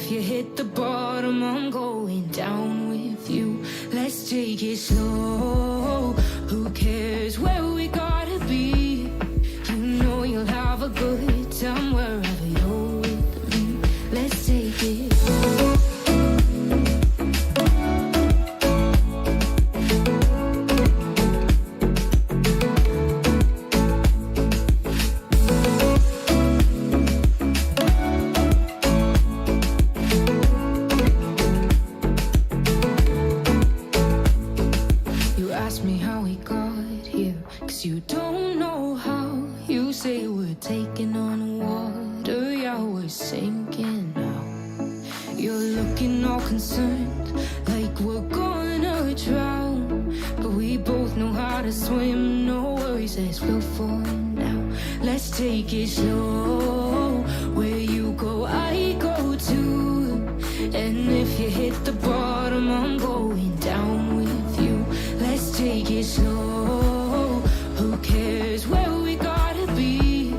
if you hit the bottom, I'm going down with you. Let's take it slow. Who cares where we gotta be? You know you'll have a good time wherever you're with me. Let's take it slow. Ask me how we got here, cause you don't know how. You say we're taking on water, yeah, we're sinking now. You're looking all concerned, like we're gonna drown. But we both know how to swim, no worries, as we'll fall now. Let's take it slow. Where you go, I go too. And if you hit the bottom, I'm going down with you. Let's take it slow. Who cares where we gotta be?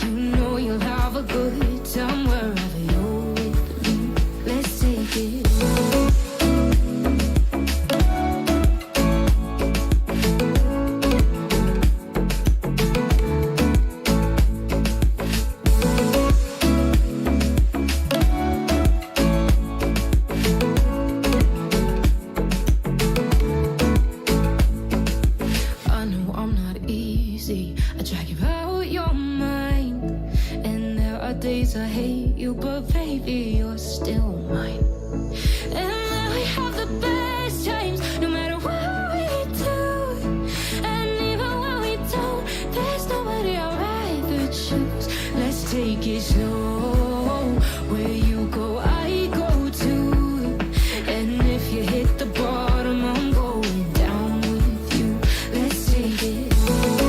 You know you'll have a good time wherever you're with me. Let's take it slow. I hate you, but baby, you're still mine. And we have the best times, no matter what we do. And even when we don't, there's nobody I'd rather choose. Let's take it slow. Where you go, I go too. And if you hit the bottom, I'm going down with you. Let's take it slow.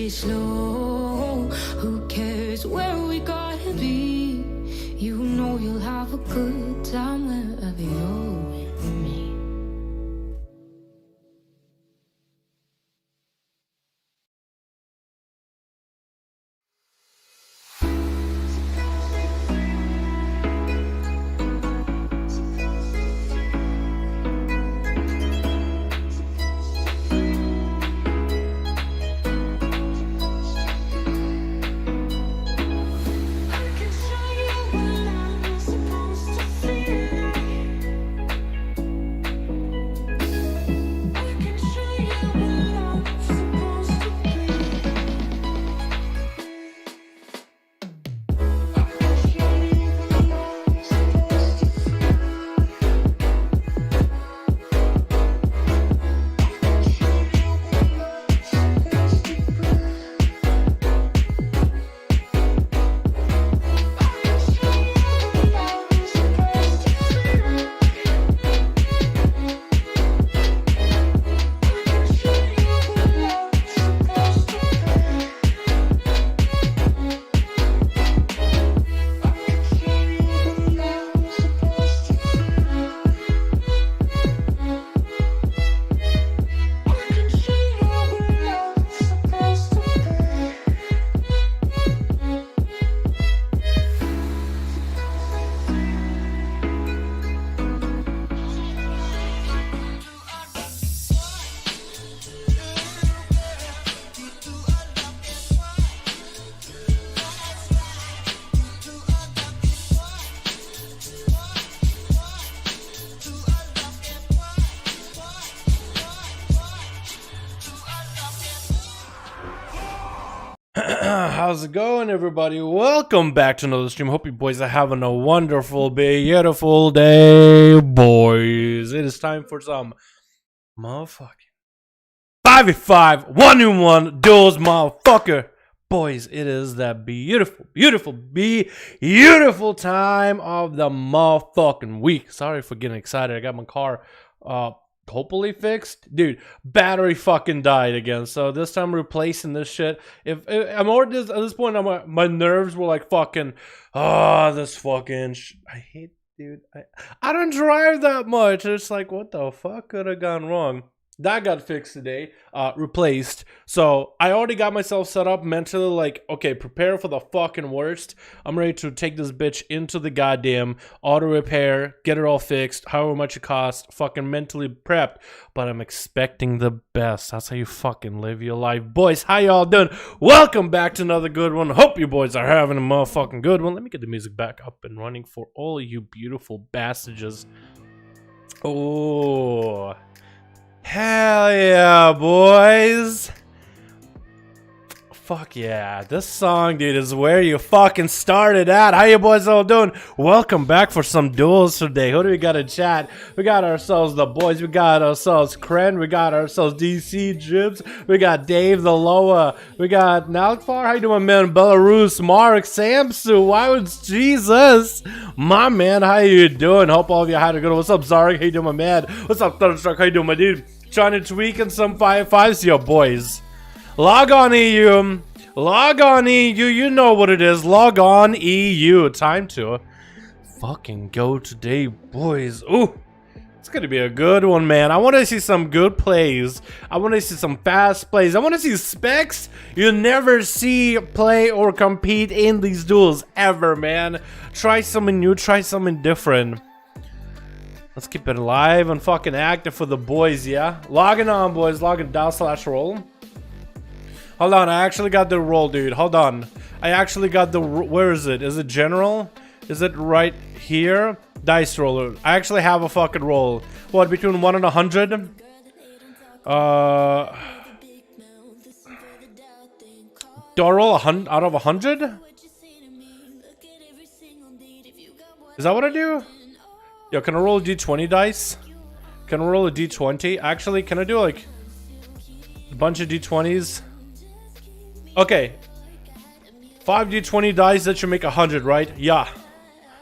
Slow, who cares where we gotta be? You know you'll have a good time wherever you're with me. How's it going, everybody? Welcome back to another stream. Hope you boys are having a wonderful, beautiful day, boys. It is time for some motherfucking 5v5 1v1 Duels, motherfucker. Boys, it is that beautiful time of the motherfucking week. Sorry for getting excited. I got my car hopefully fixed. Dude, battery fucking died again. So this time I'm replacing this shit. If I'm already at this point, my nerves were like fucking, this fucking I hate, dude. I don't drive that much. It's like, what the fuck could have gone wrong? That got fixed today, replaced. So I already got myself set up mentally, like, okay, prepare for the fucking worst. I'm ready to take this bitch into the goddamn auto repair, get it all fixed, however much it costs, fucking mentally prepped. But I'm expecting the best. That's how you fucking live your life. Boys, how y'all doing? Welcome back to another good one. Hope you boys are having a motherfucking good one. Let me get the music back up and running for all you beautiful bastards. Oh, hell yeah, boys. Fuck yeah. This song, dude, is where you fucking started at. How you boys all doing? Welcome back for some duels today. Who do we got in chat? We got ourselves the boys. We got ourselves Kren. We got ourselves DC Jibs. We got Dave the Loa. We got Nalfar. How you doing, man? Belarus. Mark. Samsu. Why was Jesus? My man, how you doing? Hope all of you had a good one. What's up, Zarek? How you doing, my man? What's up, Thunderstruck? How you doing, my dude? Trying to tweak in some 5v5s, yo, boys. Log on EU. Log on EU. You know what it is. Log on EU. Time to fucking go today, boys. Ooh, it's gonna be a good one, man. I want to see some good plays. I want to see some fast plays. I want to see specs you never see play or compete in these duels ever, man. Try something new. Try something different. Let's keep it alive and fucking active for the boys, yeah? Logging on, boys. Logging down/roll. Hold on, I actually got the roll, dude. Hold on. I actually got the... Where is it? Is it general? Is it right here? Dice roller. I actually have a fucking roll. What, between 1 and 100? Do I roll out of 100? Is that what I do? Yo, can I roll a d20 dice? Can I roll a d20? Actually, can I do like a bunch of d20s? Okay. 5 d20 dice, that should make 100, right? Yeah.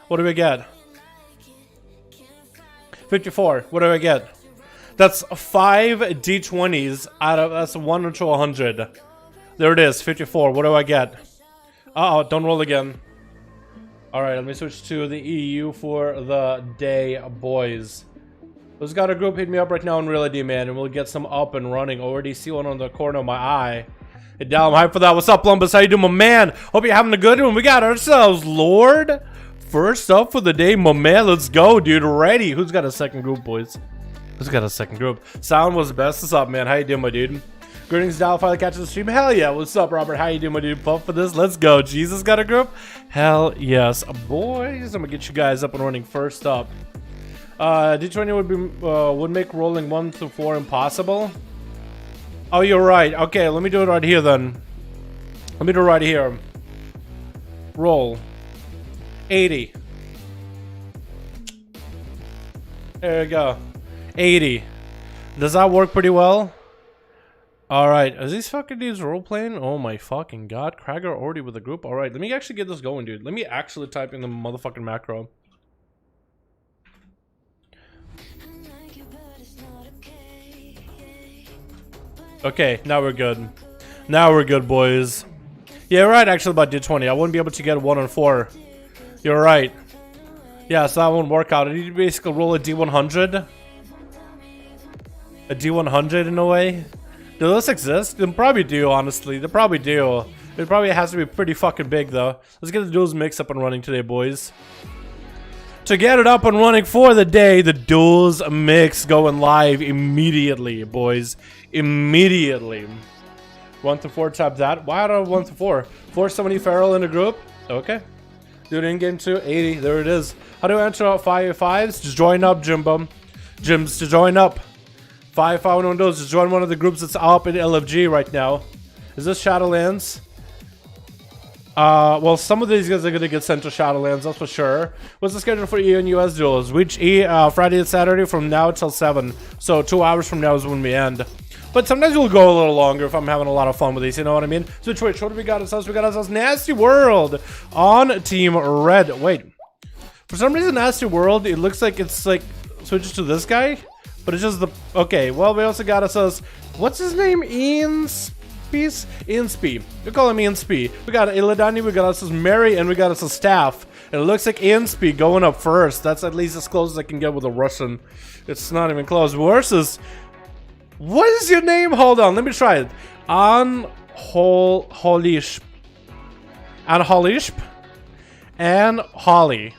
What do we get? 54. What do I get? That's 5 d20s out of, that's 1 to 100. There it is, 54. What do I get? Uh-oh, don't roll again. Alright, let me switch to the EU for the day, boys. Who's got a group? Hit me up right now in Real ID, man, and we'll get some up and running. Already see one on the corner of my eye. Hey, Dal, I'm hyped for that. What's up, Lumbus? How you doing, my man? Hope you're having a good one. We got ourselves Lord. First up for the day, my man. Let's go, dude. Ready. Who's got a second group, boys? Who's got a second group? Sound was the best. What's up, man? How you doing, my dude? Greetings, Dal. Finally catching the stream. Hell yeah. What's up, Robert? How you doing, my dude? Pumped for this. Let's go. Jesus got a group? Hell yes. Boys, I'm gonna get you guys up and running first up. D20 would make rolling 1 to 4 impossible. Oh, you're right. Okay, let me do it right here then. Let me do it right here. Roll. 80. There you go. 80. Does that work pretty well? Alright, are these fucking dudes role-playing? Oh my fucking god. Krager already with the group? Alright, let me actually get this going, dude. Let me actually type in the motherfucking macro. Okay, now we're good. Now we're good, boys. Yeah, you're right, actually, about D20. I wouldn't be able to get 1 and 4. You're right. Yeah, so that won't work out. I need to basically roll a D100. A D100 in a way. Do those exist? They probably do, honestly. They probably do. It probably has to be pretty fucking big, though. Let's get the Duels mix up and running today, boys. To get it up and running for the day, the Duels mix going live immediately, boys. Immediately. 1 to 4 tab that. Why out of 1 to 4? 470 Feral in a group? Okay. Do it in game 2. 80. There it is. How do I enter out 5v5s? Just join up, Jimbo. Jims, to join up. 5v5 1v1 Duels. Just join one of the groups that's up in LFG right now. Is this Shadowlands? Well, some of these guys are gonna get sent to Shadowlands, that's for sure. What's the schedule for EU and US duels? Which Friday and Saturday from now till 7. So 2 hours from now is when we end. But sometimes we'll go a little longer if I'm having a lot of fun with these, you know what I mean? So Twitch, what do we got ourselves? We got ourselves Nasty World on Team Red. Wait. For some reason, Nasty World, it looks like it's like switches to this guy. But it's just the... Okay, well, we also got ourselves... What's his name? Ian Spee. We call him Ian Spee. We got Illidanni, we got ourselves Mary, and we got ourselves Staff. And it looks like Ian Spee going up first. That's at least as close as I can get with a Russian. It's not even close. Versus... What is your name? Hold on, let me try it. Holishp. And Holly.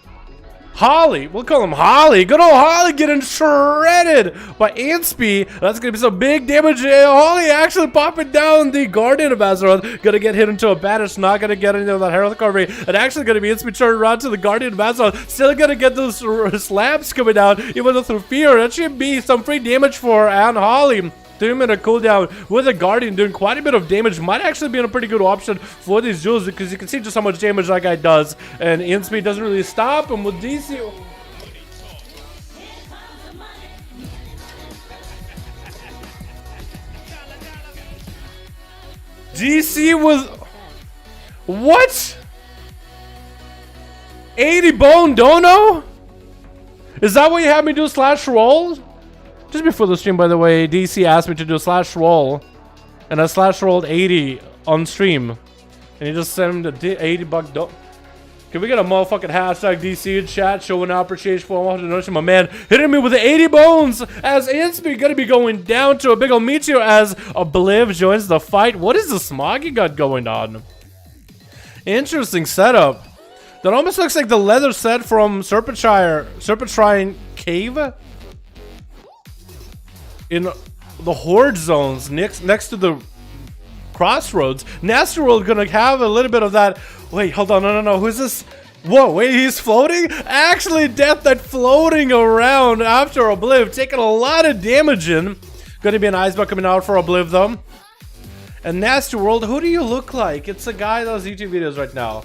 Holly, we'll call him Holly. Good old Holly getting shredded by Anspy. That's gonna be some big damage. Holly actually popping down the Guardian of Azeroth. Gonna get hit into a banish. Not gonna get into that Herald Recovery. And actually gonna be Anspy turned around to the Guardian of Azeroth. Still gonna get those slabs coming down, even though through fear. That should be some free damage for Anne Holly. 3-minute cooldown with a Guardian doing quite a bit of damage. Might actually be a pretty good option for these duels because you can see just how much damage that guy does. And Ian Speed doesn't really stop him with DC. DC was... What? 80 bone dono? Is that what you had me do slash roll? Just before the stream, by the way, DC asked me to do a slash roll, and I slash rolled 80 on stream, and he just sent him the $80 Can we get a motherfucking hashtag DC in chat showing appreciation for my man hitting me with the 80 bones as Inspe gonna be going down to a big old meteor as Obliv joins the fight. What is the smog he got going on? Interesting setup. That almost looks like the leather set from Serpentine Cave. In the horde zones next to the crossroads. Nasty World gonna have a little bit of that. Wait, hold on, no, who's this? Whoa, wait, he's floating? Actually, Death that floating around after Obliv, taking a lot of damage in. Gonna be an Icebug coming out for Obliv though. And Nasty World, who do you look like? It's a guy that does YouTube videos right now.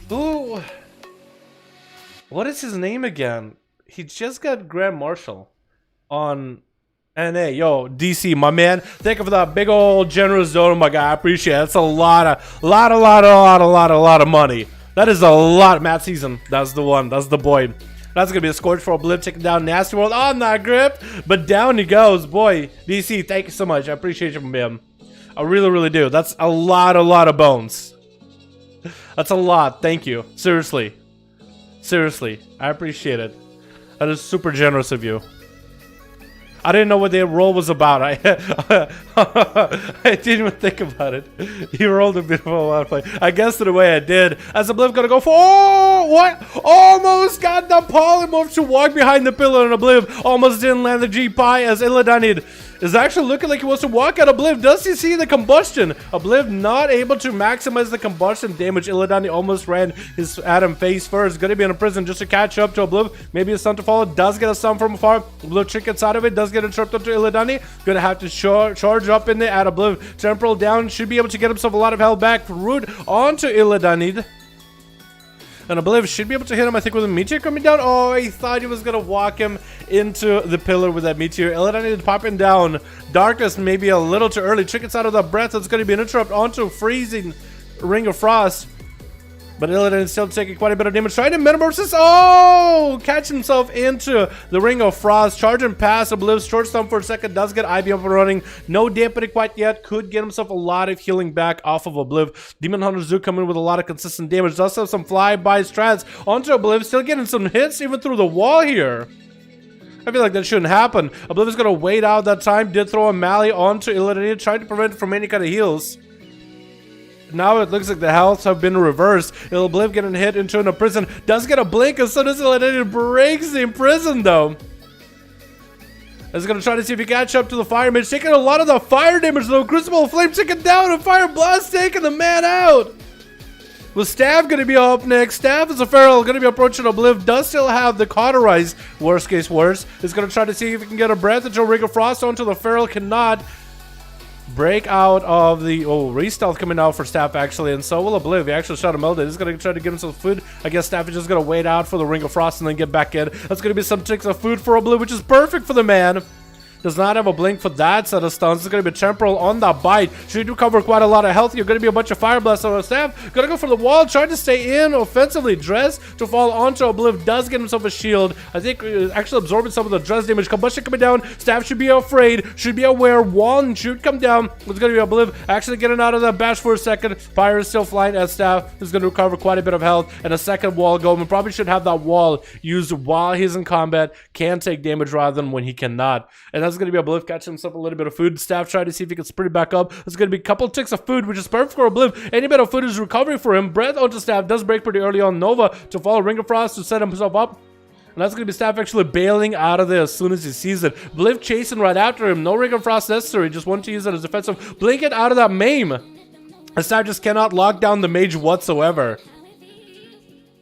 Who? What is his name again? He just got Grand Marshal on NA. Yo, DC, my man. Thank you for that big old generous donor, my guy. I appreciate it. That's a lot of money. That is a lot. Matt Season. That's the one. That's the boy. That's gonna be a scorch for a blip, taking down Nasty World on that grip. But down he goes. Boy, DC, thank you so much. I appreciate you from him. I really do. That's a lot of bones. That's a lot. Thank you. Seriously. I appreciate it. That is super generous of you. I didn't know what the roll was about. I didn't even think about it. You rolled a bit of a lot of play. I guessed it the way I did. As Obliv gonna go for... Oh! What? Almost got the polymorph to walk behind the pillar, and Obliv almost didn't land the G-Pie as Illidanid is actually looking like he wants to walk out. Obliv, does he see the combustion? Obliv not able to maximize the combustion damage. Illidanid almost ran his Adam face first. Gonna be in a prison just to catch up to Obliv. Maybe a stun to follow. Does get a stun from afar. Obliv trick gets out of it. Does get interrupted to Illidanid. Gonna have to charge up in there at Obliv. Temporal down. Should be able to get himself a lot of health back. Root onto Illidanid. And Obliv should be able to hit him, I think, with a meteor coming down. Oh, he thought he was going to walk him into the pillar with that meteor. Illidanid popping down. Darkness maybe a little too early. Trick gets out of the breath. It's going to be an interrupt onto freezing Ring of Frost. But Illidanid still taking quite a bit of damage. Trying to metamorphosis. Oh! Catch himself into the Ring of Frost. Charging past Obliv's short stun for a second. Does get IB up and running. No dampening quite yet. Could get himself a lot of healing back off of Obliv. Demon Hunters do come in with a lot of consistent damage. Does have some fly-by strats onto Obliv. Still getting some hits even through the wall here. I feel like that shouldn't happen. Obliv is going to wait out that time. Did throw a Mally onto Illidanid. Trying to prevent from any kind of heals. Now it looks like the health have been reversed. Obliv getting hit into a prison. Does get a blink as soon as Illidanid breaks the prison though. Is gonna try to see if he can catch up to the fire mage. Taking a lot of the fire damage though. Crucible Flame taking down and Fire Blast taking the man out. With Staff gonna be up next. Staff is a feral gonna be approaching Obliv. Does still have the cauterize. Worst case worse. Is gonna try to see if he can get a breath until Ring of Frost onto the feral. Cannot. Break out of the... Oh, re-stealth coming out for Staff, actually. And so will Obliv. He actually shot him melted. He's going to try to get himself food. I guess Staff is just going to wait out for the Ring of Frost and then get back in. That's going to be some ticks of food for Obliv, which is perfect for the man. Does not have a blink for that set of stuns. It's going to be temporal on the bite. Should do cover quite a lot of health. You're going to be a bunch of fire blasts on the staff. Going to go for the wall. Trying to stay in offensively. Dress to fall onto Obliv. Does get himself a shield. I think actually absorbing some of the dress damage. Combustion coming down. Staff should be afraid. Should be aware. Wall should come down. It's going to be Obliv actually getting out of that bash for a second. Fire is still flying at staff. Is going to recover quite a bit of health. And a second wall going. Probably should have that wall used while he's in combat. Can take damage rather than when he cannot. And that's going to be Obliv catching himself a little bit of food. Staff trying to see if he can sprint back up. There's going to be a couple ticks of food, which is perfect for Obliv. Any bit of food is recovery for him. Breath onto Staff does break pretty early on. Nova to follow Ring of Frost to set himself up. And that's going to be Staff actually bailing out of there as soon as he sees it. Bliv chasing right after him. No Ring of Frost necessary. Just want to use it as defensive. Blink it out of that maim. And Staff just cannot lock down the mage whatsoever.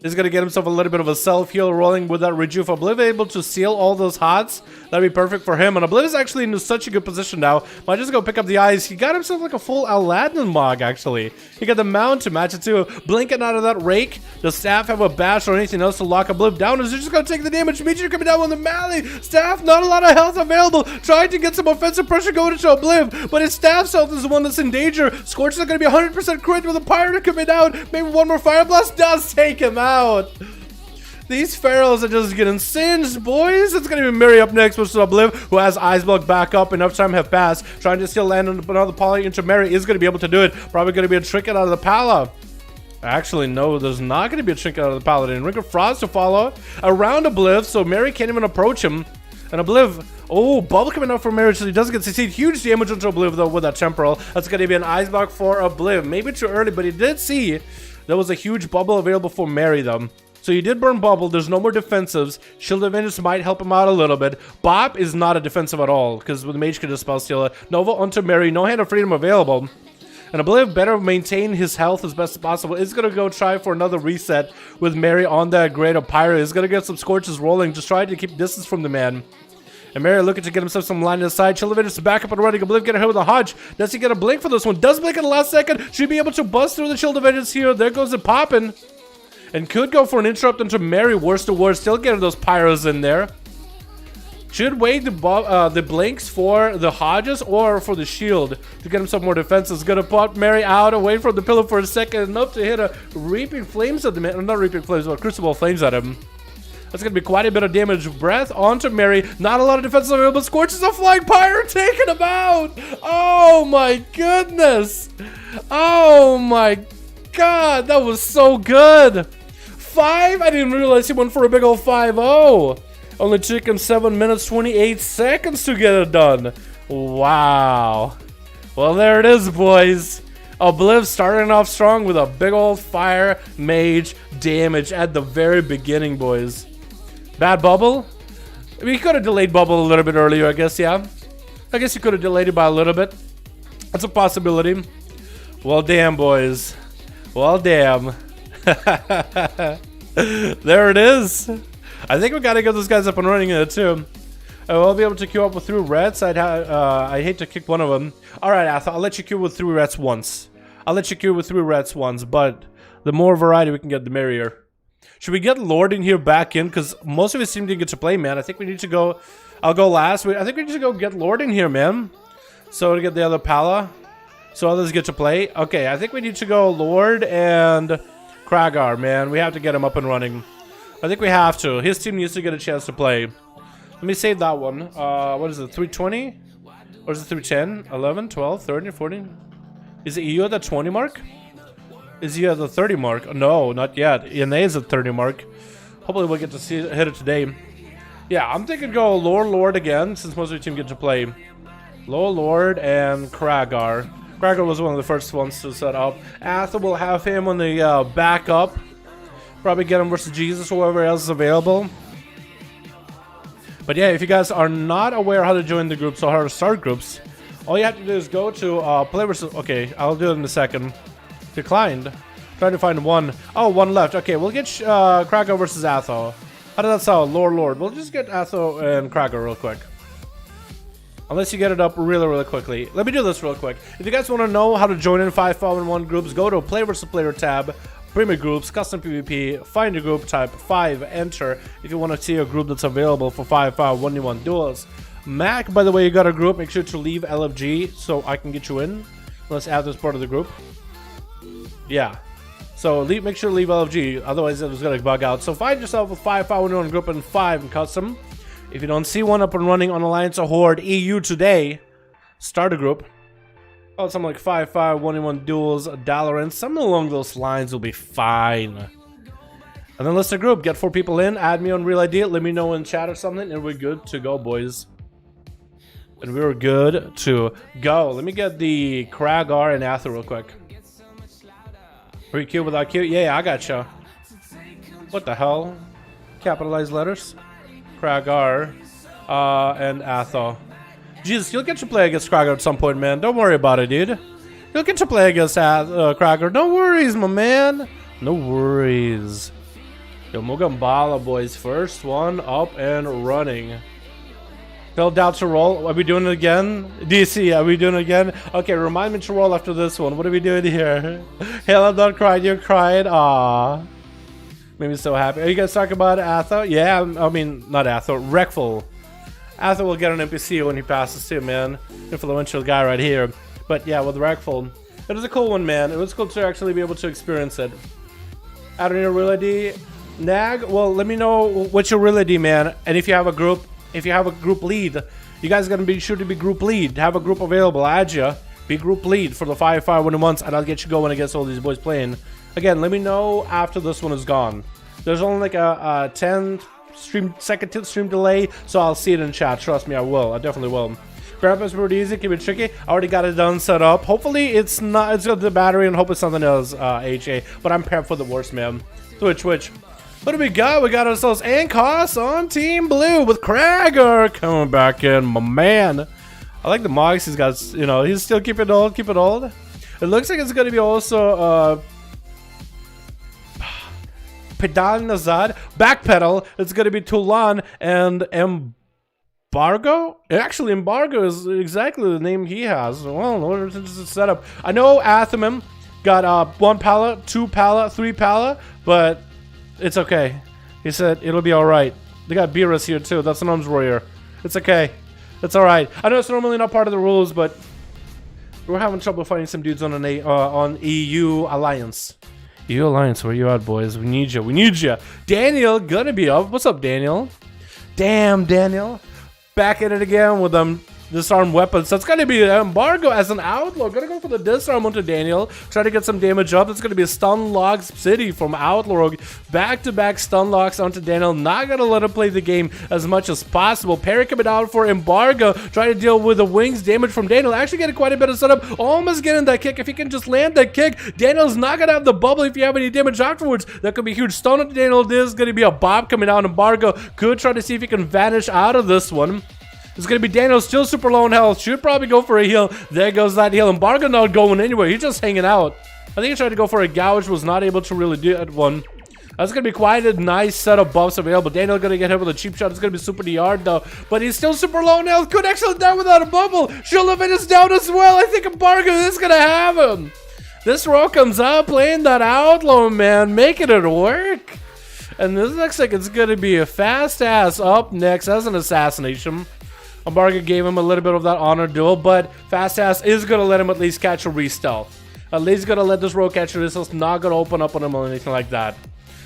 He's going to get himself a little bit of a self-heal rolling with that rejuve. Obliv able to seal all those hots. That'd be perfect for him. And Obliv is actually in such a good position now. Might just go pick up the eyes. He got himself like a full Aladdin mog, actually. He got the mount to match it too. Blinking out of that rake. Does Staff have a bash or anything else to lock Obliv down? Is he just going to take the damage? Meteor coming down with the melee. Staff, not a lot of health available. Trying to get some offensive pressure going into Obliv. But his Staff's health is the one that's in danger. Scorch is going to be 100% crit with a pirate coming out. Maybe one more fire blast does take him out. These pharaohs are just getting singed, boys. It's gonna be Mary up next with Obliv, who has Ice Block back up. Enough time have passed. Trying to still land on another poly into Mary is gonna be able to do it. Probably gonna be a trinket out of the Pala. Actually, no, there's not gonna be a trinket out of the Paladin. Ring of Frost to follow around Obliv, so Mary can't even approach him. And Obliv, oh, bubble coming out for Mary, so he does get CC'd. Huge damage into Obliv though with that temporal. That's gonna be an Ice Block for Obliv. Maybe too early, but he did see there was a huge bubble available for Mary though. So he did burn bubble. There's no more defensives. Shield of Vengeance might help him out a little bit. Bop is not a defensive at all because the mage could dispel steal it. Nova onto Mary. No Hand of Freedom available. And Obliv better maintain his health as best as possible. Is going to go try for another reset with Mary on that Great of Pyre. Is going to get some Scorches rolling. Just trying to keep distance from the man. And Mary looking to get himself some line inside. Shield of Vengeance back up and running. Obliv get hit with a Hodge. Does he get a blink for this one? Does blink in the last second. Should be able to bust through the Shield of Vengeance here. There goes it popping. And could go for an interrupt into Mary. Worst to worst. Still getting those pyros in there. Should wait the blinks for the Hodges or for the shield to get himself more defenses. Gonna pop Mary out away from the pillar for a second. Enough to hit a Reaping Flames at the man. Not Reaping Flames, but Crucible Flames at him. That's going to be quite a bit of damage. Breath onto Mary. Not a lot of defenses available. Scorches a flying pyre taking him out. Oh my goodness. Oh my god. That was so good. 5? I didn't realize he went for a big old 5-0. Only took him 7 minutes 28 seconds to get it done. Wow. Well, there it is, boys. Obliv starting off strong with a big old fire mage damage at the very beginning, boys. Bad bubble? I mean, you could have delayed bubble a little bit earlier, I guess, yeah. I guess you could have delayed it by a little bit. That's a possibility. Well, damn, boys. Well, damn. There it is. I think we gotta get those guys up and running in it, too. I will be able to queue up with 3 reds. I'd hate to kick one of them. Alright, I'll let you queue with 3 reds once. I'll let you queue with 3 reds once, but the more variety we can get, the merrier. Should we get Lord in here back in? Because most of us seem to get to play, man. I think we need to go... I'll go last. I think we need to go get Lord in here, man. So to get the other Pala. So others get to play. Okay, I think we need to go Lord and Kragar, man. We have to get him up and running. I think we have to. His team needs to get a chance to play. Let me save that one. What is it? 320? Or is it 310? 11, 12, 13, 14? Is it EU at the 20 mark? Is he at the 30 mark? No, not yet. NA is at 30 mark. Hopefully we'll get to see hit it today. Yeah, I'm thinking go Lord again, since most of your team get to play. Lord and Kragar. Kragar was one of the first ones to set up. Arthur will have him on the backup. Probably get him versus Jesus or whoever else is available. But yeah, if you guys are not aware how to join the groups or how to start groups, all you have to do is go to play versus... Okay, I'll do it in a second. Declined. Trying to find one. Oh, one left. Okay, we'll get Kragar versus Atho. How does that sound? Lord. We'll just get Atho and Kragar real quick. Unless you get it up really quickly. Let me do this real quick. If you guys want to know how to join in 5v1 groups, go to Play versus Player tab, Premier Groups, Custom PvP, find a group, type 5, enter if you want to see a group that's available for 5v1 Duels. Mac, by the way, you got a group. Make sure to leave LFG so I can get you in. Let's add this part of the group. Yeah. So make sure to leave LFG, otherwise it's gonna bug out. So find yourself a 5V5 1v1 group and 5 in custom. If you don't see one up and running on Alliance or Horde EU today, start a group. Oh, something like 5V5 1v1 Duels, Dalaran, something along those lines will be fine. And then list a group, get 4 people in, add me on Real ID, let me know in chat or something, and we're good to go, boys. And we're good to go. Let me get the Kragar and Ather real quick. Are you cute without cute? Yeah, I gotcha. What the hell? Capitalized letters. Kragar and Ather. Jesus, you'll get to play against Kragar at some point, man. Don't worry about it, dude. You'll get to play against Kragar. No worries, my man. No worries. Yo, Mugambala, boys. First one up and running. Still doubt to roll. Are we doing it again? DC, are we doing it again? Okay, remind me to roll after this one. What are we doing here? Hell, I'm not crying. You're crying. Aww. Made me so happy. Are you guys talking about Ather? Yeah, I mean, not Ather. Wreckful. Ather will get an NPC when he passes too, man. Influential guy right here. But yeah, with Wreckful. It was a cool one, man. It was cool to actually be able to experience it. I don't need a real ID. Nag, well, let me know what's your real ID, man. And if you have a group, lead, you guys are gonna be sure to be group lead. Have a group available. Add you. Be group lead for the 5V5 1v1s, and I'll get you going against all these boys playing. Again, let me know after this one is gone. There's only like a 10-second stream delay, so I'll see it in chat. Trust me, I will. I definitely will. Grab is pretty easy, keep it tricky. I already got it done, set up. Hopefully it's not, it's got the battery, and hope it's something else, HA. But I'm prepped for the worst, man. Twitch. What do we got? We got ourselves Ankos on Team Blue with Kragar coming back in, my man. I like the mogs he's got, you know, he's still keep it old. It looks like it's going to be also, Pedal Nazad, Backpedal. It's going to be Tulan and Embargo? Actually, Embargo is exactly the name he has. Well, what is the setup? I know Athemim got 1 Pala, 2 Pala, 3 Pala, but it's okay. He said it'll be alright. They got Beerus here too. That's an Arms Warrior. It's okay. It's alright. I know it's normally not part of the rules, but we're having trouble finding some dudes on on EU Alliance. EU Alliance, where you at, boys? We need you. Daniel, gonna be up. What's up, Daniel? Damn, Daniel. Back at it again with disarm weapons. So it's gonna be Embargo as an outlaw. Gonna go for the disarm onto Daniel. Try to get some damage up. It's gonna be a stun lock city from Outlaw. Back-to-back stun locks onto Daniel. Not gonna let him play the game as much as possible. Parry coming out for Embargo. Try to deal with the wings damage from Daniel. Actually getting quite a bit of setup. Almost getting that kick. If he can just land that kick, Daniel's not gonna have the bubble if you have any damage afterwards. That could be a huge stun onto Daniel. This is gonna be a bob coming out. Embargo could try to see if he can vanish out of this one. It's going to be Daniel, still super low in health. Should probably go for a heal. There goes that heal. Embargo not going anywhere. He's just hanging out. I think he tried to go for a gouge. Was not able to really do that one. That's going to be quite a nice set of buffs available. Daniel going to get hit with a cheap shot. It's going to be super hard though. But he's still super low in health. Could actually die without a bubble. Shield of it is down as well. I think Embargo is going to have him. This roll comes out playing that outlaw, man. Making it work. And this looks like it's going to be a fast ass up next as an assassination. Embargo gave him a little bit of that honor duel, but Fast Ass is going to let him at least catch a re-stealth. At least going to let this rogue catch a re-stealth, not going to open up on him or anything like that.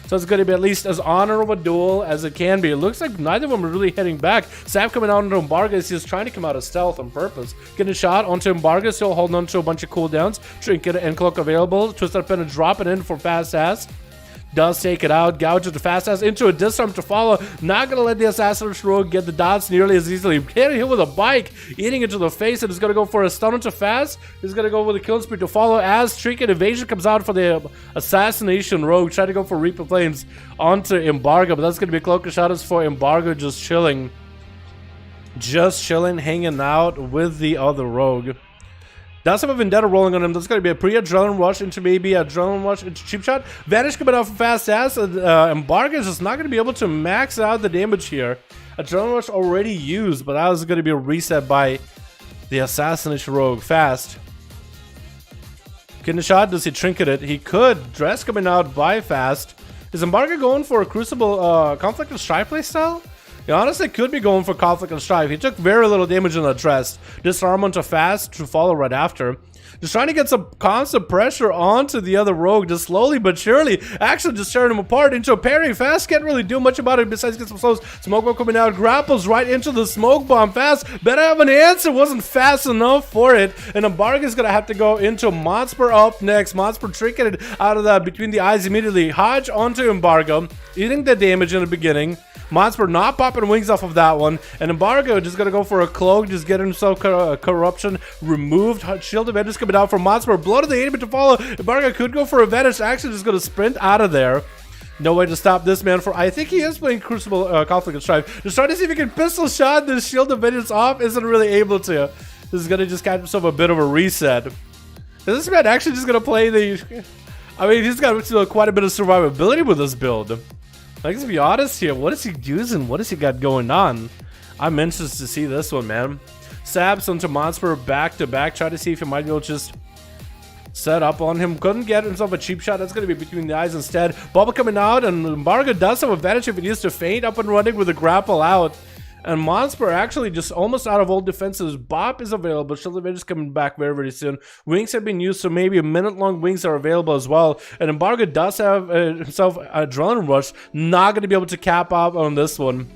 So it's going to be at least as honorable a duel as it can be. It looks like neither of them are really heading back. Sap coming out onto Embargo is just trying to come out of stealth on purpose. Getting a shot onto Embargo, still holding on to a bunch of cooldowns. Trinket and Cloak available. Twisted Pin dropping in for Fast Ass. Does take it out, gouges the Fast Ass into a disarm to follow. Not gonna let the Assassin Rogue get the dots nearly as easily. Hitting him with a bike, eating into the face, and is gonna go for a stun into Fast. He's gonna go with a kill spree to follow as Trinket Evasion comes out for the Assassination Rogue. Try to go for Reaper Flames onto Embargo, but that's gonna be a Cloak of Shadows for Embargo, just chilling. Just chilling, hanging out with the other Rogue. Does have a Vendetta rolling on him. That's going to be a pre-Adrenaline Rush into maybe Adrenaline Rush into Cheap Shot. Vanish coming out from Fast Ass. Embargo is just not going to be able to max out the damage here. Adrenaline Rush already used, but that was going to be a reset by the Assassination Rogue. Fast. Getting a shot. Does he trinket it? He could. Dress coming out by Fast. Is Embargo going for a Crucible Conflict of Strife playstyle? He honestly could be going for Conflict and Strife. He took very little damage in the Dress. Disarm onto Fast to follow right after. Just trying to get some constant pressure onto the other rogue, just slowly but surely. Actually just tearing him apart into a parry. Fast can't really do much about it besides get some slows. Smoke bomb coming out, grapples right into the smoke bomb. Fast better have an answer, wasn't fast enough for it. And Embargo's gonna have to go into Motherboar up next. Motherboar trinketed out of that between the eyes immediately. Hodge onto Embargo, eating the damage in the beginning. Motherboar not popping wings off of that one, and Embargo just gonna go for a cloak, just get himself corruption removed. Shield of Edge coming down from Motherboar. Blow to the enemy to follow. Embargo could go for a vanish. Actually, just gonna sprint out of there. No way to stop this man. For I think he is playing Crucible Conflict and Strife. Just trying to see if he can pistol shot this Shield of Vengeance off. Isn't really able to. This is gonna just catch himself a bit of a reset. Is this man actually just gonna play the? I mean, he's got quite a bit of survivability with this build. Let's be honest here. What is he using? What has he got going on? I'm anxious to see this one, man. Sabs onto Motherboar back to back. Try to see if he might be able to just set up on him. Couldn't get himself a cheap shot. That's going to be between the eyes instead. Bubble coming out, and Embargo does have advantage if he needs to feint up and running with a grapple out. And Motherboar actually just almost out of all defenses. Bop is available. Shield of Edge is coming back very, very soon. Wings have been used, so maybe a minute-long wings are available as well. And Embargo does have himself Adrenaline Rush. Not going to be able to cap out on this one.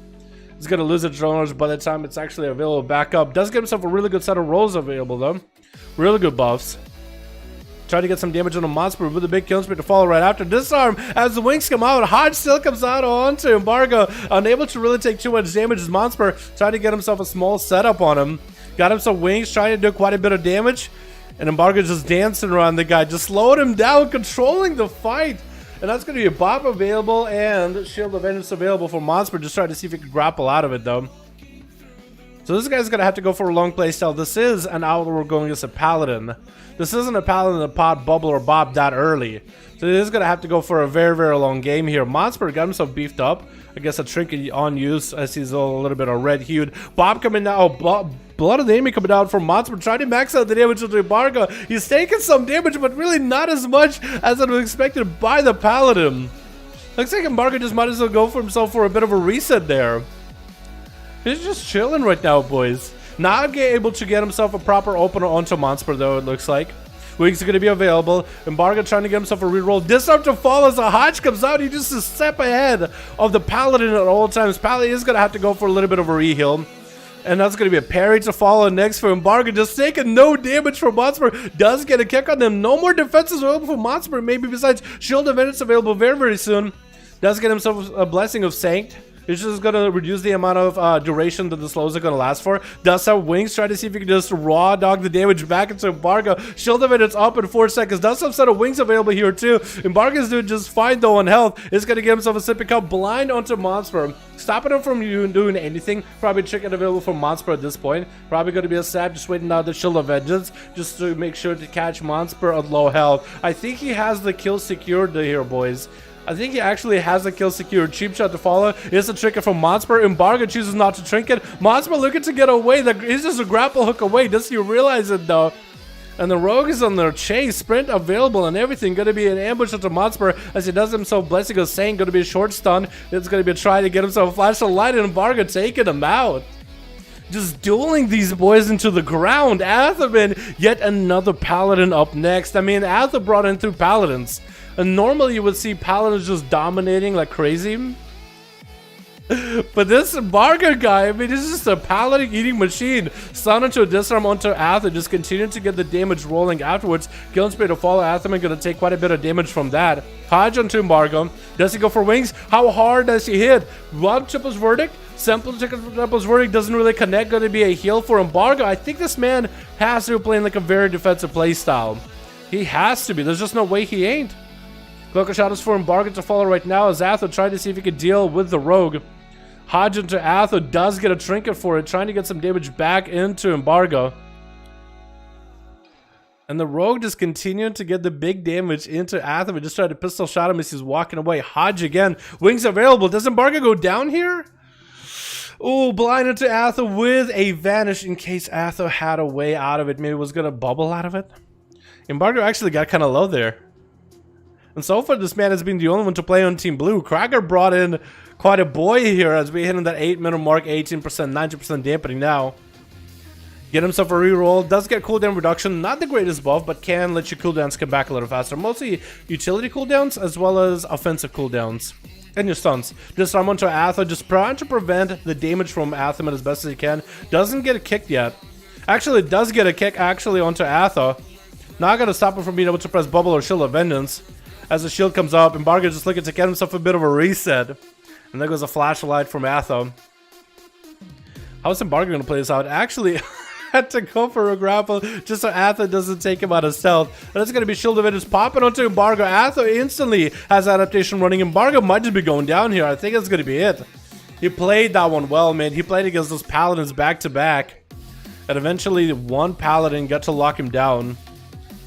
He's going to lose Adrenaline Rush by the time it's actually available back up. Does get himself a really good set of rolls available, though. Really good buffs. Trying to get some damage on the Motherboar with a big kill spree to follow right after. Disarm as the wings come out. Hodge still comes out onto Embargo. Unable to really take too much damage as Motherboar trying to get himself a small setup on him. Got him some wings, trying to do quite a bit of damage. And Embargo just dancing around the guy. Just slowed him down, controlling the fight. And that's going to be a bop available and Shield of Vengeance available for Motherboar. Just trying to see if he can grapple out of it though. So this guy's going to have to go for a long playstyle. This is an Outlaw going against a Paladin. This isn't a Paladin that pot, bubble, or bop that early. So he is going to have to go for a very, very long game here. Motherboar got himself beefed up. I guess a trinket on use as he's a little bit of red hued. Bob coming out. Blood of the enemy coming down from Motherboar. Trying to max out the damage with Embargo. He's taking some damage, but really not as much as it was expected by the Paladin. Looks like Embargo just might as well go for himself for a bit of a reset there. He's just chilling right now, boys. Not able to get himself a proper opener onto Motherboar, though, it looks like. Wings are going to be available. Embargo trying to get himself a reroll. Disarm to fall as a Hodge comes out. He just a step ahead of the Paladin at all times. Paladin is going to have to go for a little bit of a reheal. And that's going to be a parry to follow next for Embargo. Just taking no damage from Motherboar. Does get a kick on them. No more defenses available for Motherboar. Maybe besides Shield of Vengeance available very, very soon. Does get himself a Blessing of Sanct. It's just going to reduce the amount of duration that the slows are going to last for. Does have wings. Try to see if you can just raw dog the damage back into Embargo. Shield of it, it's up in 4 seconds. Does have a set of wings available here too. Embargo's doing just fine though on health. Is going to get himself a sipping cup blind onto Motherboar. Stopping him from doing anything. Probably chicken available for Motherboar at this point. Probably going to be a stab just waiting out the Shield of Vengeance just to make sure to catch Motherboar at low health. I think he has the kill secured here, boys. I think he actually has a kill secured. Cheap shot to follow. Here's a trinket from Motherboar. Embargo chooses not to trinket. Motherboar looking to get away. He's just a grapple hook away. Doesn't he realize it though? And the rogue is on their chase. Sprint available and everything. Going to be an ambush onto Motherboar as he does himself Blessing of Saint. Going to be a short stun. It's going to be a try to get himself a flash of light, and Embargo taking him out. Just dueling these boys into the ground. Atherman, yet another Paladin up next. I mean, Ather brought in 2 Paladins. And normally you would see Paladins just dominating like crazy. But this Embargo guy, I mean, this is just a Paladin eating machine. Stun into a disarm onto Ather, just continuing to get the damage rolling afterwards. Killing spree to follow Atherman, gonna take quite a bit of damage from that. Hodge onto Embargo. Does he go for wings? How hard does he hit? Rob Triple's Verdict. Simple Triple's Verdict doesn't really connect. Gonna be a heal for Embargo. I think this man has to be playing like a very defensive playstyle. He has to be. There's just no way he ain't. Cloak of Shadows for Embargo to follow right now as Atho trying to see if he could deal with the rogue. Hodge into Atho does get a trinket for it, trying to get some damage back into Embargo. And the rogue just continuing to get the big damage into Atho. We just tried to pistol shot him as he's walking away. Hodge again. Wings available. Does Embargo go down here? Oh, blind into Atho with a vanish in case Atho had a way out of it. Maybe was going to bubble out of it. Embargo actually got kind of low there. And so far, this man has been the only one to play on Team Blue. Krager brought in quite a boy here as we hit in that 8-minute mark, 18%, 90% dampening now. Get himself a reroll. Does get cooldown reduction. Not the greatest buff, but can let your cooldowns come back a little faster. Mostly utility cooldowns as well as offensive cooldowns. And your stuns. Disarm onto Atha. Just trying to prevent the damage from Athaman as best as he can. Doesn't get a kick yet. Actually, does get a kick actually onto Atha. Not going to stop him from being able to press Bubble or Shield of Vengeance. As the shield comes up, Embargo just looking to get himself a bit of a reset. And there goes a flashlight from Atha. How is Embargo going to play this out? Actually, had to go for a grapple just so Atha doesn't take him out of stealth. And it's going to be Shield of Vengeance popping onto Embargo. Atha instantly has adaptation running. Embargo might just be going down here. I think that's going to be it. He played that one well, man. He played against those Paladins back to back. And eventually, one Paladin got to lock him down.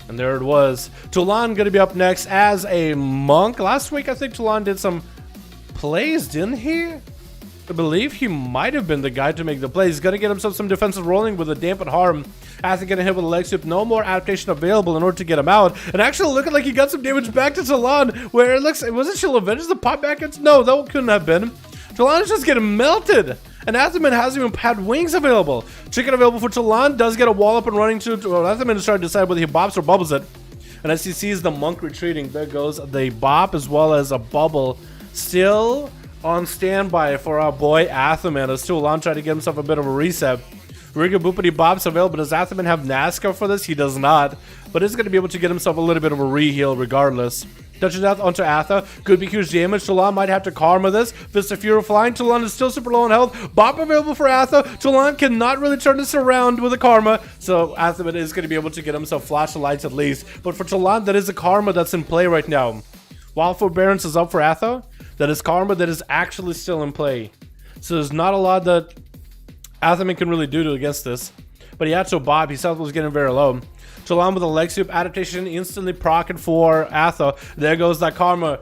And there it was. Toulon going to be up next as a monk. Last week, I think Toulon did some plays, didn't he? I believe he might have been the guy to make the play. He's going to get himself some defensive rolling with a dampened harm. After getting hit with a leg sweep, no more adaptation available in order to get him out. And actually looking like he got some damage back to Toulon, where it looks, was it Shield of Vengeance the pop back? No, that couldn't have been. Toulon is just getting melted. And Athaman hasn't even had wings available. Chicken available for Toulon. Does get a wall up and running to Athaman is trying to decide whether he bops or bubbles it. And as he sees the monk retreating, there goes the bop as well as a bubble. Still on standby for our boy Athaman as Toulon trying to get himself a bit of a reset. Riga Boopity Bop's available. Does Athaman have NASCAR for this? He does not. But he's going to be able to get himself a little bit of a re-heal regardless. Touches death onto Atha. Could be huge damage. Toulon might have to karma this. Fist of Fury flying. Toulon is still super low on health. Bop available for Atha. Toulon cannot really turn this around with a karma. So Athaman is going to be able to get himself flashlights at least. But for Toulon, that is a karma that's in play right now. While Forbearance is up for Atha, that is karma that is actually still in play. So there's not a lot that Athaman can really do against this. But he had to bop. He self was getting very low. Toulon with a leg sweep adaptation instantly proccing for Atha. There goes that karma.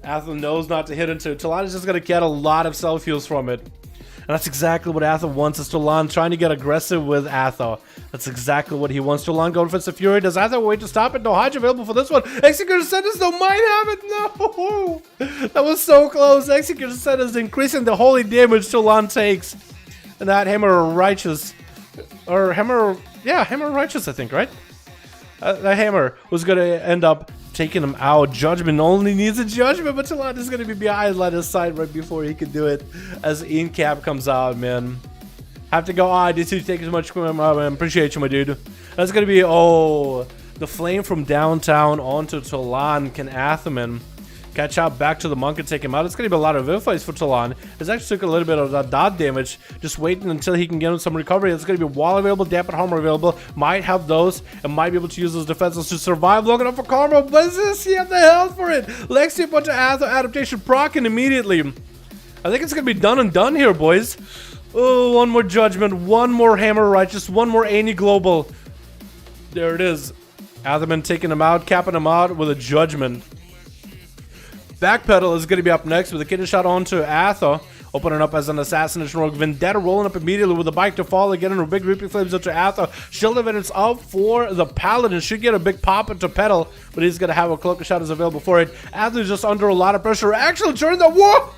Atha knows not to hit into. Toulon is just going to get a lot of self heals from it. And that's exactly what Atha wants, is Toulon trying to get aggressive with Atha. That's exactly what he wants. Toulon going for Fist of Fury. Does Atha wait to stop it? No Hodge available for this one. Executor Sentence though might have it. No! That was so close. Executor Sentence increasing the holy damage Toulon takes. And that Hammer Righteous. Or Hammer... Yeah, Hammer Righteous I think, right? The hammer was going to end up taking him out. Judgment only needs a judgment, but Toulon is going to be behind his side right before he can do it as Incap comes out, man. Have to go, this dude takes as much, man. Appreciate you, my dude. That's going to be, the flame from downtown onto Toulon. Can Athaman catch out back to the monk and take him out? It's going to be a lot of Vivifies for Toulon. It's actually took a little bit of that dot damage. Just waiting until he can get him some recovery. It's going to be wall available, dampened armor available. Might have those and might be able to use those defenses to survive long enough for karma. But is this? He have the health for it. Lexi bunch of adaptation proccing immediately. I think it's going to be done and done here, boys. Oh, one more judgment, one more hammer righteous, one more Any global. There it is. Athaman taking him out, capping him out with a judgment. Backpedal is going to be up next with a kidney shot onto Atha, opening up as an assassination rogue. Vendetta rolling up immediately with a bike to fall again, and a big reaping flames onto Atha. Shield of Evidence up for the Paladin. Should get a big pop into pedal, but he's going to have a cloak of shadows available for it. Atha is just under a lot of pressure. Actually, during the war.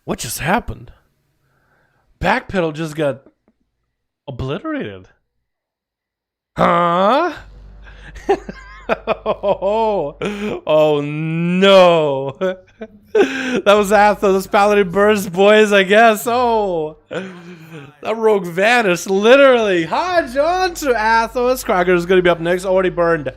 What just happened? Backpedal just got obliterated. Huh? oh no. That was after this Paladin burst, boys, I guess. Oh. That rogue vanished, literally. Hodge on to Athos. Krager is going to be up next. Already burned.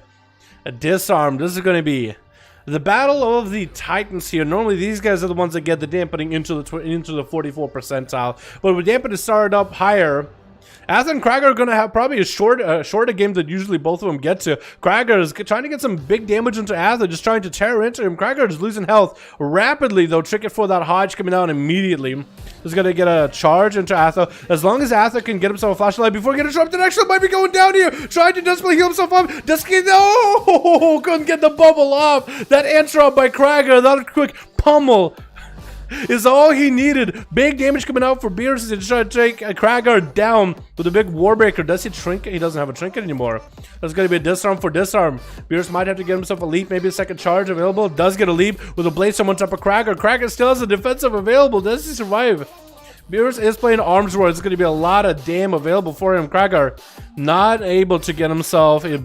A disarm. This is going to be the battle of the Titans here. Normally, these guys are the ones that get the dampening into the 44 percentile. But with dampening started up higher, Atha and Krager are going to have probably a shorter game than usually both of them get to. Krager is trying to get some big damage into Atha, just trying to tear into him. Krager is losing health rapidly, though. Trick it for that Hodge coming down immediately. He's going to get a charge into Atha. As long as Atha can get himself a flashlight before getting interrupted, actually might be going down here. Trying to desperately heal himself up. No! Couldn't get the bubble off. That interrupt by Krager, that quick pummel is all he needed. Big damage coming out for Beerus to try to take a Kragar down with a big Warbreaker. Does he trinket? He doesn't have a trinket anymore. There's going to be a disarm for disarm. Beerus might have to get himself a leap, maybe a second charge available. Does get a leap with a blade on top of Kragar. Kragar still has a defensive available. Does he survive? Beerus is playing Arms Roar. It's going to be a lot of damn available for him. Kragar not able to get himself a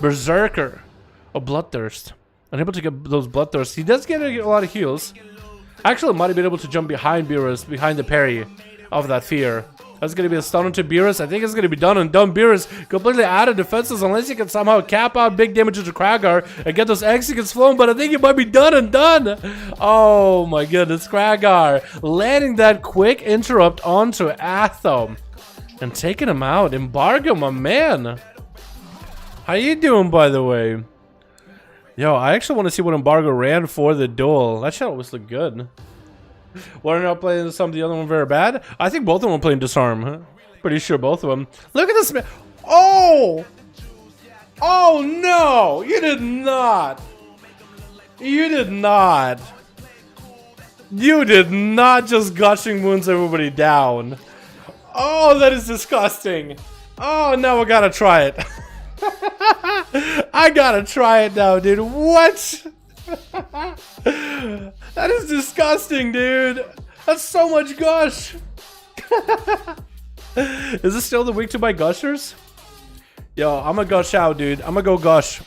Berserker. A Bloodthirst. Unable to get those Bloodthirsts. He does get a lot of heals. Actually, might have been able to jump behind Beerus, behind the parry of that fear. That's going to be a stun into Beerus. I think it's going to be done and done. Beerus completely out of defenses unless he can somehow cap out big damage to Kragar and get those executes flowing. But I think it might be done and done. Oh my goodness, Kragar landing that quick interrupt onto Athom and taking him out. Embargo, my man. How you doing, by the way? Yo, I actually want to see what Embargo ran for the duel. That shit always looked good. One not playing some, the other one very bad. I think both of them were playing Disarm. Huh? Pretty sure both of them. Look at this man. Oh! Oh no! You did not! You did not! You did not just gushing wounds everybody down. Oh, that is disgusting. Oh, now I gotta try it. I gotta try it now, dude. What? That is disgusting, dude. That's so much gush. Is this still the week to buy gushers? Yo, I'm gonna gush out, dude. I'm gonna go gush.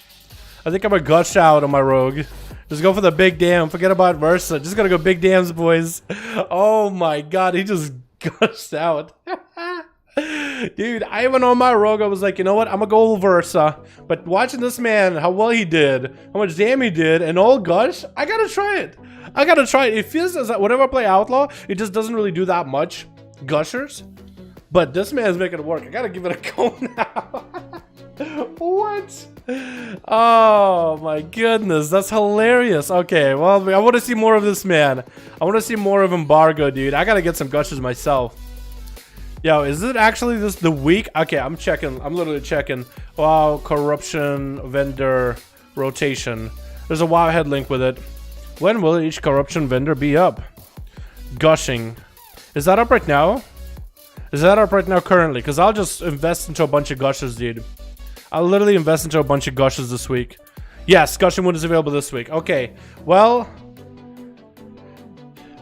I think I'm gonna gush out on my rogue. Just go for the big damn. Forget about Versa. Just gotta go big dams, boys. Oh my god, he just gushed out. Dude, I went on my rogue. I was like, you know what? I'm gonna go Versa. But watching this man, how well he did, how much damn he did, and all gush, I gotta try it. I gotta try it. It feels as that whenever I play Outlaw, it just doesn't really do that much gushers. But this man's making it work. I gotta give it a go now. What? Oh my goodness, that's hilarious. Okay, well, I want to see more of this man. I want to see more of Embargo, dude. I gotta get some gushers myself. Yo, is it actually this the week? Okay, I'm checking. I'm literally checking. Wow, corruption vendor rotation. There's a WoW head link with it. When will each corruption vendor be up? Gushing. Is that up right now? Is that up right now currently? Because I'll just invest into a bunch of gushers, dude. I'll literally invest into a bunch of gushers this week. Yes, gushing wood is available this week. Okay, well...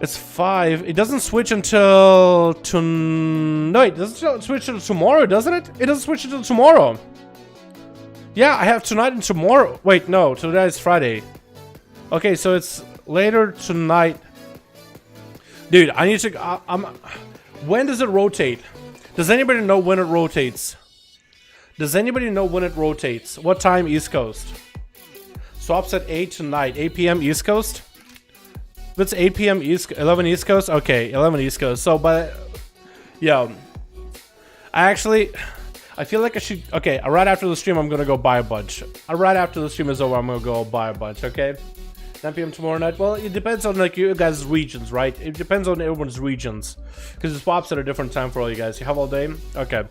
It's 5. It doesn't switch until... No, it doesn't switch until tomorrow, doesn't it? It doesn't switch until tomorrow. Yeah, I have tonight and tomorrow. Wait, no, today is Friday. Okay, so it's later tonight. Dude, I need to... when does it rotate? Does anybody know when it rotates? Does anybody know when it rotates? What time East Coast? Swaps at 8 tonight. 8 p.m. East Coast? If it's 8 p.m. East, 11 East Coast? Okay, 11 East Coast. So, but... Yeah. I feel like I should... Okay, right after the stream, I'm going to go buy a bunch. Right after the stream is over, I'm going to go buy a bunch, okay? 9 p.m. tomorrow night. Well, it depends on, like, you guys' regions, right? It depends on everyone's regions. Because it swaps at a different time for all you guys. You have all day? Okay.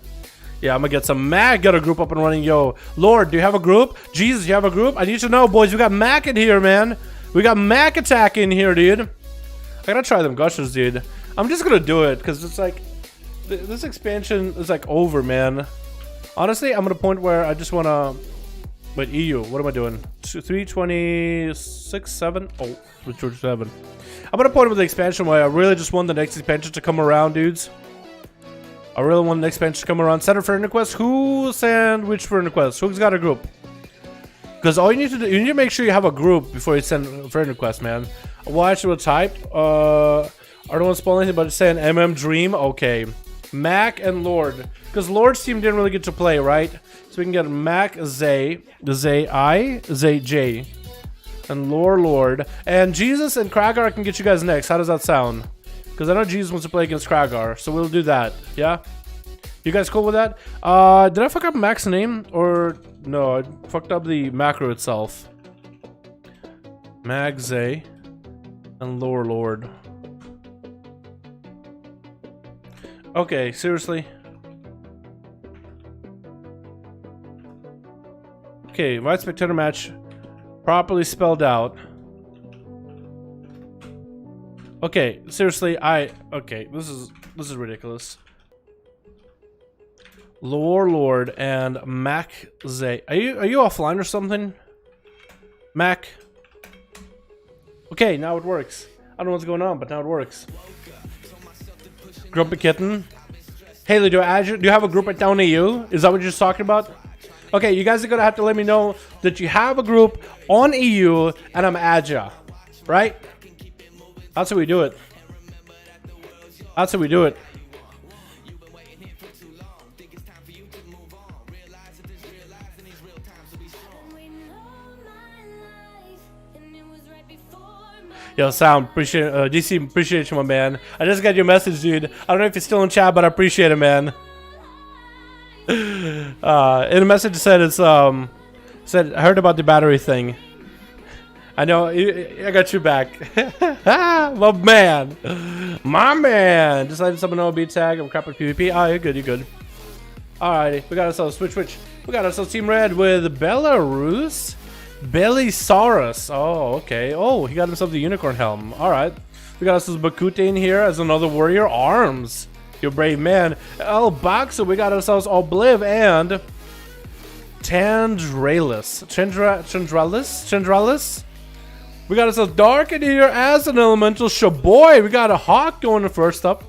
Yeah, I'm gonna get some Mac. Got a group up and running. Yo, Lord, do you have a group? Jesus, you have a group? I need to know, boys. We got Mac in here, man. We got Mac attack in here, dude. I gotta try them gushers, dude. I'm just gonna do it because it's like this expansion is like over, man. Honestly, I'm at a point where I just wanna. Wait, EU. What am I doing? 326, 7. Oh, 327. I'm at a point with the expansion where I really just want the next expansion to come around, dudes. I really want the next expansion to come around. Send a friend request. Who send which friend request? Who's got a group? Because all you need to do, you need to make sure you have a group before you send a friend request, man. Well, I should type. I don't want to spoil anything, but it's saying MM Dream. Okay. Mac and Lord. Because Lord's team didn't really get to play, right? So we can get Mac, Zay, J, and Lord. And Jesus and Kragar can get you guys next. How does that sound? Because I know Jesus wants to play against Kragar, so we'll do that. Yeah? You guys cool with that? Did I fuck up Mac's name? Or... No, I fucked up the macro itself. Magzay and Lord. Okay, seriously? Okay, invite spectator match properly spelled out. Okay, seriously, okay, this is ridiculous. Lord and Mac Zay. Are you offline or something? Mac. Okay, now it works. I don't know what's going on, but now it works. Grumpy Kitten. Haley, do you have a group at Down EU? Is that what you're just talking about? Okay, you guys are gonna have to let me know that you have a group on EU and I'm Aja, right? That's how we do it. That's how we do it. Yo, Sound, appreciate DC, appreciate you, my man. I just got your message, dude. I don't know if you're still in chat, but I appreciate it, man. In the message said it's said I heard about the battery thing. I know, I got you back. My man, my man. Just letting someone know a beat tag. I'm crap at PvP. Oh, you're good, you're good. Alrighty, we got ourselves switch. We got ourselves Team Red with Belarus. Belisaurus. Oh, okay. Oh, he got himself the unicorn helm. Alright. We got ourselves Bakute in here as another warrior. Arms. You're a brave man. El Boxer, we got ourselves Obliv and Tandralis. Chandralis? We got ourselves Dark in here as an elemental. Shaboy. We got a hawk going first up.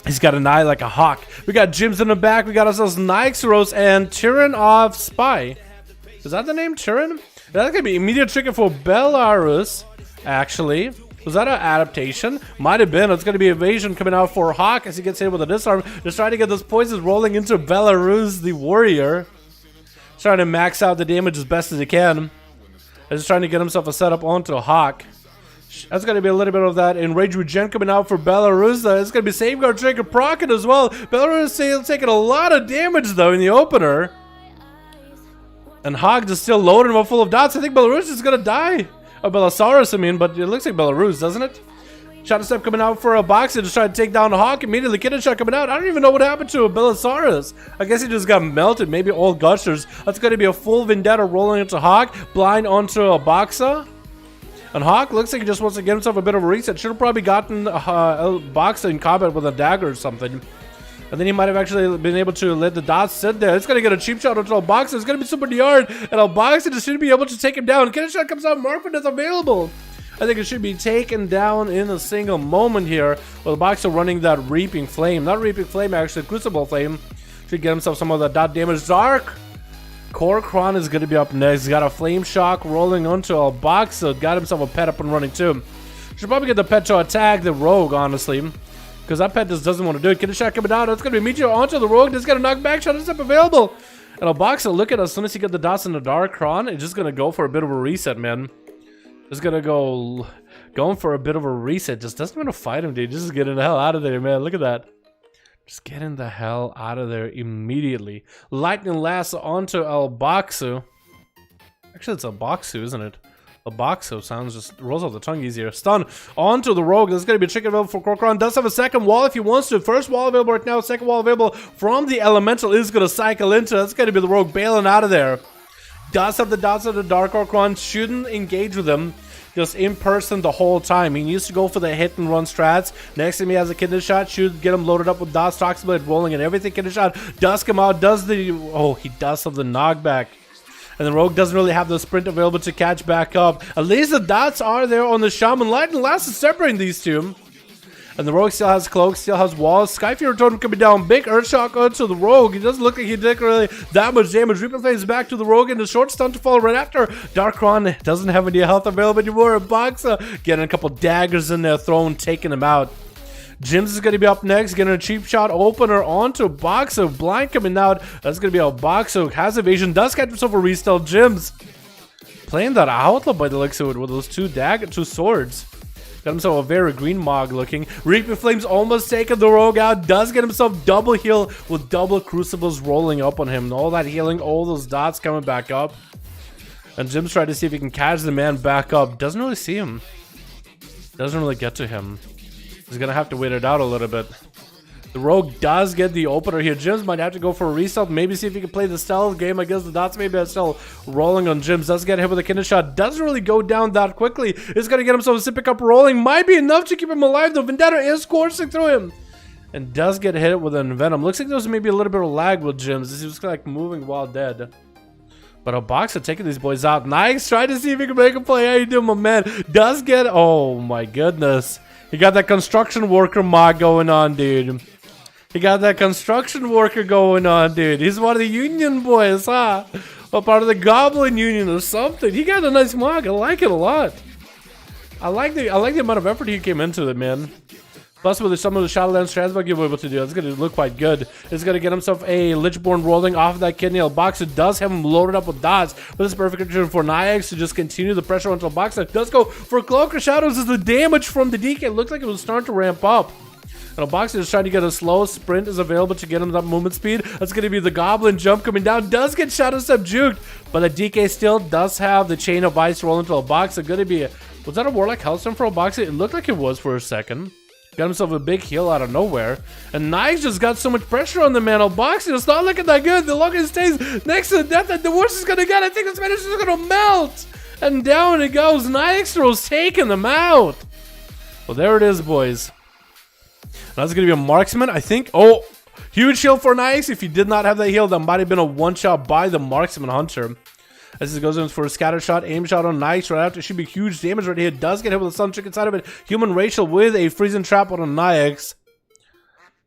He's got an eye like a hawk. We got Jims in the back. We got ourselves Nyxeros and Tyrann of Spy. Is that the name, Tyrann? That's gonna be immediate trigger for Belarus, actually. Was that an adaptation? Might have been. It's gonna be evasion coming out for Hawk as he gets hit with a disarm. Just trying to get those poisons rolling into Belarus, the warrior. Trying to max out the damage as best as he can. Just trying to get himself a setup onto Hawk. That's gonna be a little bit of that enrage regen coming out for Belarus. It's gonna be safeguard trigger proccing as well. Belarus taking a lot of damage though in the opener. And Hog just still loading him up full of dots. I think Belarus is gonna die. Oh, Belisaurus, I mean, but it looks like Belarus, doesn't it? Shadow Step coming out for a boxer to try to take down the Hawk. Immediately, Kitten Shot coming out. I don't even know what happened to a Belisaurus. I guess he just got melted. Maybe all gushers. That's gonna be a full vendetta rolling into Hawk. Blind onto a boxer. And Hawk looks like he just wants to get himself a bit of a reset. Should have probably gotten a boxer in combat with a dagger or something. And then he might have actually been able to let the dots sit there. It's going to get a cheap shot onto Alboxa. It's going to be super hard. And Alboxa just should be able to take him down. Kitten Shot comes out. Markman is available. I think it should be taken down in a single moment here. With Alboxa running that Reaping Flame. Not Reaping Flame, actually. Crucible Flame. Should get himself some of that dot damage. Dark Korkron is going to be up next. He's got a Flame Shock rolling onto Alboxa. Got himself a pet up and running too. Should probably get the pet to attack the Rogue, honestly. Because that pet just doesn't want to do it. Kitten Shot coming down. It's going to be Meteor onto the Rogue. Just got a knockback shot. It's up available. And Alboxa, look at it. As soon as you get the dots in the Dark Kron, it's just going to go for a bit of a reset, man. Just going to go... Going for a bit of a reset. Just doesn't want to fight him, dude. Just getting the hell out of there, man. Look at that. Just getting the hell out of there immediately. Lightning Lasso onto Alboxa. Actually, it's Alboxa, isn't it? Alboxa sounds just rolls off the tongue easier. Stun onto the Rogue. This is going to be chicken available for Korkron. Does have a second wall if he wants to. First wall available right now. Second wall available from the Elemental is going to cycle into. That's going to be the Rogue bailing out of there. Does have the dots of the Dark Korkron. Shouldn't engage with him. Just in person the whole time. He needs to go for the hit and run strats. Next time he has a Kitten Shot. Should get him loaded up with dots, Toxic Blade rolling and everything. Kitten Shot does come out. Does the... Oh, he does have the knockback. And the Rogue doesn't really have the sprint available to catch back up. At least the dots are there on the Shaman. Lightning Last is separating these two. And the Rogue still has Cloak, still has Walls. Skyfear Totem coming down. Big Earthshock onto the Rogue. He doesn't look like he did really that much damage. Reaper Flames back to the Rogue and the short stun to fall right after. Darkron doesn't have any health available anymore. Boxa getting a couple daggers in there thrown, taking him out. Jims is going to be up next, getting a cheap shot opener onto Boxo. Blind coming out. That's going to be a Boxo. Has evasion. Does catch himself a restyle. Jims playing that outlaw by the looks of it with those two swords. Got himself a very green Mog looking. Reaper Flames almost taking the Rogue out. Does get himself double heal with double Crucibles rolling up on him. All that healing, all those dots coming back up. And Jim's trying to see if he can catch the man back up. Doesn't really see him. Doesn't really get to him. He's gonna have to wait it out a little bit. The Rogue does get the opener here. Jims might have to go for a reset. Maybe see if he can play the stealth game. I guess the dots maybe are still rolling on Jims. Does get hit with a kidney shot. Doesn't really go down that quickly. It's going to get himself a sit pick up rolling. Might be enough to keep him alive though. Vendetta is coursing through him. And does get hit with an Venom. Looks like there's maybe a little bit of lag with Jims. This is like moving while dead. But a boxer taking these boys out. Nice. Trying to see if he can make a play. How you doing, my man? Does get... Oh my goodness. He got that construction worker mod going on, dude. He got that construction worker going on, dude. He's one of the union boys, huh? A part of the Goblin Union or something. He got a nice mod. I like it a lot. I like the amount of effort he came into it, man. Plus, with some of the Shadowlands transmog you'll be able to do, it's going to look quite good. It's going to get himself a Lichborn rolling off of that kidney. Boxer does have him loaded up with dots, but it's perfect condition for Nyax to just continue the pressure onto Boxer. Does go for Cloak of Shadows as the damage from the DK. It looked like it was starting to ramp up. And a boxer is trying to get a slow sprint is available to get him that movement speed. That's going to be the Goblin jump coming down. Does get Shadow Step juked, but the DK still does have the Chain of Ice rolling to a boxer. Going to be was that a Warlock Hellstorm for a boxer? It looked like it was for a second. Got himself a big heal out of nowhere. And Knives just got so much pressure on the man. Boxing it's not looking that good. The longer it stays next to the death, the worse it's going to get. I think this man is just going to melt. And down it goes. Nixro's taking them out. Well, there it is, boys. That's going to be a marksman, I think. Oh, huge heal for Nix. If he did not have that heal, that might have been a one-shot by the marksman hunter. As he goes in for a scatter shot, aim shot on Nix right after. It should be huge damage right here. Does get hit with a sun trick inside of it. Human racial with a freezing trap on a Nix.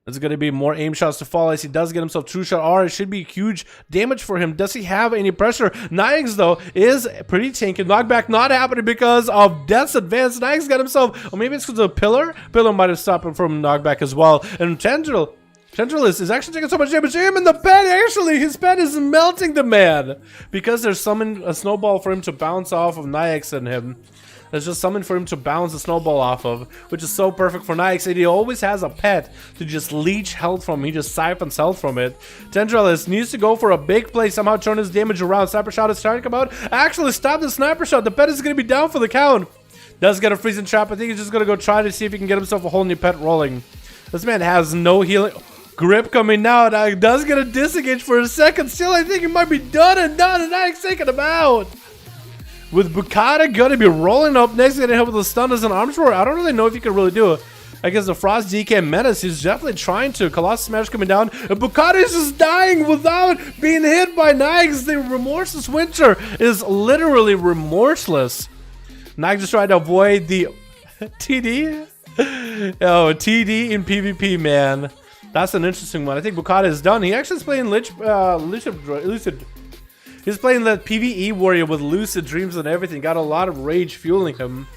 There's going to be more aim shots to fall as he does get himself true shot R. It should be huge damage for him. Does he have any pressure? Nix, though, is pretty tanky. Knockback not happening because of Death's Advance. Nix got himself, or maybe it's because of Pillar. Pillar might have stopped him from knockback as well. And Tendril is actually taking so much damage. Him in the pet, actually, his pet is melting the man. Because there's summoned a snowball for him to bounce off of Nix and him. There's just something for him to bounce the snowball off of, which is so perfect for Nix. And he always has a pet to just leech health from. He just siphons health from it. Tendralis needs to go for a big play, somehow turn his damage around. Sniper shot is starting to come out. Actually, stop the sniper shot. The pet is going to be down for the count. Does get a freezing trap. I think he's just going to go try to see if he can get himself a whole new pet rolling. This man has no healing. Grip coming out. Does get a disengage for a second. Still, I think he might be done and Nix taking him out. With Bukata gonna be rolling up next, gonna hit with the stun as an arms roar. I don't really know if you can really do it. I guess the Frost DK Menace is definitely trying to. Colossus Smash coming down. And Bukata is just dying without being hit by Nix. The Remorseless Winter is literally remorseless. Nix just tried to avoid the TD. Oh, TD in PvP, man. That's an interesting one. I think Bukata is done. He actually is playing Lucid. He's playing that PvE warrior with lucid dreams and everything. Got a lot of rage fueling him.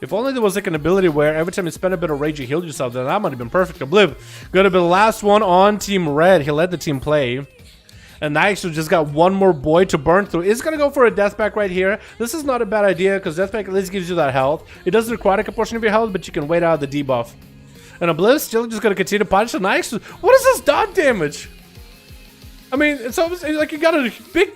If only there was like an ability where every time you spend a bit of rage you healed yourself, then that might have been perfect. Obliv gonna be the last one on Team Red. He led the team play. And Nix just got one more boy to burn through. Is gonna go for a deathpack right here. This is not a bad idea because deathpack at least gives you that health. It doesn't require a portion of your health, but you can wait out the debuff. And Obliv still just gonna continue to punch the Nix. What is this dot damage? I mean, it's almost like you got a big...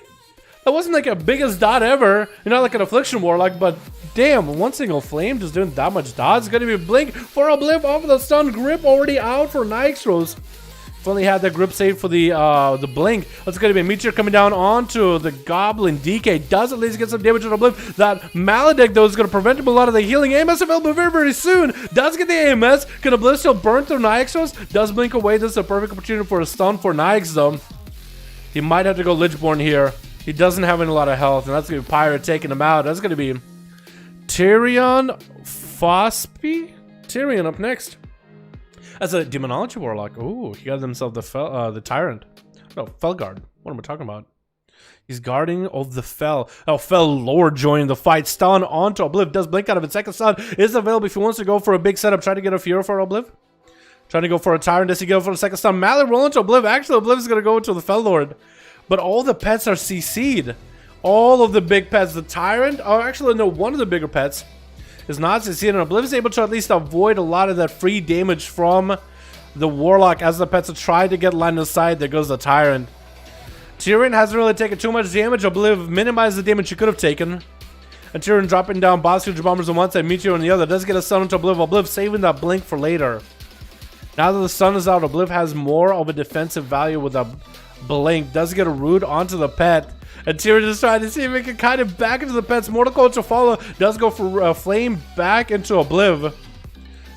That wasn't like a biggest dot ever. You're not like an Affliction Warlock, but damn, one single flame just doing that much dot. It's gonna be a blink for a blip off of the stun. Grip already out for Nixros. If only had that grip saved for the blink. That's gonna be a meteor coming down onto the Goblin DK. Does at least get some damage on a blip. That Maledicт though is gonna prevent him a lot of the healing. AMS available very, very soon. Does get the AMS. Can a blip still burn through Nixros? Does blink away. This is a perfect opportunity for a stun for Nix though. He might have to go Lichborn here. He doesn't have a lot of health, and that's going to be Pirate taking him out. That's going to be Tyrion Fospi? Tyrion up next. As a Demonology Warlock. Ooh, he got himself the Tyrant. No, Felguard. What am I talking about? He's guarding of the Fel. Oh, Fel Lord joining the fight. Stun onto Obliv. Does blink out of it. Second stun is available if he wants to go for a big setup. Try to get a Fury for Obliv. Trying to go for a Tyrant. Does he go for a second stun? Mallet rolling to Obliv. Actually, Obliv is going to go into the Fel Lord. But all the pets are CC'd. All of the big pets. The Tyrant, or actually no, one of the bigger pets is not CC'd. And Obliv is able to at least avoid a lot of that free damage from the Warlock as the pets are trying to get line of sight. There goes the Tyrant. Tyrion hasn't really taken too much damage. Obliv minimized the damage he could have taken. And Tyrion dropping down Boss Huge Bombers on one side, Meteor on the other. Does get a stun into Obliv. Obliv saving that blink for later. Now that the sun is out, Obliv has more of a defensive value with a blink. Does get a root onto the pet. And Tyrion just trying to see if he can kind of back into the pet's mortal coil to follow. Does go for flame back into Obliv.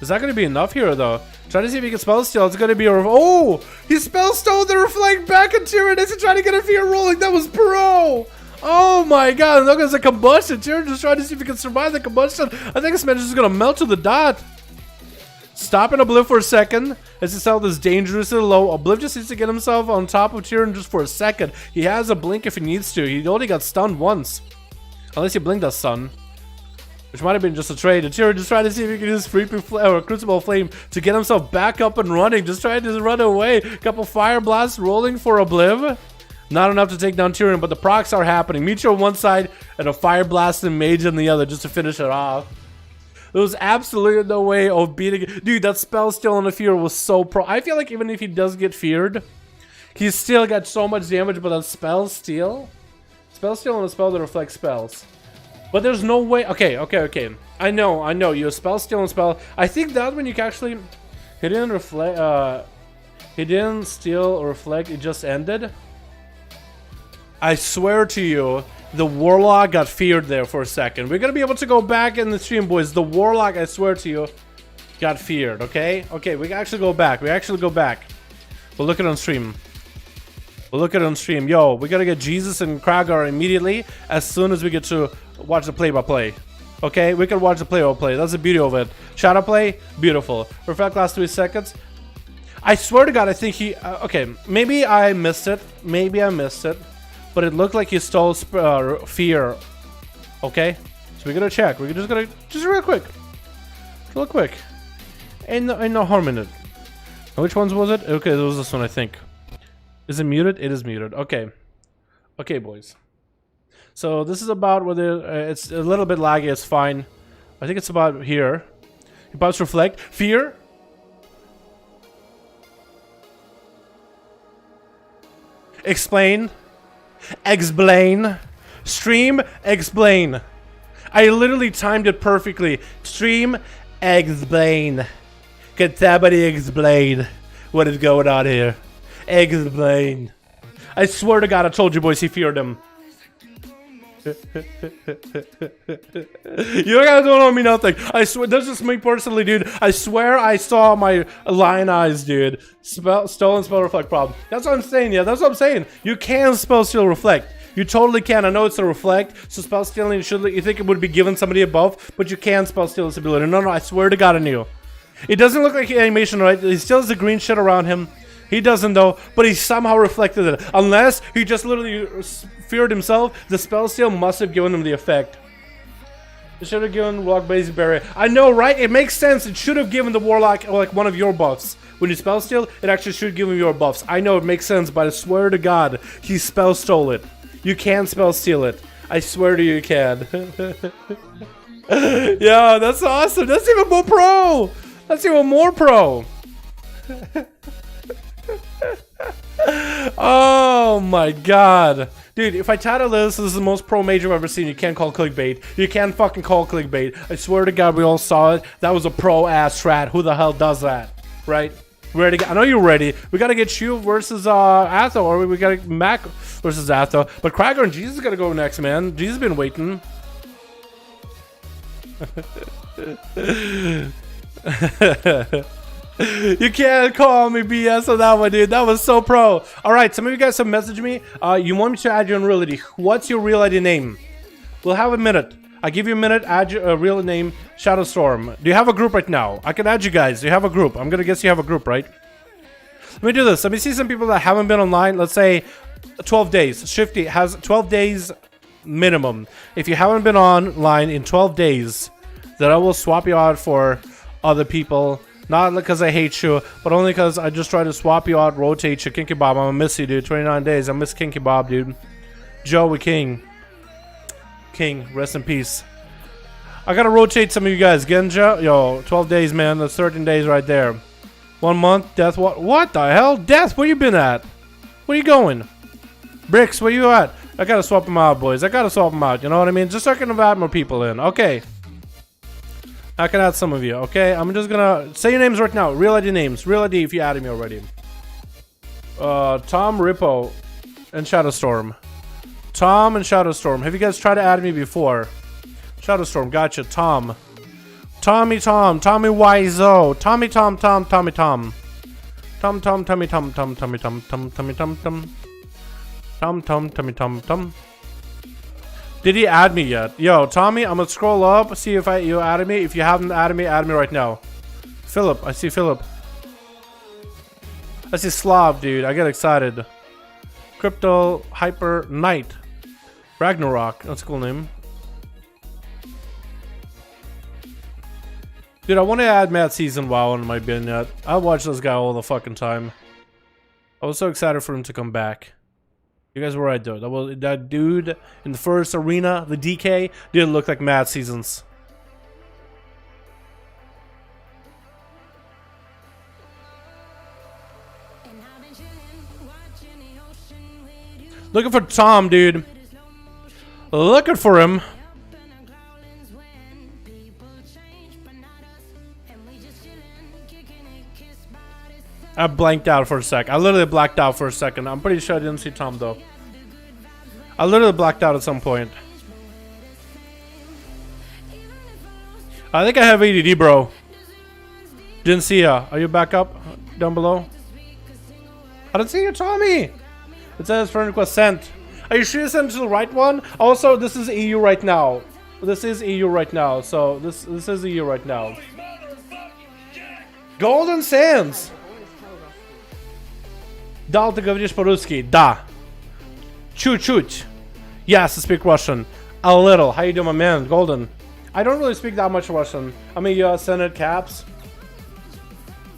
Is that going to be enough here though? Trying to see if he can spell steal. It's going to be a... Oh! He spell stole the reflect back at Tyrion. Is he trying to get a fear rolling? That was pro! Oh my god, look, it's a combustion. Tyrion just trying to see if he can survive the combustion. I think this man is just going to melt to the dot. Stopping Obliv for a second as his health is dangerously low. Obliv just needs to get himself on top of Tyrion just for a second. He has a blink if he needs to. He only got stunned once. Unless he blinked a stun. Which might have been just a trade. And Tyrion just trying to see if he can use Crucible Flame to get himself back up and running. Just trying to run away. Couple Fire Blasts rolling for Obliv. Not enough to take down Tyrion, but the procs are happening. Meteor on one side and a Fire Blast and Mage on the other just to finish it off. There was absolutely no way of beating it. Dude, that spell steal on the fear was so pro. I feel like even if he does get feared, he's still got so much damage, but that spell steal on a spell that reflects spells. But there's no way. Okay. I know. You spell steal and spell. I think that when you can actually. He didn't reflect. He didn't steal or reflect. It just ended. I swear to you, the Warlock got feared there for a second. We're gonna be able to go back in the stream, boys. The Warlock, I swear to you, got feared. Okay. We can actually go back. We'll look at it on stream. Yo, we gotta get Jesus and Kragar immediately as soon as we get to watch the play-by-play. Okay, we can watch the play-by-play. That's the beauty of it. Shadow play, beautiful. Reflect last 3 seconds. I swear to God, I think he... okay, maybe I missed it. But it looked like he stole fear. Okay, so we're gonna check. We're just gonna... Just real quick. Ain't no harm in it. Which ones was it? Okay, it was this one, I think. Is it muted? It is muted. Okay. Okay, boys. So this is about whether it's a little bit laggy. It's fine. I think it's about here. About reflect. Fear. Explain. Stream. Explain. I literally timed it perfectly. Stream. Explain. Can somebody explain what is going on here? Explain. I swear to God, I told you boys he feared him. You guys don't know me nothing. I swear, that's just me personally, dude. I swear I saw my lion eyes, dude. Stolen spell reflect problem. That's what I'm saying, yeah. That's what I'm saying. You can spell steal reflect. You totally can. I know it's a reflect, so spell stealing you think it would be given somebody a buff, but you can spell steal this ability. No, I swear to God I knew. It doesn't look like animation, right? He still has the green shit around him. He doesn't though, but he somehow reflected it. Unless he just literally feared himself, the spell steal must have given him the effect. It should have given Warlock basic barrier. I know, right? It makes sense. It should have given the Warlock like one of your buffs. When you spell steal, it actually should give him your buffs. I know it makes sense, but I swear to God, he spell stole it. You can spell steal it. I swear to you, you can. Yeah, that's awesome. That's even more pro. Oh my God, dude, if I title this is the most pro mage I've ever seen, you can't call clickbait. You can't fucking call clickbait. I swear to God, we all saw it. That was a pro ass strat. Who the hell does that, right? Ready? I know you're ready. We gotta get you versus Atho, or we gotta Mac versus Atho. But Kragar and Jesus gotta go next, man. Jesus has been waiting. You can't call me BS on that one, dude. That was so pro. Alright, some of you guys have messaged me. You want me to add you in Real ID. What's your Real ID name? We'll have a minute. I'll give you a minute. Add your real name. Shadowstorm. Do you have a group right now? I can add you guys. Do you have a group? I'm gonna guess you have a group, right? Let me do this. Let me see some people that haven't been online. Let's say 12 days. Shifty has 12 days minimum. If you haven't been online in 12 days, then I will swap you out for other people. Not because I hate you, but only because I just try to swap you out, rotate you. Kinky Bob, I'm gonna miss you, dude. 29 days. I miss Kinky Bob, dude. Joey King. Rest in peace. I gotta rotate some of you guys. Genja, yo, 12 days, man. That's 13 days right there. 1 month. Death, what the hell? Death, where you been at? Where you going? Bricks, where you at? I gotta swap them out, boys. I gotta swap them out. You know what I mean? Just so I can invite more people in. Okay. I can add some of you, okay? I'm just gonna say your names right now. Real ID names. Real ID if you added me already. Tom, Rippo, and Shadowstorm. Tom and Shadowstorm. Have you guys tried to add me before? Shadowstorm, gotcha. Tom. Tommy Tom. Tommy Wiseau. Tommy Tom Tom. Tommy Tom. Tom Tom Tommy Tom Tom Tommy Tom Tom Tommy Tom Tom. Tom Tom Tommy Tom Tom. Did he add me yet? Yo, Tommy, I'm gonna scroll up, see if you added me. If you haven't add me right now. Philip, I see Philip. I see Slav, dude. I get excited. Crypto Hyper Knight. Ragnarok. That's a cool name. Dude, I want to add Matt Season WoW on my bin yet. I watch this guy all the fucking time. I was so excited for him to come back. You guys were right though. That dude in the first arena, the DK, didn't look like Matt Seasons. Looking for Tom, dude. Looking for him. I blanked out for a sec. I literally blacked out for a second. I'm pretty sure I didn't see Tom though. I literally blacked out at some point. I think I have ADD, bro. Didn't see ya. Are you back up down below? I didn't see you, Tommy. It says friend request sent. Are you sure you sent to the right one? Also, this is EU right now. This is EU right now. So this is EU right now. Golden Sands. Dal, ты говоришь по-русски? Да. Чуть-чуть. Yes, I speak Russian. A little. How you doing, my man? Golden. I don't really speak that much Russian. I mean, Senate caps.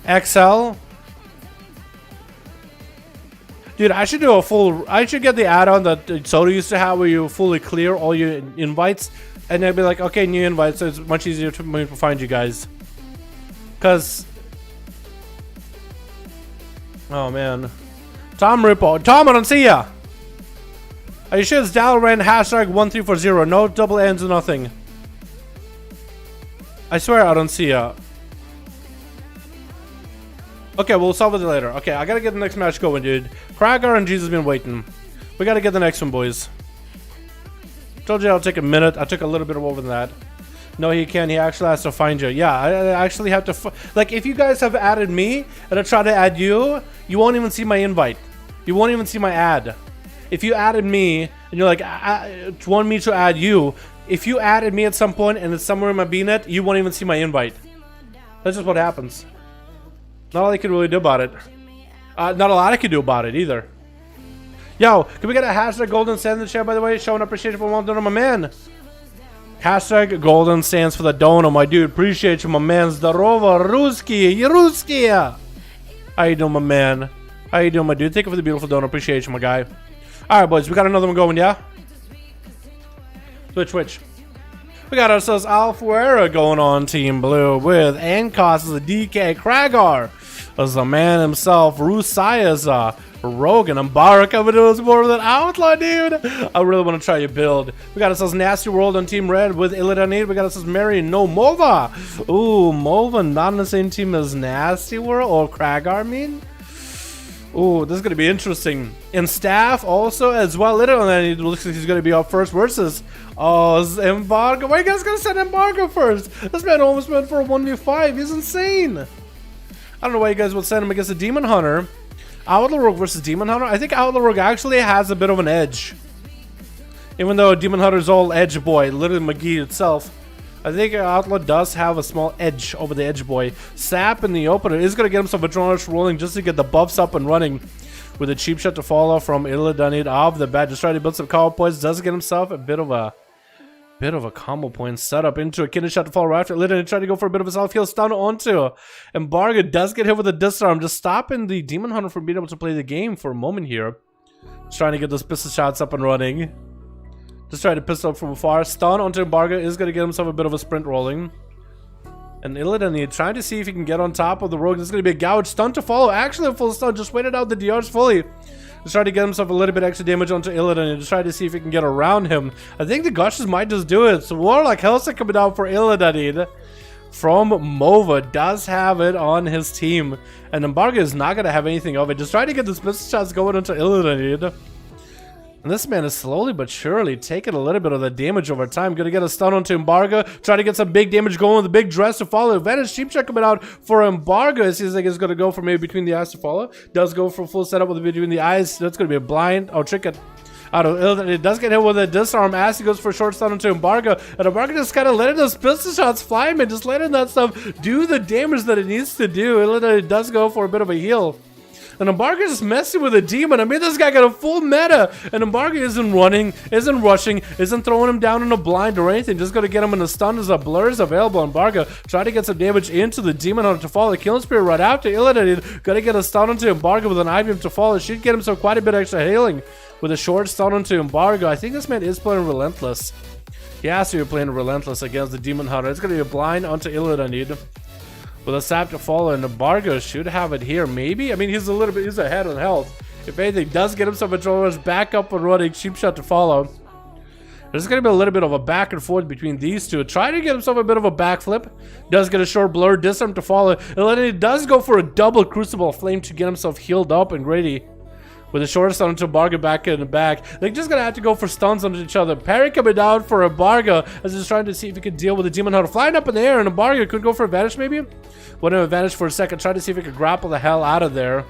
XL. Dude, I should do a full... I should get the add-on that Soda used to have where you fully clear all your invites. And then be like, okay, new invites, so it's much easier for me to find you guys. Because... Oh, man. Tom Ripple. Tom, I don't see ya! Are you sure it's Dalaran #1340? No double N's or nothing. I swear I don't see ya. Okay, we'll solve it later. Okay, I gotta get the next match going, dude. Kragar and Jesus been waiting. We gotta get the next one, boys. Told you I'll take a minute. I took a little bit over than that. No, he can't. He actually has to find you. Yeah, I actually have to... Like, if you guys have added me and I try to add you, you won't even see my invite. You won't even see my ad. If you added me and you're like, I want me to add you, if you added me at some point and it's somewhere in my BNet, you won't even see my invite. That's just what happens. Not all I can really do about it. Not a lot I can do about it either. Yo, can we get a hashtag Golden Sands in the chat, by the way? Showing appreciation for one donor, my man. Hashtag Golden Sands for the donor, my dude. Appreciate you, my man. Zdarova, Ruski. How you doing, my man? How you doing, my dude? Thank you for the beautiful donor. Appreciate you, my guy. Alright, boys. We got another one going, yeah? Switch. We got ourselves Alfuera going on Team Blue with Ankos as a DK, Kragar as the man himself, Rusai as a Rogan, and Barak coming to us more with an Outlaw, dude. I really want to try your build. We got ourselves Nasty World on Team Red with Illidanid. We got ourselves Mary No Mova. Ooh, Mova not on the same team as Nasty World or Kragar, I mean. Ooh, this is going to be interesting. And Staff also as well. Literally, it looks like he's going to be up first versus... Oh, Embargo. Why are you guys going to send Embargo first? This man almost went for a 1v5. He's insane. I don't know why you guys would send him against a Demon Hunter. Outlaw Rogue versus Demon Hunter. I think Outlaw Rogue actually has a bit of an edge. Even though Demon Hunter is all edge boy. Literally McGee itself. I think Outlaw does have a small edge over the edge boy. Sap in the opener is going to get himself a drone rush rolling just to get the buffs up and running. With a cheap shot to follow from Illidanid off the bat. Just trying to build some combo points. Does get himself a bit of a combo point setup into a kidney shot to follow right after. Illidanid trying to go for a bit of a self-heal stun onto Embargo. Does get hit with a disarm. Just stopping the Demon Hunter from being able to play the game for a moment here. Just trying to get those pistol shots up and running. Just trying to pistol up from afar. Stun onto Embargo is going to get himself a bit of a sprint rolling. And Illidanid trying to see if he can get on top of the Rogue. This is going to be a gouge. Stun to follow. Actually a full stun. Just waited out the DRs fully. Just trying to get himself a little bit extra damage onto Illidanid. Just trying to see if he can get around him. I think the Gushes might just do it. So Warlock Hellsing coming down for Illidanid. from Mova does have it on his team, and Embargo is not going to have anything of it. Just trying to get this pistol shots going into Illidanid. And this man is slowly but surely taking a little bit of the damage over time. Gonna get a stun onto Embargo. Try to get some big damage going with the big dress to follow. Advantage cheap check coming out for Embargo. It seems like it's gonna go for maybe between the eyes to follow. Does go for full setup with between the eyes. That's gonna be a blind. Oh, trick it. Out of it does get hit with a disarm as he goes for a short stun onto Embargo. And Embargo just kind of letting those pistol shots fly, man. Just letting that stuff do the damage that it needs to do. It does go for a bit of a heal. And Embargo is messing with a demon. I mean, this guy got a full meta. And Embargo isn't running, isn't rushing, isn't throwing him down in a blind or anything. Just going to get him in a stun as a blur is available. Embargo try to get some damage into the demon hunter to follow. The killing spear right after Illidanid. Got to get a stun onto Embargo with an eye beam to follow. Should get himself quite a bit extra healing with a short stun onto Embargo. I think this man is playing Relentless. He has to be playing Relentless against the demon hunter. It's going to be a blind onto Illidanid. With a sap to follow, and Embargo should have it here, maybe? I mean, he's ahead on health. If anything, does get himself a controller, back up and running, cheap shot to follow. There's going to be a little bit of a back and forth between these two. Try to get himself a bit of a backflip. Does get a short blur, disarm to follow. And then he does go for a double Crucible Flame to get himself healed up and ready. With a short stun onto Embargo back in the back. They're just gonna have to go for stuns on each other. Parry coming down for Embargo as he's trying to see if he could deal with the demon hunter flying up in the air, and Embargo could go for advantage maybe. Went an advantage for a second, try to see if he could grapple the hell out of there.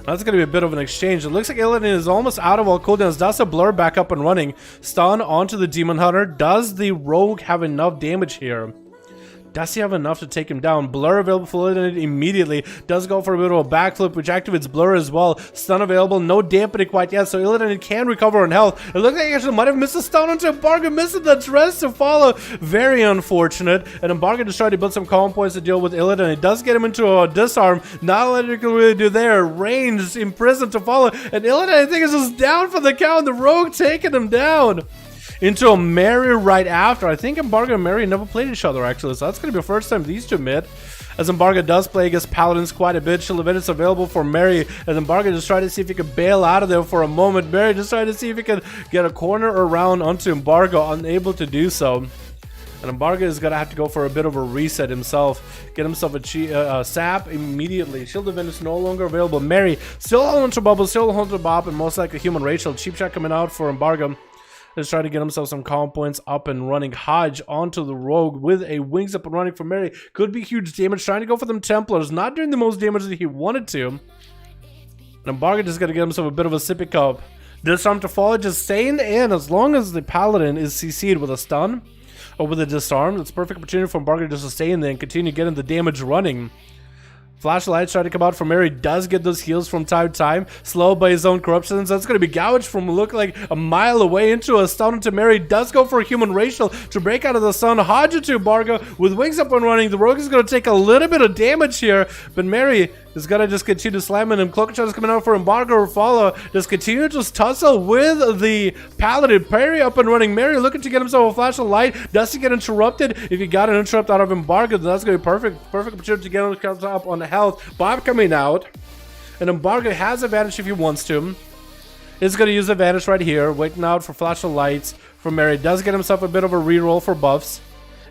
That's gonna be a bit of an exchange. It looks like Illidan is almost out of all cooldowns. Does a blur back up and running. Stun onto the demon hunter. Does the rogue have enough damage here? Does he have enough to take him down? Blur available for Illidan immediately. Does go for a bit of a backflip, which activates Blur as well. Stun available, no dampening quite yet, so Illidan can recover on health. It looks like he actually might have missed a stun onto Embargo, missing the dress to follow. Very unfortunate. And Embargo just tried to build some calm points to deal with Illidan. It does get him into a disarm. Not a lot he can really do there. Range, imprisoned to follow. And Illidan, I think, is just down for the count. The rogue taking him down. Into a Mary right after. I think Embargo and Mary never played each other actually, so that's going to be the first time these two met. As Embargo does play against Paladins quite a bit. Shield of Vengeance available for Mary. As Embargo just tried to see if he could bail out of there for a moment. Mary just tried to see if he could get a corner around onto Embargo, unable to do so. And Embargo is going to have to go for a bit of a reset himself. Get himself a sap immediately. Shield of Vengeance no longer available. Mary still onto Bubble, still onto Bob, and most likely Human Racial. Cheap shot coming out for Embargo. Let's try to get himself some calm points up and running. Hodge onto the rogue with a wings up and running for Mary. Could be huge damage. Trying to go for them Templars. Not doing the most damage that he wanted to. And Embargo just got to get himself a bit of a sippy cup. Disarm to follow. Just staying in as long as the Paladin is CC'd with a stun or with a disarm. It's a perfect opportunity for Embargo just to stay in there and continue getting the damage running. Flashlight trying to come out from Mary. Does get those heals from time to time. Slowed by his own corruptions. That's going to be gouged from look like a mile away into a stun into Mary. Does go for a Human Racial to break out of the sun. Hodge to Embargo with wings up and running. The rogue is going to take a little bit of damage here, but Mary is going to just continue slamming him. Cloak shot is coming out for Embargo or follow. Just continue to tussle with the Paladin. Parry up and running. Mary looking to get himself a flash of light. Does he get interrupted? If he got an interrupt out of Embargo, then that's going to be perfect opportunity to get him up on health. Bob coming out. And Embargo has advantage if he wants to. He's going to use advantage right here. Waiting out for flash of lights from Mary. Does get himself a bit of a reroll for buffs.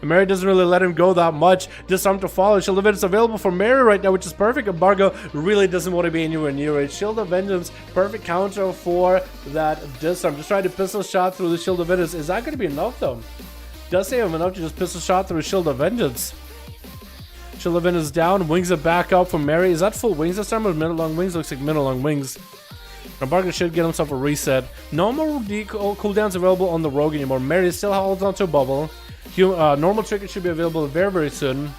And Mary doesn't really let him go that much. Disarm to follow. Shield of Vengeance available for Mary right now, which is perfect. Embargo really doesn't want to be anywhere near it. Shield of Vengeance, perfect counter for that disarm. Just trying to pistol shot through the Shield of Vengeance. Is that going to be enough though? Does he have enough to just pistol shot through Shield of Vengeance? Shield of Vengeance down. Wings it back up from Mary. Is that full wings this time or minute long wings? Looks like minute long wings. Embargo should get himself a reset. No more cooldowns available on the rogue anymore. Mary still holds onto a bubble. Normal trigger should be available very, very soon.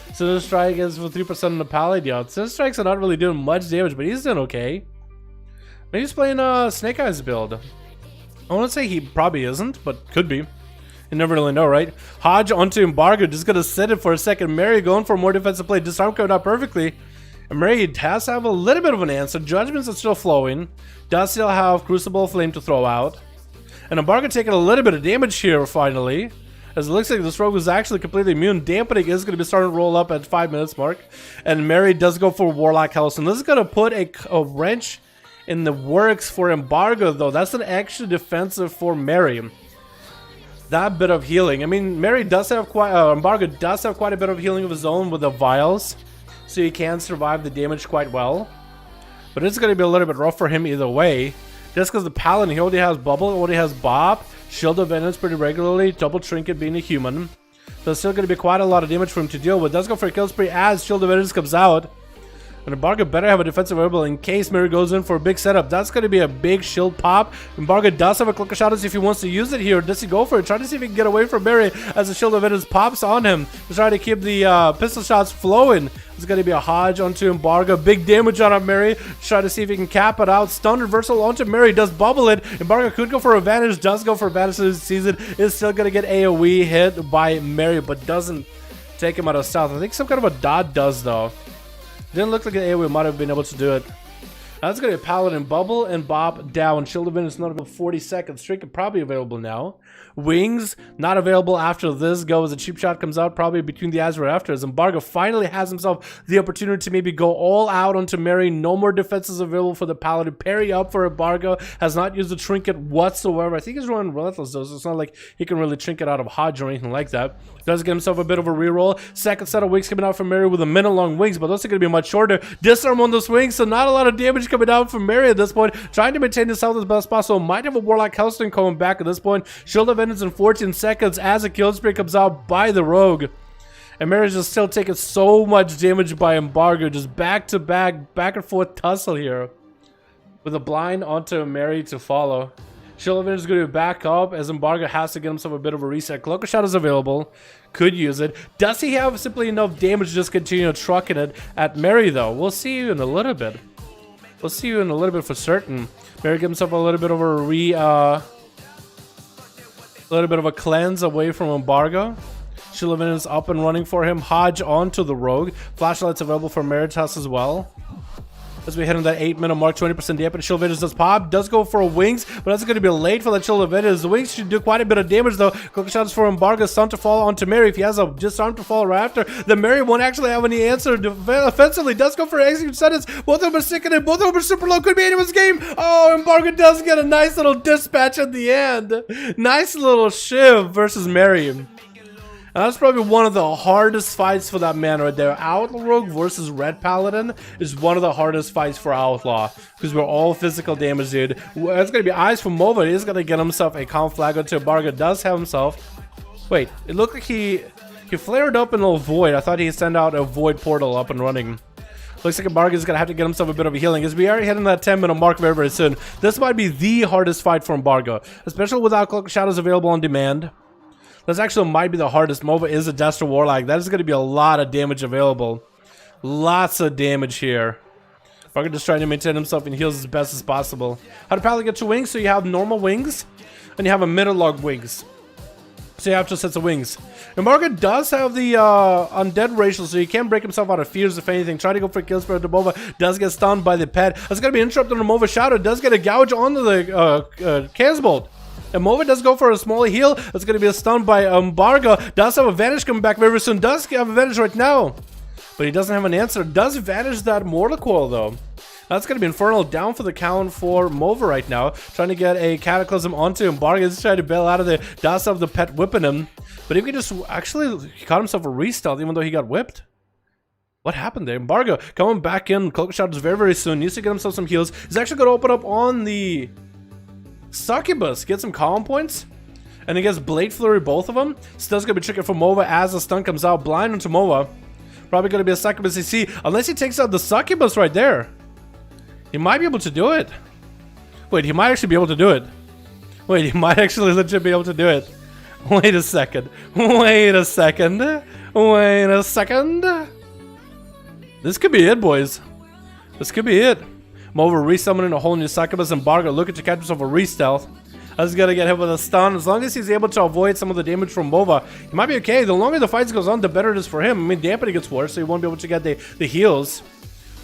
Scissor Strike is for 3% on the Paladin. Scissor Strikes are not really doing much damage, but he's doing okay. Maybe he's playing Snake Eyes build. I want to say he probably isn't, but could be. You never really know, right? Hodge onto Embargo, just gonna sit it for a second. Mary going for more defensive play. Disarm coming out perfectly. And Mary has to have a little bit of an answer. Judgments are still flowing. Does still have Crucible Flame to throw out. And Embargo taking a little bit of damage here finally. As it looks like this rogue is actually completely immune. Dampening is going to be starting to roll up at 5 minutes mark. And Mary does go for Warlock House. And this is going to put a wrench in the works for Embargo, though. That's an extra defensive for Mary. that bit of healing. I mean, Mary does have quite, Embargo does have quite a bit of healing of his own with the vials, so he can survive the damage quite well. But it's going to be a little bit rough for him either way. Just because the Paladin, he already has Bubble, already has Bob, Shield of Vengeance pretty regularly, Double Trinket being a human. So it's still going to be quite a lot of damage for him to deal with. Does go for a kill spree as Shield of Vengeance comes out. And Embargo better have a defensive variable in case Mary goes in for a big setup. That's going to be a big shield pop. Embargo does have a Cloak of Shadows if he wants to use it here. Does he go for it? Try to see if he can get away from Mary as the Shield of Vengeance pops on him. He's trying to keep the pistol shots flowing. It's going to be a Hodge onto Embargo. Big damage on Mary. Try to see if he can cap it out. Stun reversal onto Mary. Does bubble it. Embargo could go for advantage. Does go for advantage this season. Is still going to get AoE hit by Mary, but doesn't take him out of stealth. I think some kind of a dot does though. Didn't look like an AoE might have been able to do it. That's going to be Paladin, Bubble, and Bob down. Shield of Vengeance not about 40 seconds. Trinket probably available now. Wings not available after this go as a cheap shot comes out probably between the AZEROTH after as Embargo finally has himself the opportunity to maybe go all out onto Mary. No more defenses available for the Paladin. Parry up for Embargo. Has not used the Trinket whatsoever. I think he's running Relentless though, so it's not like he can really Trinket out of Hodge or anything like that. Does get himself a bit of a reroll. Second set of wings coming out from Mary with a minute long wings, but those are going to be much shorter. Disarm on those wings, so not a lot of damage coming out from Mary at this point. Trying to maintain his health as best possible. Might have a Warlock Hellstone coming back at this point. Shield of Vengeance in 14 seconds as a kill spree comes out by the Rogue. And Mary's just still taking so much damage by Embargo. Just back to back, back and forth tussle here. With a blind onto Mary to follow. Shield of Vengeance is going to back up as Embargo has to get himself a bit of a reset. Cloak of Shadows available. Could use it. Does he have simply enough damage to just continue trucking it at Mary though? We'll see you in a little bit. We'll see you in a little bit for certain. Mary gives himself a little bit of a cleanse away from Embargo. Shield of Vengeance up and running for him. Hodge onto the Rogue. Flashlights available for Maritas as well. As we hit on that 8-minute mark, 20% damage. Shield of Vengeance does pop. Does go for wings, but that's going to be late for that Shield of Vengeance. The wings should do quite a bit of damage though. Cloak shots for Embargo. Stun to fall onto Mary. If he has a just arm to fall right after, then Mary won't actually have any answer offensively. Does go for execute sentence. Both of them are sticking in. Both of them are super low. Could be anyone's game. Oh, Embargo does get a nice little dispatch at the end. Nice little shiv versus Mary. And that's probably one of the hardest fights for that man right there. Outlaw Rogue versus Red Paladin is one of the hardest fights for Outlaw. Because we're all physical damage, dude. It's going to be eyes from Mova. He's going to get himself a calm flag onto Embargo. Does have himself... Wait, it looked like he flared up in a void. I thought he'd send out a void portal up and running. Looks like Embargo is going to have to get himself a bit of a healing. As we are hitting that 10-minute mark very, very soon. This might be the hardest fight for Embargo. Especially without Cloak of Shadows available on demand. This actually might be the hardest. Mova is a Destro Warlock. That is going to be a lot of damage available. Lots of damage here. Embargo just trying to maintain himself and heals as best as possible. How to Paladin get 2 wings? So you have normal wings, and you have a middle-log wings. So you have 2 sets of wings. Embargo does have the undead ratio, so he can break himself out of fears if anything. Try to go for a kill spree to Mova. Does get stunned by the pet. That's going to be interrupted on Mova Shadow. Does get a gouge onto the Chaos Bolt. And Mova does go for a small heal. That's going to be a stun by Embargo. Does have a vanish coming back very soon. Does have a vanish right now. But he doesn't have an answer. Does vanish that Mortal Coil though. That's going to be Infernal down for the count for Mova right now. Trying to get a Cataclysm onto Embargo. He's trying to bail out of there. Does have the pet whipping him. But if he just actually he caught himself a restealth even though he got whipped. What happened there? Embargo coming back in. Cloak Shadows very, very soon. Needs to get himself some heals. He's actually going to open up on the Succubus, get some column points, and he gets Blade Flurry, both of them. Still's gonna be tricky for Mova as the stun comes out. Blind into Mova. Probably gonna be a Succubus CC, unless he takes out the Succubus right there. He might be able to do it. Wait, he might actually be able to do it. Wait, he might actually legit be able to do it. Wait a second. Wait a second. Wait a second. This could be it, boys. This could be it. Mova resummoning a whole new Succubus. Embargo looking to catch himself a re-stealth. That's gonna get hit with a stun. As long as he's able to avoid some of the damage from Mova, he might be okay. The longer the fight goes on, the better it is for him. I mean, dampening gets worse, so he won't be able to get the heals.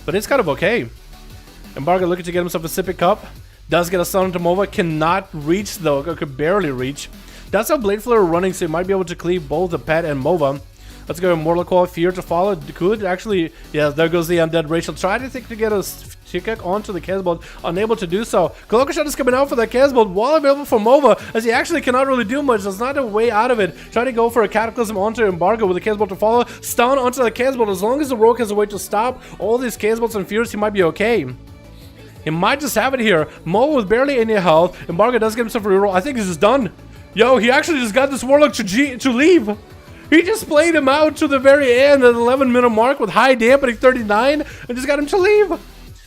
But it's kind of okay. Embargo looking to get himself a sippy cup. Does get a stun into Mova. Cannot reach though. Could barely reach. That's how Blade Flare running, so he might be able to cleave both the pet and Mova. Let's go Mortal Coil, Fear to follow. Could actually, yeah, there goes the Undead Rachel. Try to think to get a kick onto the Casbolt, unable to do so. Kolokashot is coming out for that Casbolt while available for Mova, as he actually cannot really do much. There's not a way out of it. Trying to go for a Cataclysm onto Embargo with the Casbolt to follow. Stun onto the Casbolt. As long as the Rogue has a way to stop all these Casbolts and Fears, he might be okay. He might just have it here. Mova with barely any health. Embargo does get himself a reroll. I think he's just done. Yo, he actually just got this Warlock to leave. He just played him out to the very end at the 11-minute mark with high dampening 39 and just got him to leave.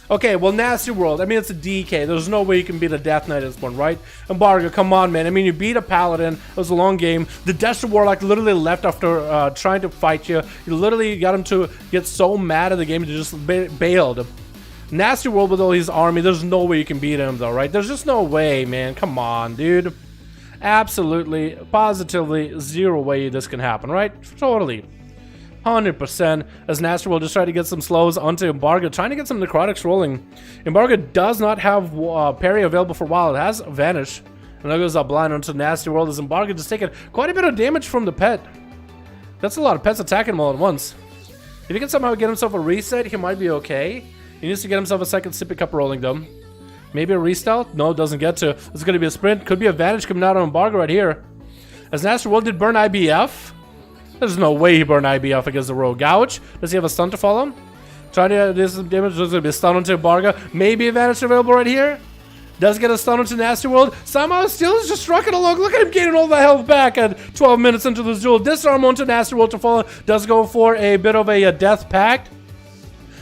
Okay, well, Nasty World. I mean, it's a DK. There's no way you can beat a Death Knight at this point, right? Embargo, come on, man. I mean, you beat a Paladin. It was a long game. The Desert Warlock literally left after trying to fight you. You literally got him to get so mad at the game, he just bailed. Nasty World with all his army. There's no way you can beat him, though, right? There's just no way, man. Come on, dude. Absolutely, positively, zero way this can happen, right? Totally. 100%, as Nasty will just try to get some slows onto Embargo, trying to get some necrotics rolling. Embargo does not have parry available for a while. It has Vanish. And there goes that blind onto Nasty World, as Embargo just taking quite a bit of damage from the pet. That's a lot of pets attacking him all at once. If he can somehow get himself a reset, he might be okay. He needs to get himself a second Sippy Cup rolling, though. Maybe a restyle? No, doesn't get to. It's going to be a sprint. Could be a Vanish coming out on Embargo right here. As Nasty World did burn IBF. There's no way he burned IBF against the Rogue. Gouge. Does he have a stun to follow? Try to do some damage. There's going to be a stun onto Embargo. Maybe a Vanish available right here. Does get a stun onto Nasty World. Somehow still is just trucking along. Look at him gaining all the health back at 12 minutes into this duel. Disarm onto Nasty World to follow. Does go for a bit of a death pact.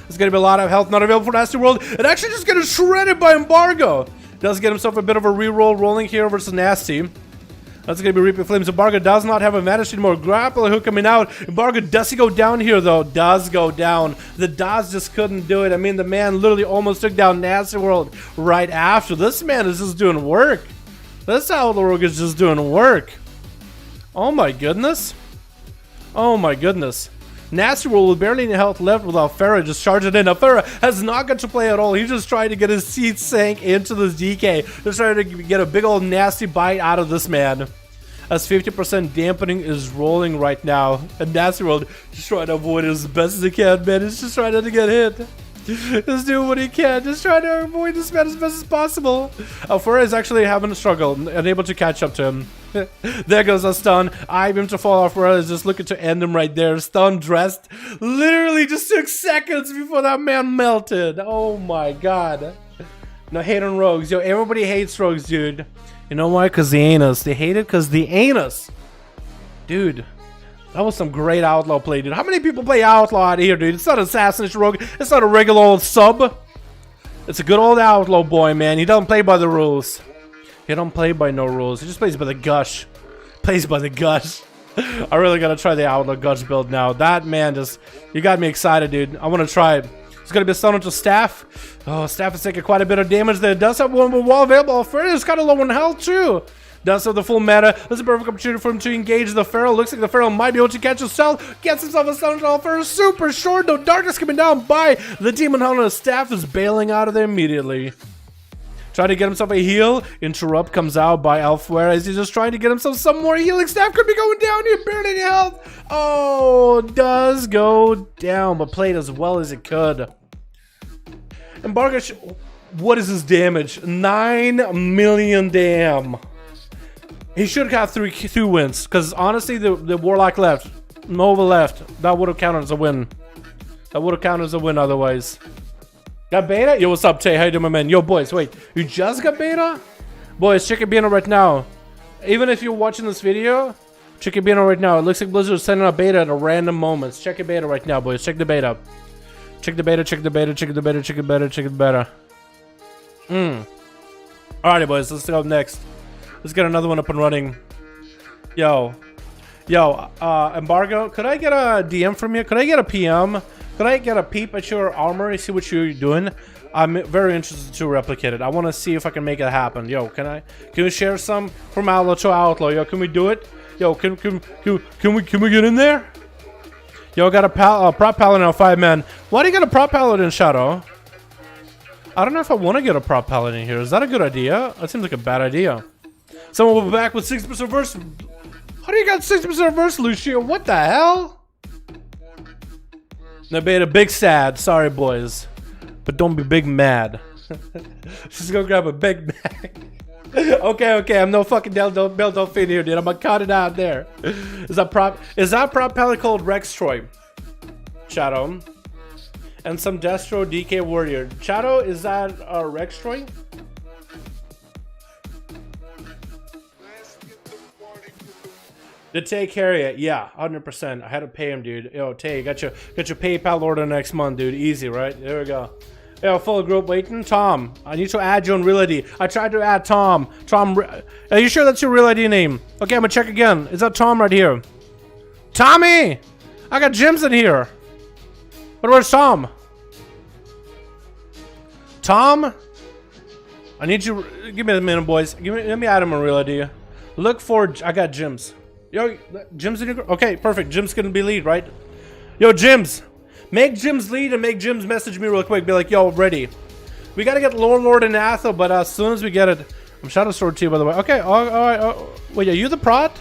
There's going to be a lot of health not available for Nasty World. It actually just getting shredded by Embargo. Does get himself a bit of a reroll rolling here versus Nasty. That's going to be Reaping Flames. Embargo does not have a Vanish anymore. Grappler hook coming out. Embargo, does he go down here, though? Does go down. The Daz just couldn't do it. I mean, the man literally almost took down Nasty World right after. This man is just doing work. This Outlaw Rogue is just doing work. Oh, my goodness. Oh, my goodness. Nasty World with barely any health left without Farah just charging in. Now, Farah has not got to play at all. He's just trying to get his seat sank into this DK. Just trying to get a big old nasty bite out of this man. As 50% dampening is rolling right now. And Nasty World just trying to avoid it as best as he can, man. He's just trying not to get hit. Just doing what he can. Just trying to avoid this man as best as possible. Farah is actually having a struggle. Unable to catch up to him. There goes a stun. Him to fall off. Farah is just looking to end him right there. Stun dressed. Literally just took seconds before that man melted. Oh my god. No hate on rogues. Yo, everybody hates rogues, dude. You know why? Because the anus. They hate it because the anus. Dude. That was some great Outlaw play, dude. How many people play Outlaw out here, dude? It's not an Assassination Rogue. It's not a regular old sub. It's a good old Outlaw boy, man. He doesn't play by the rules. He don't play by no rules. He just plays by the gush. Plays by the gush. I really gotta try the Outlaw Gush build now. That man just... You got me excited, dude. I want to try it. It's gonna be a stun onto Staff. Oh, Staff is taking quite a bit of damage there. Does have one more wall available. Freddy's kind of low on health, too. Does have the full meta. This is a perfect opportunity for him to engage the Pharaoh. Looks like the Pharaoh might be able to catch himself. Gets himself a stun on Pharaoh. Super short, though. Darkness coming down by the Demon Hunter. Staff is bailing out of there immediately. Trying to get himself a heal. Interrupt comes out by Alfuera. He's just trying to get himself some more healing. Staff could be going down here. Barely any health. Oh, does go down, but played as well as it could. Embargo, what is his damage? 9 million damn. He should have got 3 wins, because honestly, the Warlock left. Nova left. That would have counted as a win. That would have counted as a win otherwise. Got beta? Yo, what's up, Tay? How you doing, my man? Yo, boys, wait. You just got beta? Boys, check your beta right now. Even if you're watching this video, check your beta right now. It looks like Blizzard is sending out beta at a random moments. Check your beta right now, boys. Check the beta. Check the beta, check the beta, check the beta, check the beta, check the beta. Alrighty, boys, let's go next. Let's get another one up and running. Yo, Embargo, could I get a DM from you? Could I get a PM? Could I get a peep at your armory, see what you're doing? I'm very interested to replicate it. I want to see if I can make it happen. Yo, can we share some from Outlaw to Outlaw? Yo, can we do it? Yo, can we get in there? Yo, I got a prop paladin on 5 men. Why do you got a prop paladin, Shadow? I don't know if I want to get a prop paladin here. Is that a good idea? That seems like a bad idea. Someone will be back with 60% verse. How do you got 60% verse, Lucio? What the hell? They made a big sad. Sorry, boys. But don't be big mad. Just go grab a Big Mac. Okay, I'm no fucking Bell Delphine here, dude. I'm gonna cut it out there. Is that prop pellet called Rextroy? Shadow. And some Destro DK Warrior. Shadow, is that a Rextroy? Did Tay carry it? Yeah, 100%. I had to pay him, dude. Yo, Tay, got your PayPal order next month, dude. Easy, right? There we go. Yo, full group waiting. Tom, I need to add you on Real ID. I tried to add Tom. Tom, are you sure that's your Real ID name? Okay, I'm gonna check again. Is that Tom right here? Tommy! I got Jim's in here. But where's Tom? Tom? I need you. Give me a minute, boys. Let me add him on Real ID. Look for. I got Jim's. Yo, Jim's in your. Okay, perfect. Jim's gonna be lead, right? Yo, Jim's. Make Jim's lead and make Jim's message me real quick. Be like, yo, ready. We gotta get Lord and Athel, but as soon as we get it, I'm Shadow Sword too, by the way. Okay, all right. Wait, are you the prot?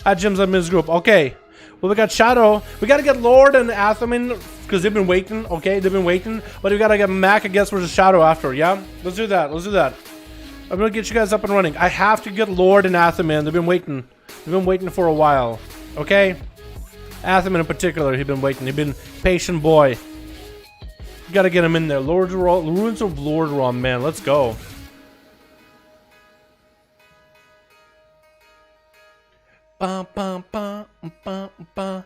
At Jim's admin's group. Okay. Well, we got Shadow. We gotta get Lord and Athel in because they've been waiting. Okay, they've been waiting, but we gotta get Mac, I guess, versus Shadow after. Yeah, let's do that. Let's do that. I'm gonna get you guys up and running. I have to get Lord and Athel in. They've been waiting. They've been waiting for a while. Okay. Atham in particular, he's been waiting. He's been patient boy. You gotta get him in there. Ruins of Lordaeron, man. Let's go. Ba ba ba ba ba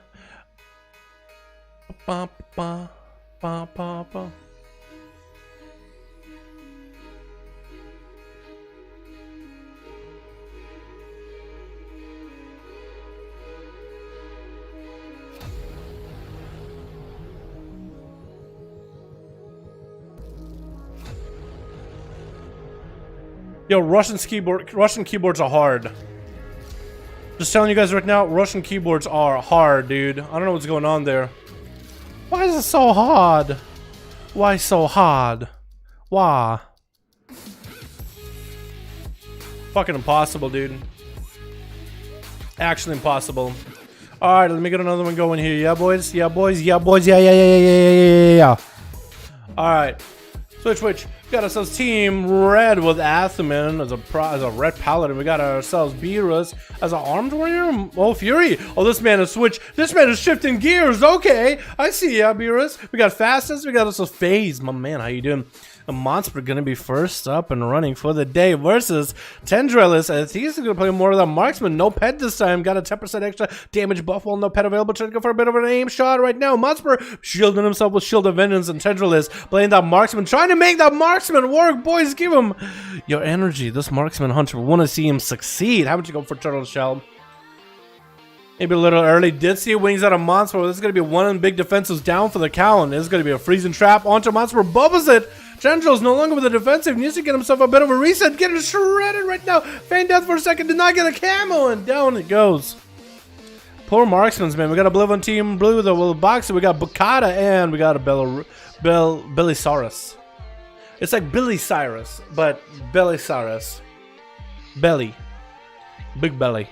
ba ba ba ba ba. Yo, Russian keyboards are hard. Just telling you guys right now, Russian keyboards are hard, dude. I don't know what's going on there. Why is it so hard? Why so hard? Why? Fucking impossible, dude. Actually impossible. Alright, let me get another one going here. Yeah, boys? Yeah, boys? Yeah, boys? Yeah. Alright. Switch. We got ourselves Team Red with Athaman as a red paladin. We got ourselves Beerus as an armed warrior. Oh, Fury. Oh, this man is switch. This man is shifting gears. Okay, I see ya, Beerus. We got Fastest. We got ourselves FaZe. My man, how you doing? A Monster gonna be first up and running for the day versus Tendrellis. I think he's gonna play more of that marksman. No pet this time. Got a 10% extra damage buff while no pet available. Trying to go for a bit of an aim shot right now. Monster shielding himself with Shield of Vengeance, and Tendrellis playing that marksman, trying to make that marksman work. Boys, give him your energy. This marksman hunter, we want to see him succeed. How would you go for Turtle Shell? Maybe a little early. Did see wings out of Monster. This is going to be one big defensives down for the Cowan. This is going to be a freezing trap onto Monster. Bubbles it. Gentral's no longer with the defensive. Needs to get himself a bit of a reset. Getting shredded right now. Feign death for a second. Did not get a camo. And down it goes. Poor marksmen, man. We got a blue on Team Blue with a little boxer. We got Bukata and we got a Billy Cyrus. It's like Billy Cyrus, but Billy Cyrus. Belly. Big belly.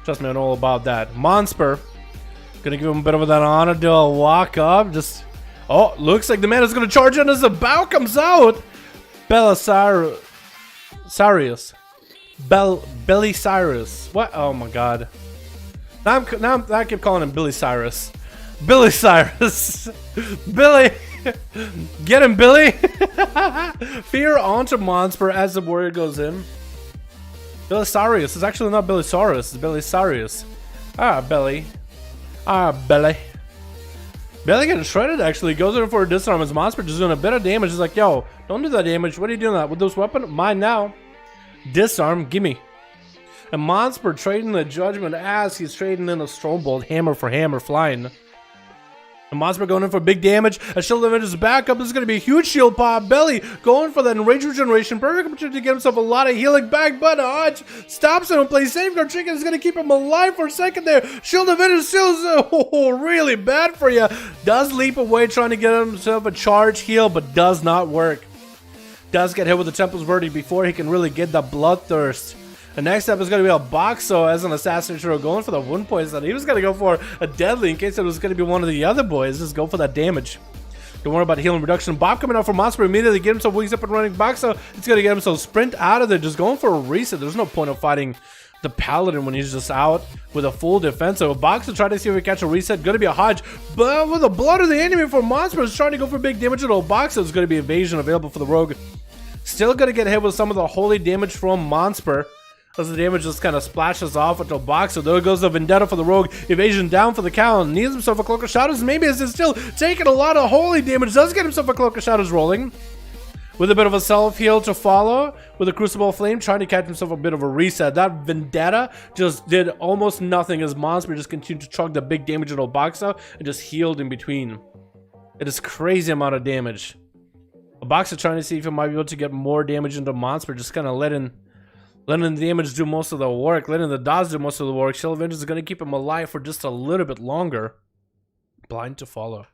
Trust me, I know all about that. Monster. Gonna give him a bit of that honor. Do a walk up. Just. Oh, looks like the man is gonna charge in as the bow comes out. Belisarius. Billy Cyrus. What? Oh my god. Now I keep calling him Billy Cyrus. Billy Cyrus. Billy. Get him, Billy. Fear onto Monster as the warrior goes in. Belisarius is actually not Belisarius, it's Belisarius. Belly. Belly. Belly getting shredded actually. Goes in for a disarm. His Monster just doing a bit of damage. He's like, yo, don't do that damage. What are you doing that with this weapon? Mine now. Disarm, gimme. And Monster trading the judgment as he's trading in a Strongbolt hammer for hammer flying. And Monster going in for big damage. A Shield of Vengeance backup. This is going to be a huge shield pop. Belly going for that enraged regeneration. Perfect opportunity to get himself a lot of healing back. But Hodge stops him and plays Safeguard Chicken. Is going to keep him alive for a second there. Shield of Vengeance still really bad for you. Does leap away trying to get himself a charge heal, but does not work. Does get hit with the Temple's Verdict before he can really get the bloodthirst. The next up is going to be a Boxo as an assassin hero going for the 1 poison. He was going to go for a deadly in case it was going to be one of the other boys. Just go for that damage. Don't worry about healing reduction. Bob coming out from Monster immediately get himself wings up and running. Boxo, it's going to get himself sprint out of there. Just going for a reset. There's no point of fighting the Paladin when he's just out with a full defense. So Boxo trying to see if we catch a reset. Going to be a Hodge. But with the blood of the enemy for Monster is trying to go for big damage. And Boxo is going to be evasion available for the Rogue. Still going to get hit with some of the holy damage from Monster. As the damage just kind of splashes off with the box. So there goes the Vendetta for the Rogue. Evasion down for the Cow. Needs himself a Cloak of Shadows. Maybe is still taking a lot of holy damage. Does get himself a Cloak of Shadows rolling. With a bit of a self-heal to follow. With a Crucible Flame. Trying to catch himself a bit of a reset. That Vendetta just did almost nothing as Monster just continued to chug the big damage in Boxo. And just healed in between. It is crazy amount of damage. Boxo trying to see if he might be able to get more damage into Monster. Just kind of letting the damage do most of the work. Letting the dots do most of the work. Shield of Vengeance is going to keep him alive for just a little bit longer. Blind to follow.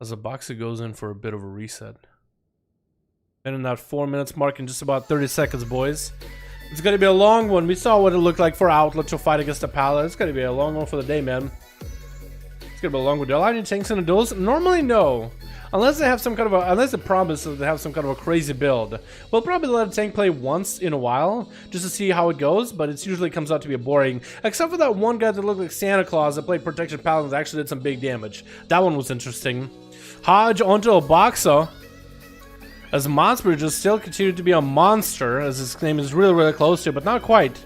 As the Boxer goes in for a bit of a reset. And in that 4 minutes mark in just about 30 seconds, boys. It's going to be a long one. We saw what it looked like for Outlet to fight against the Paladin. It's going to be a long one for the day, man. It's going to be a long one. Do I allow any tanks in the duels? Normally, no. Unless they have some kind of a, unless it promises they have some kind of a crazy build. We'll probably let a tank play once in a while, just to see how it goes, but it usually comes out to be boring. Except for that one guy that looked like Santa Claus that played Protection Paladins, actually did some big damage. That one was interesting. Hodge onto a Boxo. As Monster just still continued to be a monster, as his name is really, really close to it, but not quite.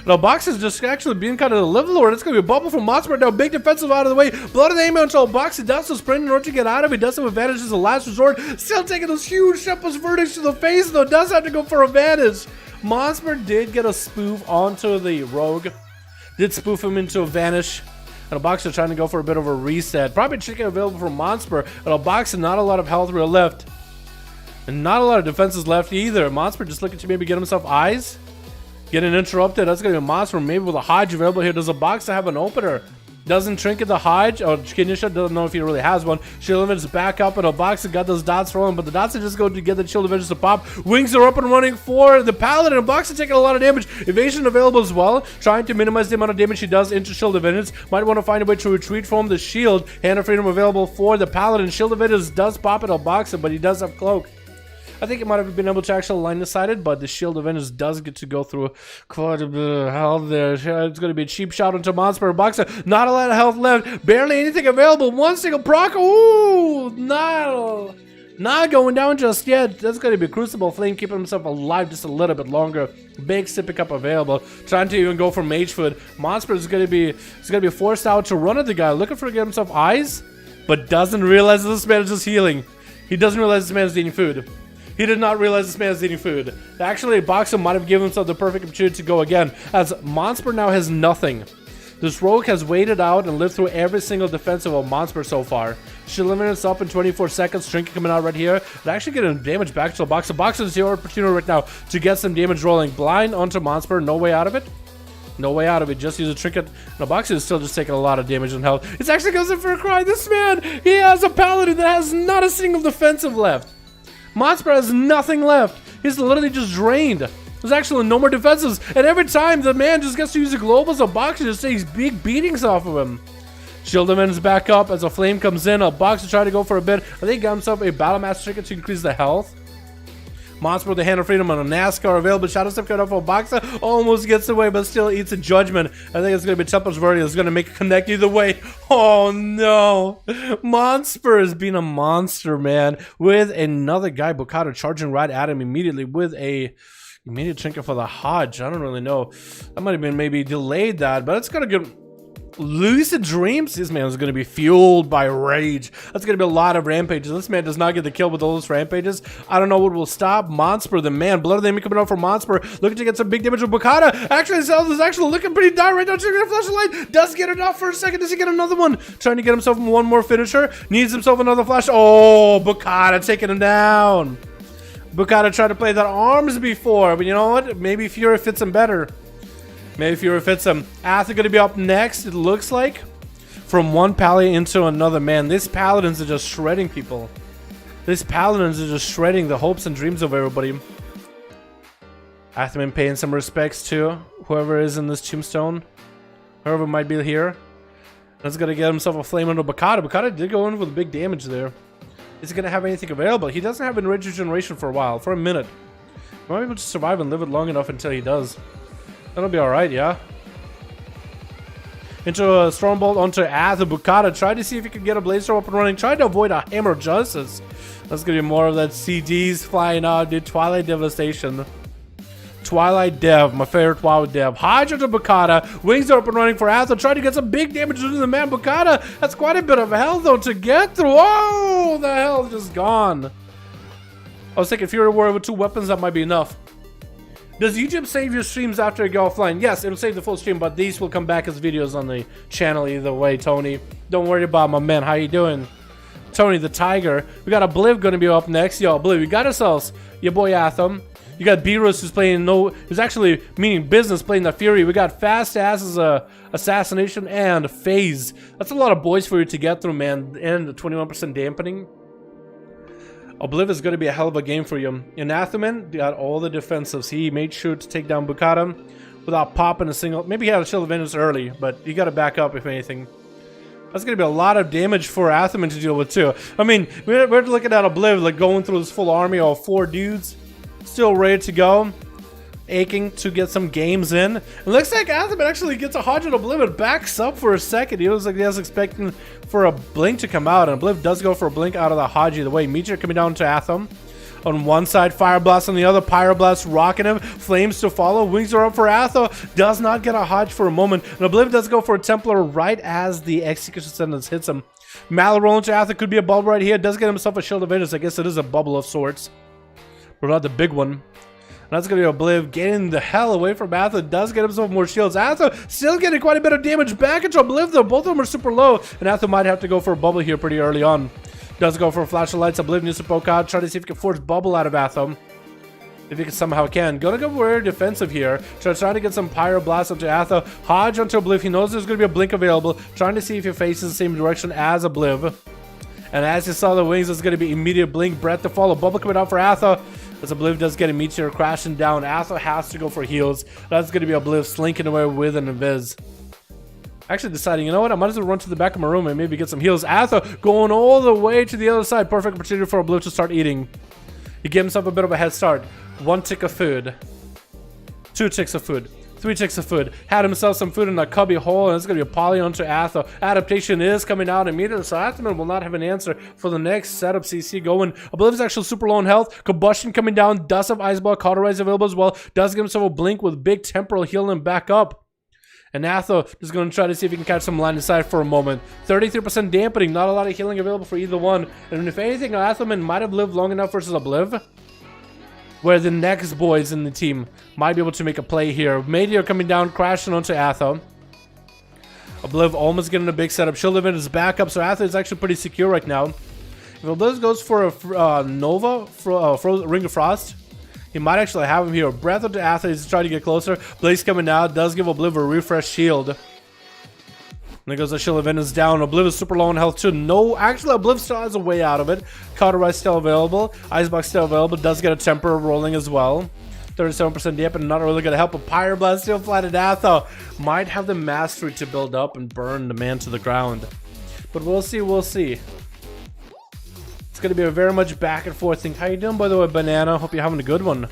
Now, Box is just actually being kind of the level lord. It's going to be a bubble from Monster right now. Big defensive out of the way. Blood of the aim until Box. He does some sprint in order to get out of it. He does have advantage as a last resort. Still taking those huge Shepherd's verdicts to the face, though. Does have to go for advantage. Monster did get a spoof onto the Rogue. Did spoof him into a vanish. And a Boxer trying to go for a bit of a reset. Probably chicken available for Monster. And a Boxer, not a lot of health real left. And not a lot of defenses left either. Monster just looking to maybe get himself eyes. Getting interrupted. That's going to be a Monster. Maybe with a Hodge available here. Does a Boxer have an opener? Doesn't Trinket the Hodge. Or Kinisha doesn't know if he really has one. Shield of Vengeance back up. And a Boxer got those dots rolling. But the dots are just going to get the Shield of Vengeance to pop. Wings are up and running for the Paladin. And Boxer taking a lot of damage. Evasion available as well. Trying to minimize the amount of damage he does into Shield of Vengeance. Might want to find a way to retreat from the shield. Hand of Freedom available for the Paladin. Shield of Vengeance does pop at a Boxer. But he does have Cloak. I think it might have been able to actually line decided, but the Shield of Vengeance does get to go through quite a bit of health there. It's going to be a cheap shot into Monster Boxer. Not a lot of health left. Barely anything available. One single proc. Ooh, not going down just yet. That's going to be Crucible Flame keeping himself alive just a little bit longer. Big sippy cup available. Trying to even go for Mage Food. Monster is going to be forced out to run at the guy, looking for to get himself eyes, but doesn't realize this man is just healing. He doesn't realize this man is eating food. He did not realize this man is eating food. Actually, Boxer might have given himself the perfect opportunity to go again, as Monster now has nothing. This Rogue has waited out and lived through every single defense of a Monster so far. She limits up in 24 seconds. Trinket coming out right here. But actually getting damage back to Boxer. Boxer is your opportunity right now to get some damage rolling. Blind onto Monster. No way out of it. No way out of it. Just use a Trinket. No, Boxer is still just taking a lot of damage and health. It actually goes in for a cry. This man, he has a Paladin that has not a single defensive left. Monster has nothing left. He's literally just drained. There's actually no more defenses. And every time the man just gets to use a global as a Boxer just takes big beatings off of him. Shield of Vengeance back up as a flame comes in. A Boxer trying to go for a bit. I think he got himself a Battle Master Trinket to increase the health. Monster with the Hand of Freedom on a NASCAR available. Shadow Step coming up for Boxer. Almost gets away, but still eats a Judgment. I think it's going to be Templar's Verdict. It's going to make a connect either way. Oh no. Monster has been a monster, man. With another guy, Bukata, charging right at him immediately with a immediate Trinket for the Hodge. I don't really know. That might have been maybe delayed that, but it's going to get lucid dreams. This man is going to be fueled by rage. That's going to be a lot of rampages. This man does not get the kill with all those rampages. I don't know what will stop Monster, the man. Blood of the enemy coming out for Monster, looking to get some big damage with Bukata. Actually, Zelda is actually looking pretty dire right now. Trying to flash a light. Does get it off for a second. Does he get another one? Trying to get himself one more finisher. Needs himself another flash. Oh, Bukata taking him down. Bukata tried to play that arms before, but you know what? Maybe Fury fits him better. Maybe Fury fits him. Atha going to be up next, it looks like. From one Pally into another. Man, these Paladins are just shredding people. These Paladins are just shredding the hopes and dreams of everybody. Athman paying some respects to whoever is in this tombstone. Whoever might be here. That's gonna get himself a flame into Bakata. Bakata did go in with big damage there. Is he gonna have anything available? He doesn't have enraged regeneration for a while, for a minute. He might be able to survive and live it long enough until he does. That'll be alright, yeah. Into a Stormbolt onto Ath and Bakata. Try to see if he can get a Blazer up and running. Try to avoid a Hammer of Justice. That's gonna be more of that CDs flying out, dude. Twilight Devastation. Twilight Dev, my favorite WoW dev. Hydra to Bakata. Wings are up and running for Ath. Try to get some big damage into the man. Bakata, that's quite a bit of health though to get through. Oh, the health just gone. I was thinking if you're aware with 2 weapons, that might be enough. Does YouTube save your streams after you go offline? Yes, it'll save the full stream, but these will come back as videos on the channel either way, Tony. Don't worry about my man. How you doing? Tony the Tiger. We got Obliv gonna be up next. Yo, Obliv, we got ourselves your boy Atham. You got Beerus who's playing who's actually meaning business playing the Fury. We got Fast Ass's Assassination and FaZe. That's a lot of boys for you to get through, man. And the 21% dampening. Obliv is going to be a hell of a game for you. Anatheman got all the defensives. He made sure to take down Bukata without popping a single. Maybe he had a Shield of Vengeance early, but you got to back up if anything. That's going to be a lot of damage for Atheman to deal with too. I mean, we're looking at Obliv like going through this full army of 4 dudes. Still ready to go. Aching to get some games in. It looks like Atheman actually gets a 100 Obliv and backs up for a second. He was like he was expecting for a blink to come out, and Obliv does go for a blink out of the Haji. The way Meteor coming down to Atham. On one side, Fire Blast on the other, Pyro Blast rocking him, Flames to follow, Wings are up for Atho, does not get a Hodge for a moment, and Obliv does go for a Templar right as the Execution Sentence hits him. Malor rolling to Atho, could be a bubble right here, does get himself a Shield of Vengeance. I guess it is a bubble of sorts, but not the big one. And that's going to be Obliv getting the hell away from Atho. Does get himself more shields. Atho still getting quite a bit of damage back into Obliv though. Both of them are super low. And Atho might have to go for a bubble here pretty early on. Does go for a flash of lights. Obliv needs to poke out. Try to see if he can force bubble out of Atho. If he can somehow can. Gonna go very defensive here. Trying to get some Pyro Blast onto Atho. Hodge onto Obliv. He knows there's going to be a blink available. Trying to see if he faces the same direction as Obliv. And as you saw the wings, there's going to be immediate blink. Breath to follow. Bubble coming out for Atho. As Obliv does get a Meteor crashing down. Atho has to go for heals. That's going to be Obliv slinking away with an Invis. Actually deciding, you know what? I might as well run to the back of my room and maybe get some heals. Atho going all the way to the other side. Perfect opportunity for Obliv to start eating. He gave himself a bit of a head start. 1 tick of food. 2 ticks of food. 3 ticks of food. Had himself some food in a cubby hole, and it's going to be a poly onto Atho. Adaptation is coming out immediately, so Atheman will not have an answer for the next setup. CC going. Obliv is actually super low in health. Combustion coming down. Dust of Ice Ball. Cauterize available as well. Does give himself a blink with big temporal healing back up. And Atho is going to try to see if he can catch some line of sight for a moment. 33% dampening. Not a lot of healing available for either one. And if anything, Atheman might have lived long enough versus Obliv, where the next boys in the team might be able to make a play here. Meteor coming down, crashing onto Atho. Obliv almost getting a big setup. Shield event is back up, so Atho is actually pretty secure right now. If Obliv goes for a Nova, Ring of Frost, he might actually have him here. Breath onto Atho, he's trying to get closer. Blaze coming out, does give Obliv a refresh shield. There goes the Shield of Vengeance down. Obliv is super low in health too. No, actually Obliv still has a way out of it. Cauterize still available. Icebox still available. Does get a Temper rolling as well. 37% dampen, not really going to help. A Pyro Blast still flat at Atho. Might have the mastery to build up and burn the man to the ground. But we'll see, we'll see. It's going to be a very much back and forth thing. How you doing, by the way, Banana? Hope you're having a good one.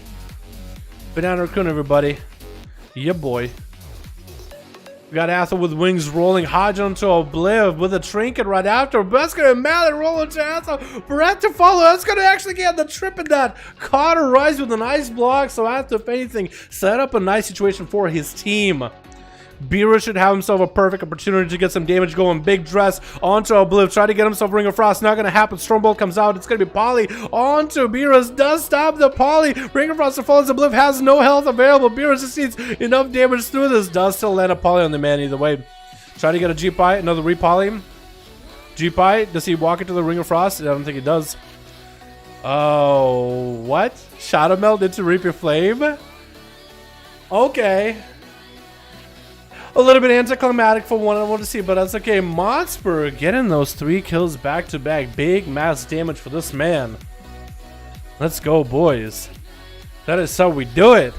Banana Raccoon, everybody. Yeah, boy. We got Atho with wings rolling. Hodge onto Obliv with a trinket right after. That's going to Mallet roll into Atho. Breath to follow. That's going to actually get the trip in that. Cauterize with an ice block. So Atho, if anything, set up a nice situation for his team. Beerus should have himself a perfect opportunity to get some damage going. Big dress onto Obliv. Try to get himself Ring of Frost. Not going to happen. Stormbolt comes out. It's going to be Poly onto Beerus. Does stop the Poly. Ring of Frost follows. Obliv has no health available. Beerus just needs enough damage through this. Does still land a Poly on the man either way. Try to get a G-Pie. Another Repoly. G-Pie. Does he walk into the Ring of Frost? I don't think he does. Oh, what? Shadow Melt into Reaper Flame? Okay. A little bit anticlimactic for one I want to see, but that's okay. Moxburg getting those 3 kills back to back. Big mass damage for this man. Let's go, boys. That is how we do it.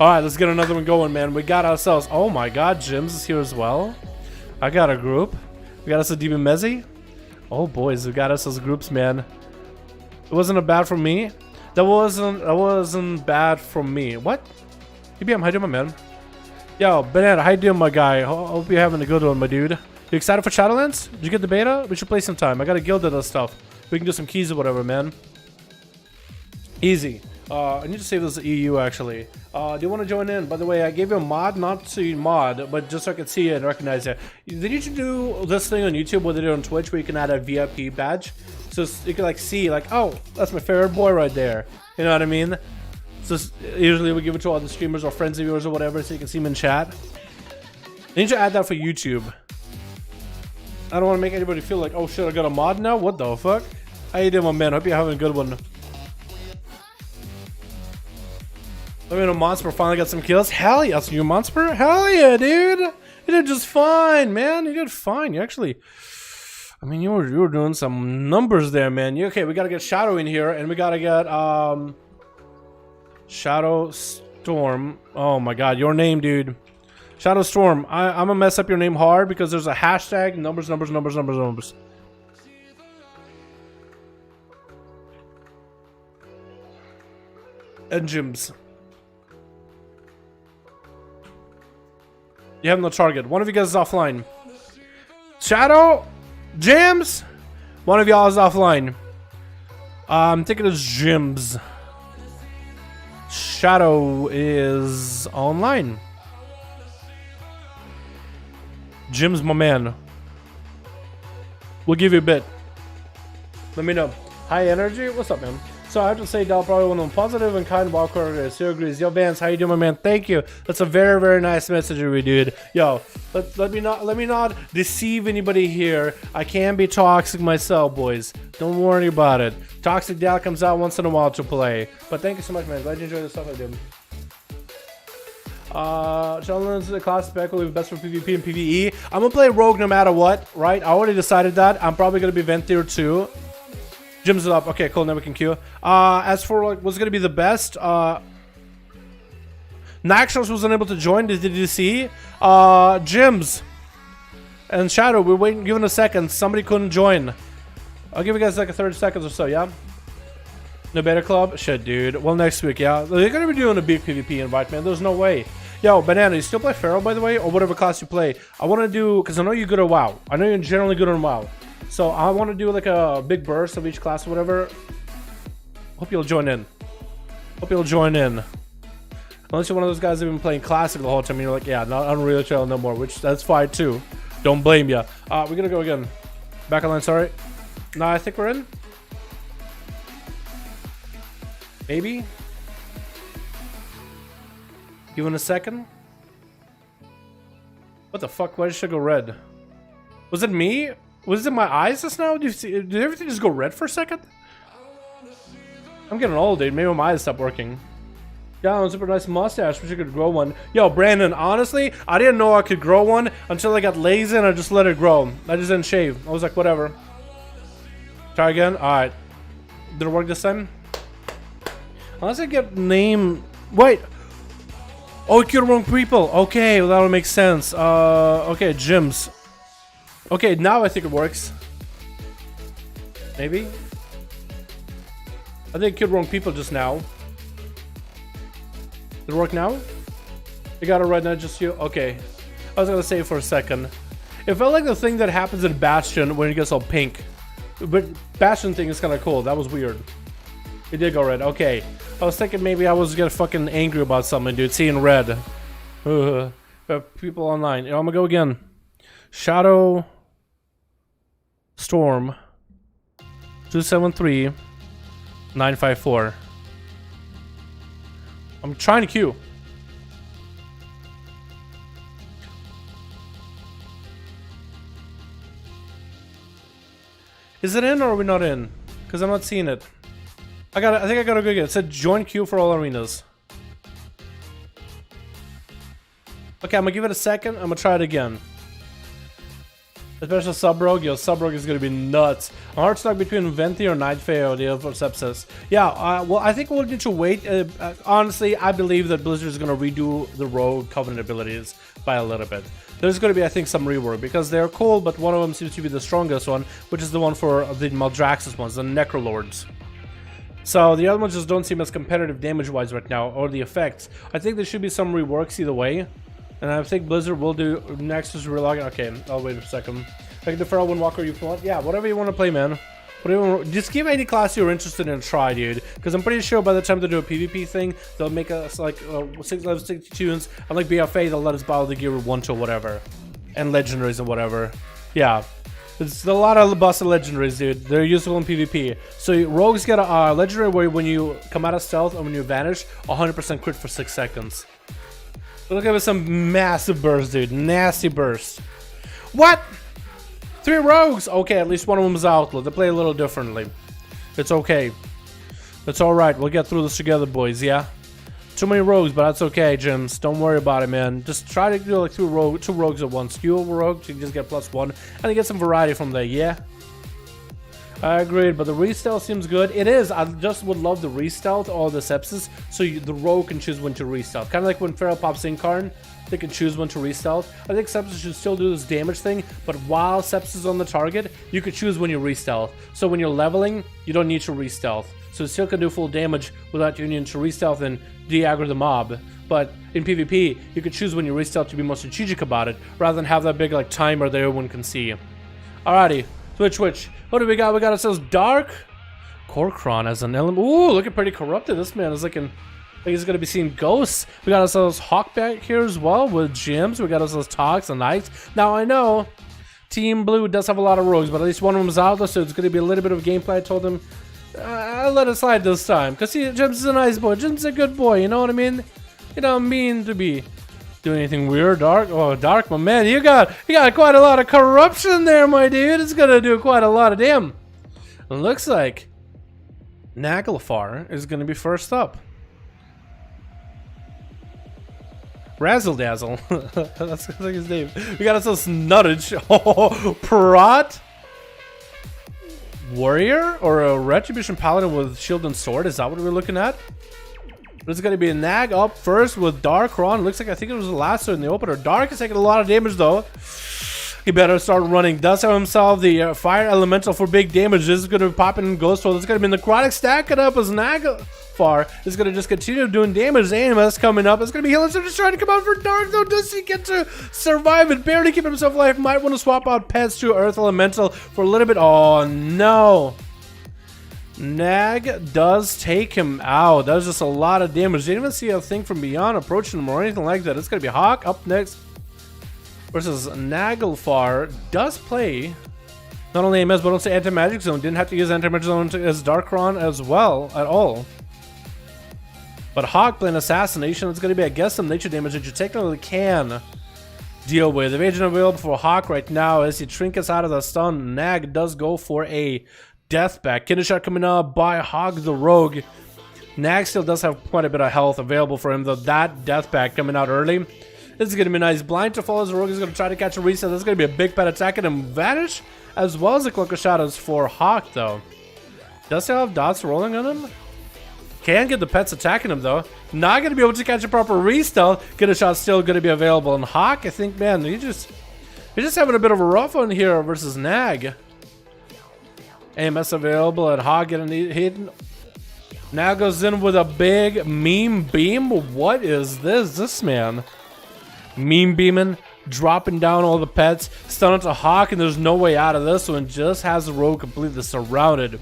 Alright, let's get another one going, man. We got ourselves... Oh my god, Jims is here as well. I got a group. We got us a Demon Mezzi. Oh, boys, we got us as groups, man. It wasn't a bad from me. That wasn't bad from me. What? EBM, how you doing, my man? Yo, Banana, how you doing, my guy? Hope you're having a good one, my dude. You excited for Shadowlands? Did you get the beta? We should play sometime. I got a guild of this stuff. We can do some keys or whatever, man. Easy. I need to save this EU, actually. Do you want to join in? By the way, I gave you a mod, not to mod, but just so I could see it and recognize it. Did you do this thing on YouTube, what they did on Twitch, where you can add a VIP badge? So you can, like, see, like, oh, that's my favorite boy right there. You know what I mean? So usually we give it to all the streamers or friends of yours or whatever, so you can see them in chat. I need to add that for YouTube. I don't want to make anybody feel like, oh shit, I got a mod now? What the fuck? How you doing, my man? Hope you're having a good one. I mean, a Monster finally got some kills. Hell yeah, that's you, Monster. Hell yeah, dude. You did just fine, man. You did fine. You actually... I mean, you were doing some numbers there, man. Okay, we gotta get Shadow in here, and we gotta get, Shadow Storm. Oh my god, your name, dude. Shadow Storm. I'm gonna mess up your name hard because there's a hashtag numbers. And Jims. You have no target. One of you guys is offline. Shadow, Jims. One of y'all is offline. I'm thinking it's Jims. Shadow is online. Jim's my man. We'll give you a bit. Let me know. High energy? What's up, man? So I have to say, Dal, probably one of them positive and kind Warcraft. Still agrees. Yo, Vance, how you doing, my man? Thank you. That's a very, very nice message, dude. Yo, let me not deceive anybody here. I can be toxic myself, boys. Don't worry about it. Toxic Dal comes out once in a while to play. But thank you so much, man. Glad you enjoyed the stuff I did. Challenge the class spec will be best for PvP and PvE. I'm gonna play Rogue no matter what, right? I already decided that. I'm probably gonna be Vent tier 2. Jim's up. Okay, cool. Now we can queue. As for like, what's gonna be the best? Naxos was unable to join. Did you see? Jims and Shadow. We're waiting. Give it a second. Somebody couldn't join. I'll give you guys like a 30 seconds or so. Yeah. No beta club. Shit, dude. Well, next week. Yeah, they're gonna be doing a big PvP invite, man. There's no way. Yo, Banana, you still play Pharaoh, by the way, or whatever class you play? I want to do, because I know you're good at WoW. I know you're generally good on WoW. So I want to do like a big burst of each class or whatever. Hope you'll join in. Hope you'll join in. Unless you're one of those guys that have been playing Classic the whole time and you're like, yeah, not Unreal Channel no more, which that's fine too. Don't blame ya. We're gonna go again. Back online, sorry. No, I think we're in. Maybe. Give it a second. What the fuck? Why did shit go red? Was it me? Was it my eyes just now? Did everything just go red for a second? I'm getting old, dude. Maybe my eyes stopped working. Yeah, super nice mustache. Wish I could grow one. Yo, Brandon, honestly, I didn't know I could grow one until I got lazy and I just let it grow. I just didn't shave. I was like, whatever. Try again? Alright. Did it work this time? Unless I get name... Wait! Oh, you killed wrong people. Okay, well, that would make sense. Okay, gyms. Okay, now I think it works. Maybe? I think I killed wrong people just now. Did it work now? You got it right now, just you? Okay. I was gonna say it for a second. It felt like the thing that happens in Bastion when it gets all pink. But Bastion thing is kind of cool. That was weird. It did go red. Okay. I was thinking maybe I was getting fucking angry about something, dude. Seeing red. People online. I'm gonna go again. Shadow Storm 273 954. I'm trying to queue. Is it in or are we not in? Because I'm not seeing it. I think I gotta go get it. It said join queue for all arenas. Okay, I'm gonna give it a second. I'm gonna try it again. Especially Sub-Rogue. Yo, Sub-Rogue is going to be nuts. A hard stock between Venti or Night Fae or the other for Sepsis. Yeah, well, I think we'll need to wait. Honestly, I believe that Blizzard is going to redo the Rogue Covenant abilities by a little bit. There's going to be, I think, some rework because they're cool, but one of them seems to be the strongest one, which is the one for the Maldraxxus ones, the Necrolords. So the other ones just don't seem as competitive damage-wise right now, or the effects. I think there should be some reworks either way. And I think Blizzard will do Nexus relogin. Okay, I'll wait a second. Like the Feral Windwalker you want? Yeah, whatever you want to play, man. Whatever, just give any class you're interested in a try, dude. Because I'm pretty sure by the time they do a PvP thing, they'll make us like 6 level 62s. And like BFA, they'll let us borrow the gear with 1 to whatever. And legendaries and whatever. Yeah. It's a lot of busted legendaries, dude. They're useful in PvP. So rogues get a legendary where when you come out of stealth and when you vanish, 100% crit for 6 seconds. Look at some massive bursts, dude. Nasty bursts. What? 3 rogues? Okay, at least one of them is outlaw. They play a little differently. It's okay. It's alright. We'll get through this together, boys, yeah? Too many rogues, but that's okay, Jims. Don't worry about it, man. Just try to do like two rogues at once. Dual rogue, so you can just get +1. And you get some variety from there, yeah? I agreed, but the restealth seems good. It is. I just would love the restealth or the sepsis, so the rogue can choose when to restealth. Kind of like when Feral pops Incarn, they can choose when to restealth. I think sepsis should still do this damage thing, but while sepsis is on the target, you could choose when you restealth. So when you're leveling, you don't need to restealth. So it still can do full damage without you needing to restealth and de-aggro the mob. But in PvP, you could choose when you restealth to be more strategic about it, rather than have that big like timer there one can see. Alrighty. Switch. What do we got? We got ourselves Dark Corcron as an element. Ooh, looking pretty corrupted. This man is looking like he's gonna be seeing ghosts. We got ourselves Hawk back here as well with gems. We got ourselves Tox and Knights. Now I know Team Blue does have a lot of rogues, but at least one of them is out there, so it's gonna be a little bit of gameplay. I told him I'll let it slide this time, cause see, Jims is a nice boy. Jims is a good boy. You know what I mean? You don't mean to be doing anything weird. Dark, oh Dark, my man, you got quite a lot of corruption there, my dude. It's gonna do quite a lot of damn. It looks like Naglfar is gonna be first up. Razzle Dazzle, that's like his name. We got ourselves Nuttage. Oh, Prot Warrior or a Retribution Paladin with Shield and Sword. Is that what we're looking at? There's going to be a Nag up first with Dark Ron. Looks like I think it was the last one in the opener. Dark is taking a lot of damage though. He better start running. Does have himself the Fire Elemental for big damage. This is going to be popping in Ghost Roll. It's going to be Necrotic stacking up as Naglfar is going to just continue doing damage. AMS coming up. It's going to be healing. So just trying to come out for Dark though. Does he get to survive it? Barely keep himself alive. Might want to swap out pets to Earth Elemental for a little bit. Oh no. Nag does take him out. That was just a lot of damage. Didn't even see a thing from beyond approaching him or anything like that. It's going to be Hawk up next versus Naglfar. Does play not only MS but also Anti-Magic Zone. Didn't have to use Anti-Magic Zone as Darkron as well at all. But Hawk playing Assassination. It's going to be, I guess, some nature damage that you technically can deal with. Evasion available for Hawk right now as he trinkets out of the stun. Nag does go for a death back. Kidney shot coming up by Hog the Rogue. Nag still does have quite a bit of health available for him, though that death back coming out early. This is going to be nice. Blind to fall as the Rogue is going to try to catch a reset. This is going to be a big pet attacking him. Vanish as well as the Cloak of Shadows for Hawk, though. Does he have dots rolling on him? Can get the pets attacking him, though. Not going to be able to catch a proper re-stealth. Kidney shot still going to be available. And Hawk, I think, man, he's just having a bit of a rough one here versus Nag. AMS available at Hog getting hidden. Now goes in with a big meme beam. What is this? This man meme beaming, dropping down all the pets, stun to Hawk, and there's no way out of this one. Just has the rogue completely surrounded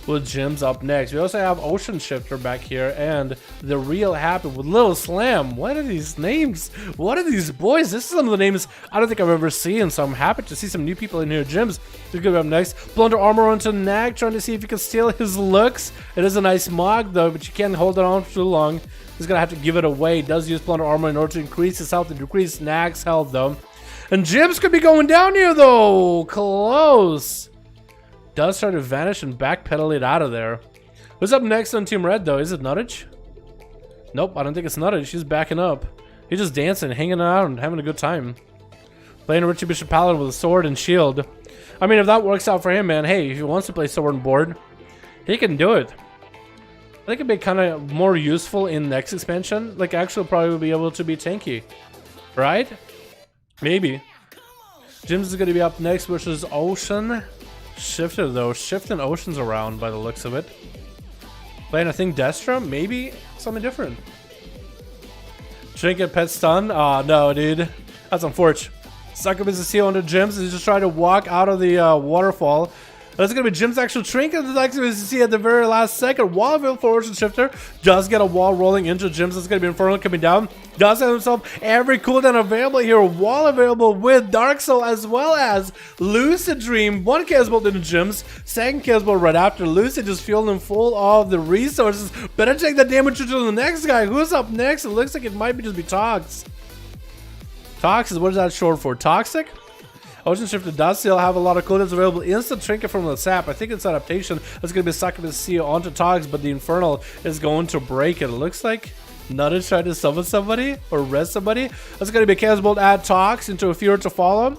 with gems up next. We also have Ocean Shifter back here and the Real Happy with Little Slam. What are these names? What are these boys? This is some of the names I don't think I've ever seen, so I'm happy to see some new people in here. Gems is gonna be up next. Blunder Armor onto Nag, trying to see if you can steal his looks. It is a nice Mog though, but you can't hold it on for too long. He's gonna have to give it away. Does use Blunder Armor in order to increase his health and decrease Nag's health though. And Gems could be going down here though. Close. Does start to vanish and backpedal it out of there. Who's up next on Team Red though? Is it Nuttage? Nope, I don't think it's Nuttage. She's backing up. He's just dancing, hanging out, and having a good time. Playing a Retribution Paladin with a sword and shield. I mean, if that works out for him, man, hey, if he wants to play sword and board, he can do it. I think it'd be kind of more useful in next expansion. Like, actually probably be able to be tanky. Right? Maybe. Jim's is going to be up next versus Ocean. Shifted, though. Shifting Ocean's around by the looks of it. Playing, I think, Destra? Maybe something different. Trinket Pet Stun? Aw, no, dude. That's unfortunate. Succubus is seal under Jim's. He's just trying to walk out of the waterfall. That's going to be Jim's actual trinket. The Succubus is at the very last second. Wall available for Ocean Shifter. Does get a wall rolling into Jim's. That's going to be Infernal coming down. Does have himself every cooldown available here. Wall available with Dark Soul as well as Lucid Dream. One Chaos Bolt into Jim's. Second Chaos Bolt right after. Lucid just fueled him full of the resources. Better take that damage to the next guy. Who's up next? It looks like it might just be Tox. Tox is, what is that short for? Toxic? Ocean Shifter does still have a lot of cooldowns available. Instant Trinket from the Sap. I think it's adaptation. That's going to be Succubus Seal onto Tox, but the Infernal is going to break it. It looks like Nutted tried to summon somebody or rest somebody. That's going to be Chaos Bolt at Tox into a Fear to follow.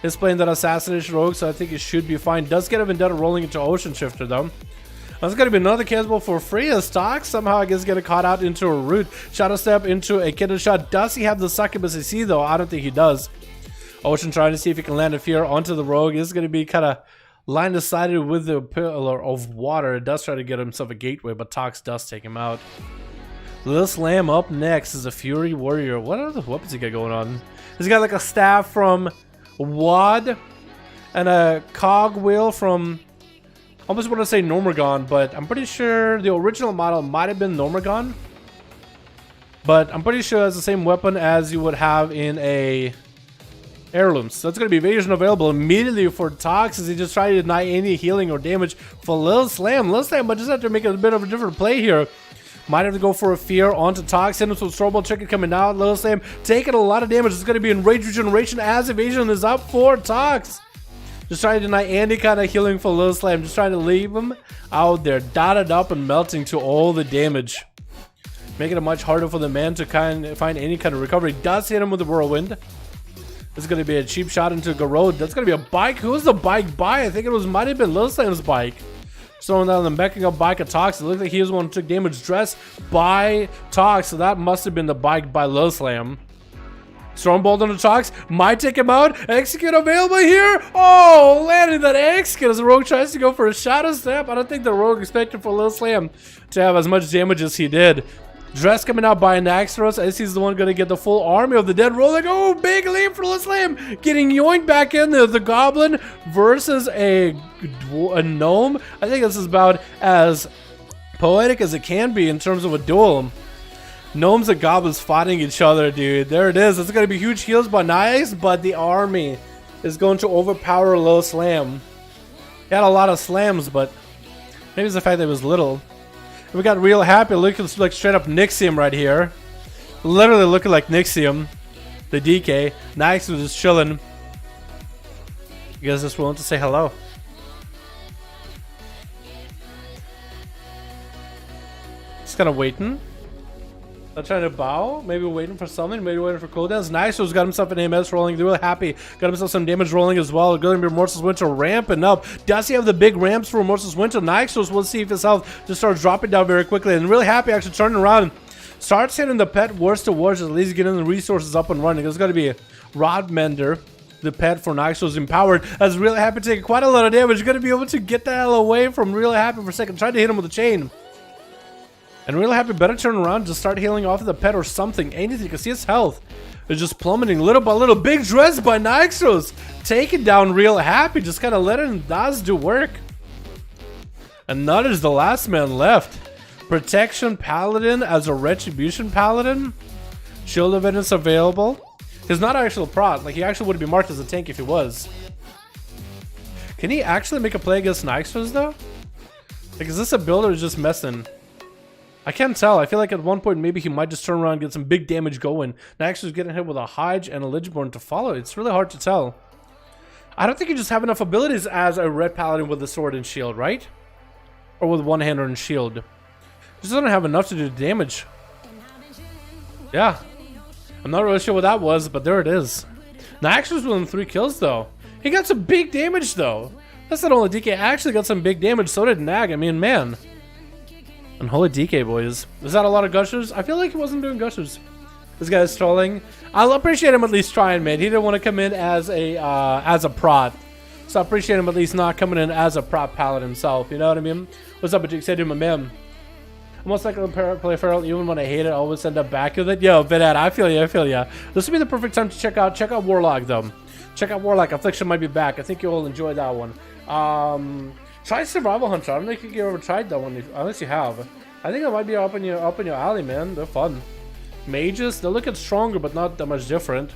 He's playing that Assassination Rogue, so I think he should be fine. Does get a Vendetta rolling into Ocean Shifter, though. That's going to be another Chaos Bolt for free as Tox somehow, I guess, getting caught out into a Root. Shadow Step into a Kitten Shot. Does he have the Succubus AC, though? I don't think he does. Ocean trying to see if he can land a Fear onto the Rogue. This is going to be kind of line decided with the Pillar of Water. It does try to get himself a Gateway, but Tox does take him out. Lil Slam up next is a Fury Warrior. What other weapons he got going on? He's got like a staff from WoD and a cogwheel from, I almost want to say Normagon, but I'm pretty sure the original model might have been Normagon. But I'm pretty sure it's the same weapon as you would have in a Heirlooms. So that's going to be evasion available immediately for Tox as he just tried to deny any healing or damage for Lil Slam. Lil Slam might just have to make a bit of a different play here. Might have to go for a Fear onto Tox. Hit him with Stormbolt Trinket coming out. Lil Slam taking a lot of damage. It's going to be in Rage Regeneration as evasion is up for Tox. Just trying to deny any kind of healing for Lil Slam. Just trying to leave him out there, dotted up and melting to all the damage. Making it much harder for the man to find any kind of recovery. Does hit him with the Whirlwind. This is going to be a cheap shot into Garrod. That's going to be a bike. Who's the bike by? I think it might have been Lil Slam's bike. Throwing that on the backing up bike of Tox. It looked like he was the one who took damage dressed by Tox. So that must have been the bike by Lil Slam. Stormbolt on the Tox. Might take him out. Execute available here. Oh, landing that Execute as the Rogue tries to go for a Shadow Step. I don't think the Rogue expected for Lil Slam to have as much damage as he did. Dress coming out by AZEROTH. As he's the one going to get the full army of the dead rolling. Oh, big leap for Lil Slam. Getting yoinked back in there. The Goblin versus a Gnome. I think this is about as poetic as it can be in terms of a duel. Gnomes and Goblins fighting each other, dude. There it is. It's going to be huge heals by Nice, but the army is going to overpower Lil Slam. He had a lot of slams, but maybe it's the fact that it was little. We got Real Happy looking like straight up Nixium right here. Literally looking like Nixium. The DK. Nice was just chilling. You guys just willing to say hello. Just kind of waiting. Not trying to bow. Maybe waiting for something. Maybe waiting for cooldowns. Nice was got himself an AMS rolling. Really happy. Got himself some damage rolling as well. Going to be Remorseless Winter ramping up. Does he have the big ramps for Remorseless Winter? Nice. We'll see if his health just starts dropping down very quickly. And Really Happy actually turning around. Starts hitting the pet worst to worst. At least getting the resources up and running. There's going to be a Rod Mender. The pet for Nixos empowered. As Really Happy taking quite a lot of damage. Going to be able to get the hell away from Really Happy for a second. Tried to hit him with a chain. And Really Happy better turn around, just start healing off of the pet or something. Anything, you can see his health is just plummeting little by little. Big dress by Nixos. Taking down Real Happy, just kind of letting Daz do work. And Nut is the last man left. Protection Paladin as a Retribution Paladin. Shield evidence available. He's not actually a prot, like he actually would be marked as a tank if he was. Can he actually make a play against Nixos though? Like, is this a build or just messing? I can't tell. I feel like at one point maybe he might just turn around and get some big damage going. Nixos getting hit with a Hydge and a Lichborn to follow. It's really hard to tell. I don't think you just have enough abilities as a red paladin with a sword and shield, right? Or with one hander and shield. Just don't have enough to do damage. Yeah. I'm not really sure what that was, but there it is. Nax was within 3 kills though. He got some big damage though. That's not only DK actually got some big damage, so did Nag. I mean, man. Unholy DK, boys. Is that a lot of gushers? I feel like he wasn't doing gushers. This guy's trolling. I'll appreciate him at least trying, man. He didn't want to come in as a prot. So I appreciate him at least not coming in as a prop palette himself. You know what I mean? What's up, Ajik? Say to my man. I'm most likely to play Feral even when I hate it. I always end up back with it. Yo, Vidad, I feel you. I feel you. This would be the perfect time to check out Warlock though. Check out Warlock. Affliction might be back. I think you'll enjoy that one. Try Survival Hunter. I don't think you ever tried that one, unless you have. I think it might be up in your alley, man. They're fun. Mages, they're looking stronger, but not that much different,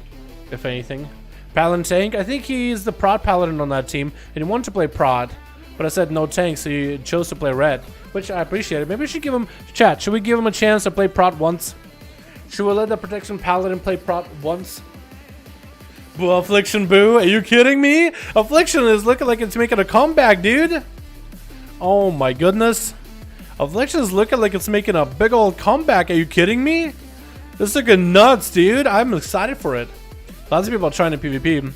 if anything. Paladin tank. I think he's the prot paladin on that team, and he wanted to play prot, but I said no tank, so he chose to play red, which I appreciate. Maybe we should give him chat. Should we give him a chance to play prot once? Should we let the protection paladin play prot once? Boo, Affliction, boo. Are you kidding me? Affliction is looking like it's making a comeback, dude. Oh my goodness. Affliction is looking like it's making a big old comeback. Are you kidding me? This is looking nuts, dude. I'm excited for it. Lots of people are trying to PvP.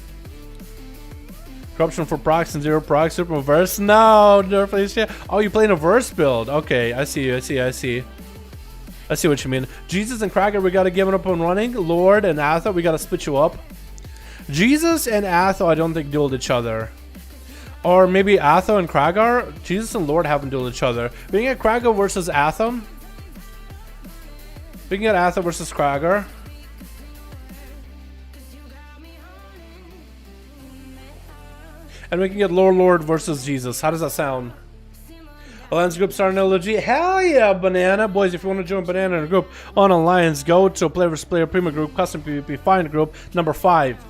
Corruption for procs and 0 procs. Super reverse. No, no, please. Yeah. Oh, you playing a verse build. Okay, I see you. I see what you mean. Jesus and Krager, we gotta give it up and running. Lord and Atha, we gotta split you up. Jesus and Atho, I don't think dueled each other. Or maybe Atho and Kragar. Jesus and Lord haven't dueled each other. We can get Kragar versus Atho. We can get Atho versus Kragar. And we can get Lord versus Jesus. How does that sound? Alliance group starting LG. Hell yeah, Banana. Boys, if you want to join Banana in a group on Alliance, go to Player vs Player Prima group, custom PvP, find group, number 5.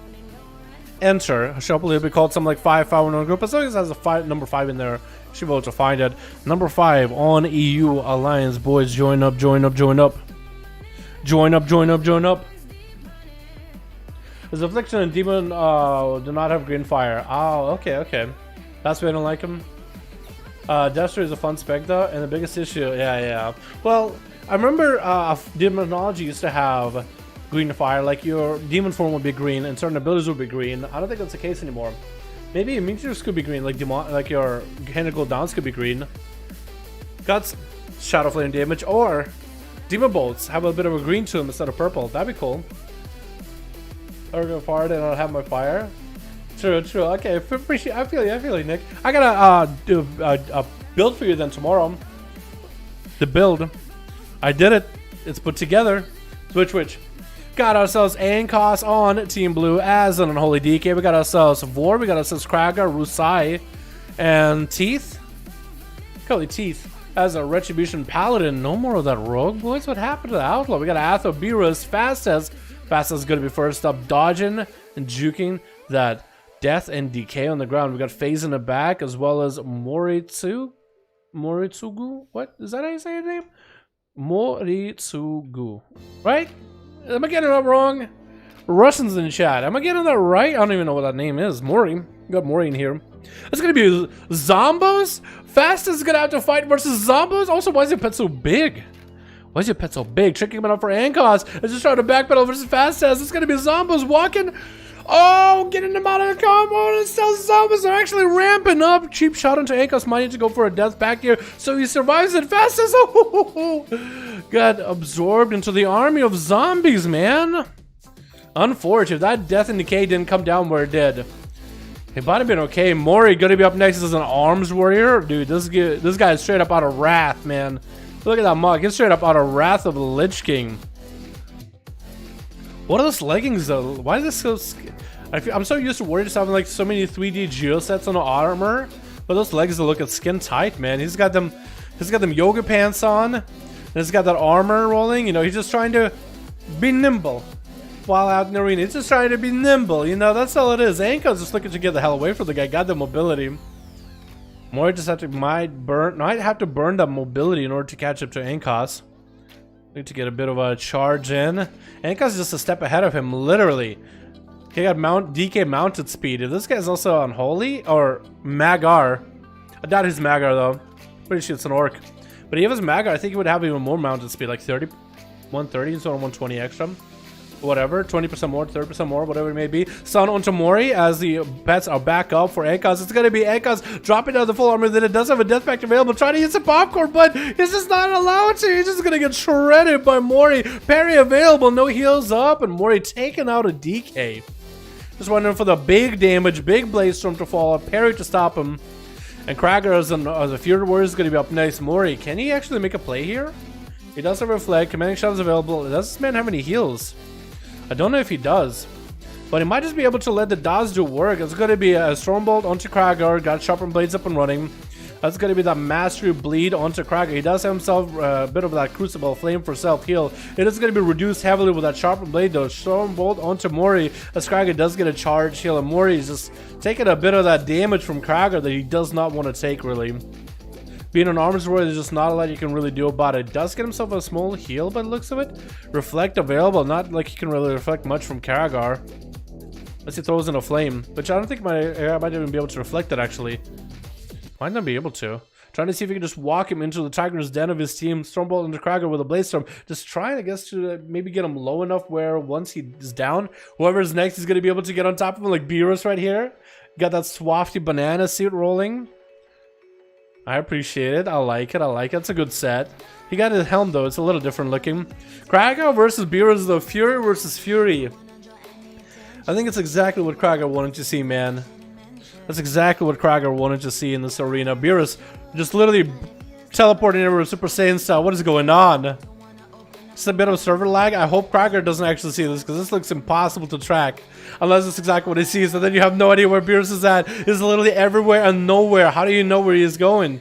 Enter. Hopefully it'll be called something like 5V5 1V1 group. As long as it has a number 5 in there, you should be able to find it. Number 5 on EU Alliance. Boys, join up, join up, join up. Join up, join up, join up. Does Affliction and Demon do not have green fire? Oh, okay, okay. That's why I don't like him. Destro is a fun spec though, and the biggest issue, yeah. Well, I remember Demonology used to have green fire, like your demon form would be green and certain abilities would be green. I don't think that's the case anymore. Maybe Meteors could be green, like your Canonical Downs could be green. Guts, Shadow Flame damage, or Demon Bolts have a bit of a green to them instead of purple. That'd be cool. Or go forward and I'll have my fire. True. Okay, appreciate. I feel you, Nick. I gotta do a build for you then tomorrow. The build, I did it. It's put together. Switch. Got ourselves Ankos on Team Blue as an Unholy DK. We got ourselves Vor. We got ourselves Kraga, Rusai, and Teeth. Holy Teeth as a Retribution Paladin. No more of that rogue, boys. What happened to the Outlaw? We got Atho Beerus, Fast as gonna be first up, dodging and juking that death and decay on the ground. We got Phase in the back as well as Moritsugu. What is that? How you say your name? Moritsugu, right? Am I getting that wrong? Russians in chat. Am I getting that right? I don't even know what that name is. Mori. We got Mori in here. It's gonna be Zombos. Fast is gonna have to fight versus Zombos. Also, why is your pet so big? Why is your pet so big? Tricking him out for Ankos. It's just trying to backpedal versus Fast as it's gonna be Zombos walking. Oh, getting them out of the combo. And still Zombos are actually ramping up. Cheap shot into Ankos. Might need to go for a death back here. So he survives it. Fast as got absorbed into the army of zombies, man. Unfortunate. That death and decay didn't come down where it did. It might have been okay. Mori gonna be up next as an arms warrior. Dude, this guy is straight up out of Wrath, man. Look at that mug. He's straight up out of Wrath of the Lich King. What are those leggings though? Why is this so... I'm so used to Warrior just having like so many 3D geosets on the armor. But those legs look at skin tight, man. He's got them yoga pants on. And he's got that armor rolling. You know, he's just trying to be nimble while out in the arena. He's just trying to be nimble. You know, that's all it is. Anko's just looking to get the hell away from the guy. Got the mobility. Mori just might have to burn that mobility in order to catch up to Ankos. Need to get a bit of a charge in. Ankos is just a step ahead of him, literally. He got DK mounted speed. If this guy's also Unholy or Magar. I doubt he's Magar though. Pretty sure it's an orc. But if he was Magar, I think he would have even more mounted speed, like 130 instead of 120 extra. whatever, 20% more, 30% more, whatever it may be. Stun onto Mori as the pets are back up for Ekaz. It's gonna be Ekaz dropping down the full armor. Then it does have a death pact available, trying to use the popcorn, but he's just not allowed to. He's just gonna get shredded by Mori. Parry available, no heals up, and Mori taking out a DK. Just wondering for the big damage, big Blaze Storm to fall, parry to stop him. And Krager as a Fury Warrior is gonna be up next. Mori, can he actually make a play here? He does have a reflect, commanding shot is available. Does this man have any heals? I don't know if he does, but he might just be able to let the dodge do work. It's going to be a Stormbolt onto Krager, got Sharpened Blades up and running. That's going to be that Mastery Bleed onto Krager. He does have himself a bit of that Crucible Flame for self-heal. It is going to be reduced heavily with that Sharpened Blade though. Stormbolt onto Mori as Krager does get a charge heal, and Mori is just taking a bit of that damage from Krager that he does not want to take really. Being an Armor's Warrior, there's just not a lot you can really do about it. Does get himself a small heal by the looks of it. Reflect available, not like he can really reflect much from Kragar. Unless he throws in a flame, which I don't think I might even be able to reflect it actually. Might not be able to. Trying to see if he can just walk him into the Tiger's Den of his team. Stormbolt into Krager with a Blaze Storm. Just trying, I guess, to maybe get him low enough where once he is down, whoever's next is going to be able to get on top of him, like Beerus right here. Got that swafty banana suit rolling. I appreciate it. I like it. I like it. It's a good set. He got his helm though. It's a little different looking. Krager versus Beerus though. Fury versus Fury. I think it's exactly what Krager wanted to see, man. That's exactly what Krager wanted to see in this arena. Beerus just literally teleporting over Super Saiyan style. What is going on? It's a bit of server lag. I hope Krager doesn't actually see this because this looks impossible to track. Unless it's exactly what he sees, and then you have no idea where Beerus is at. He's literally everywhere and nowhere. How do you know where he is going?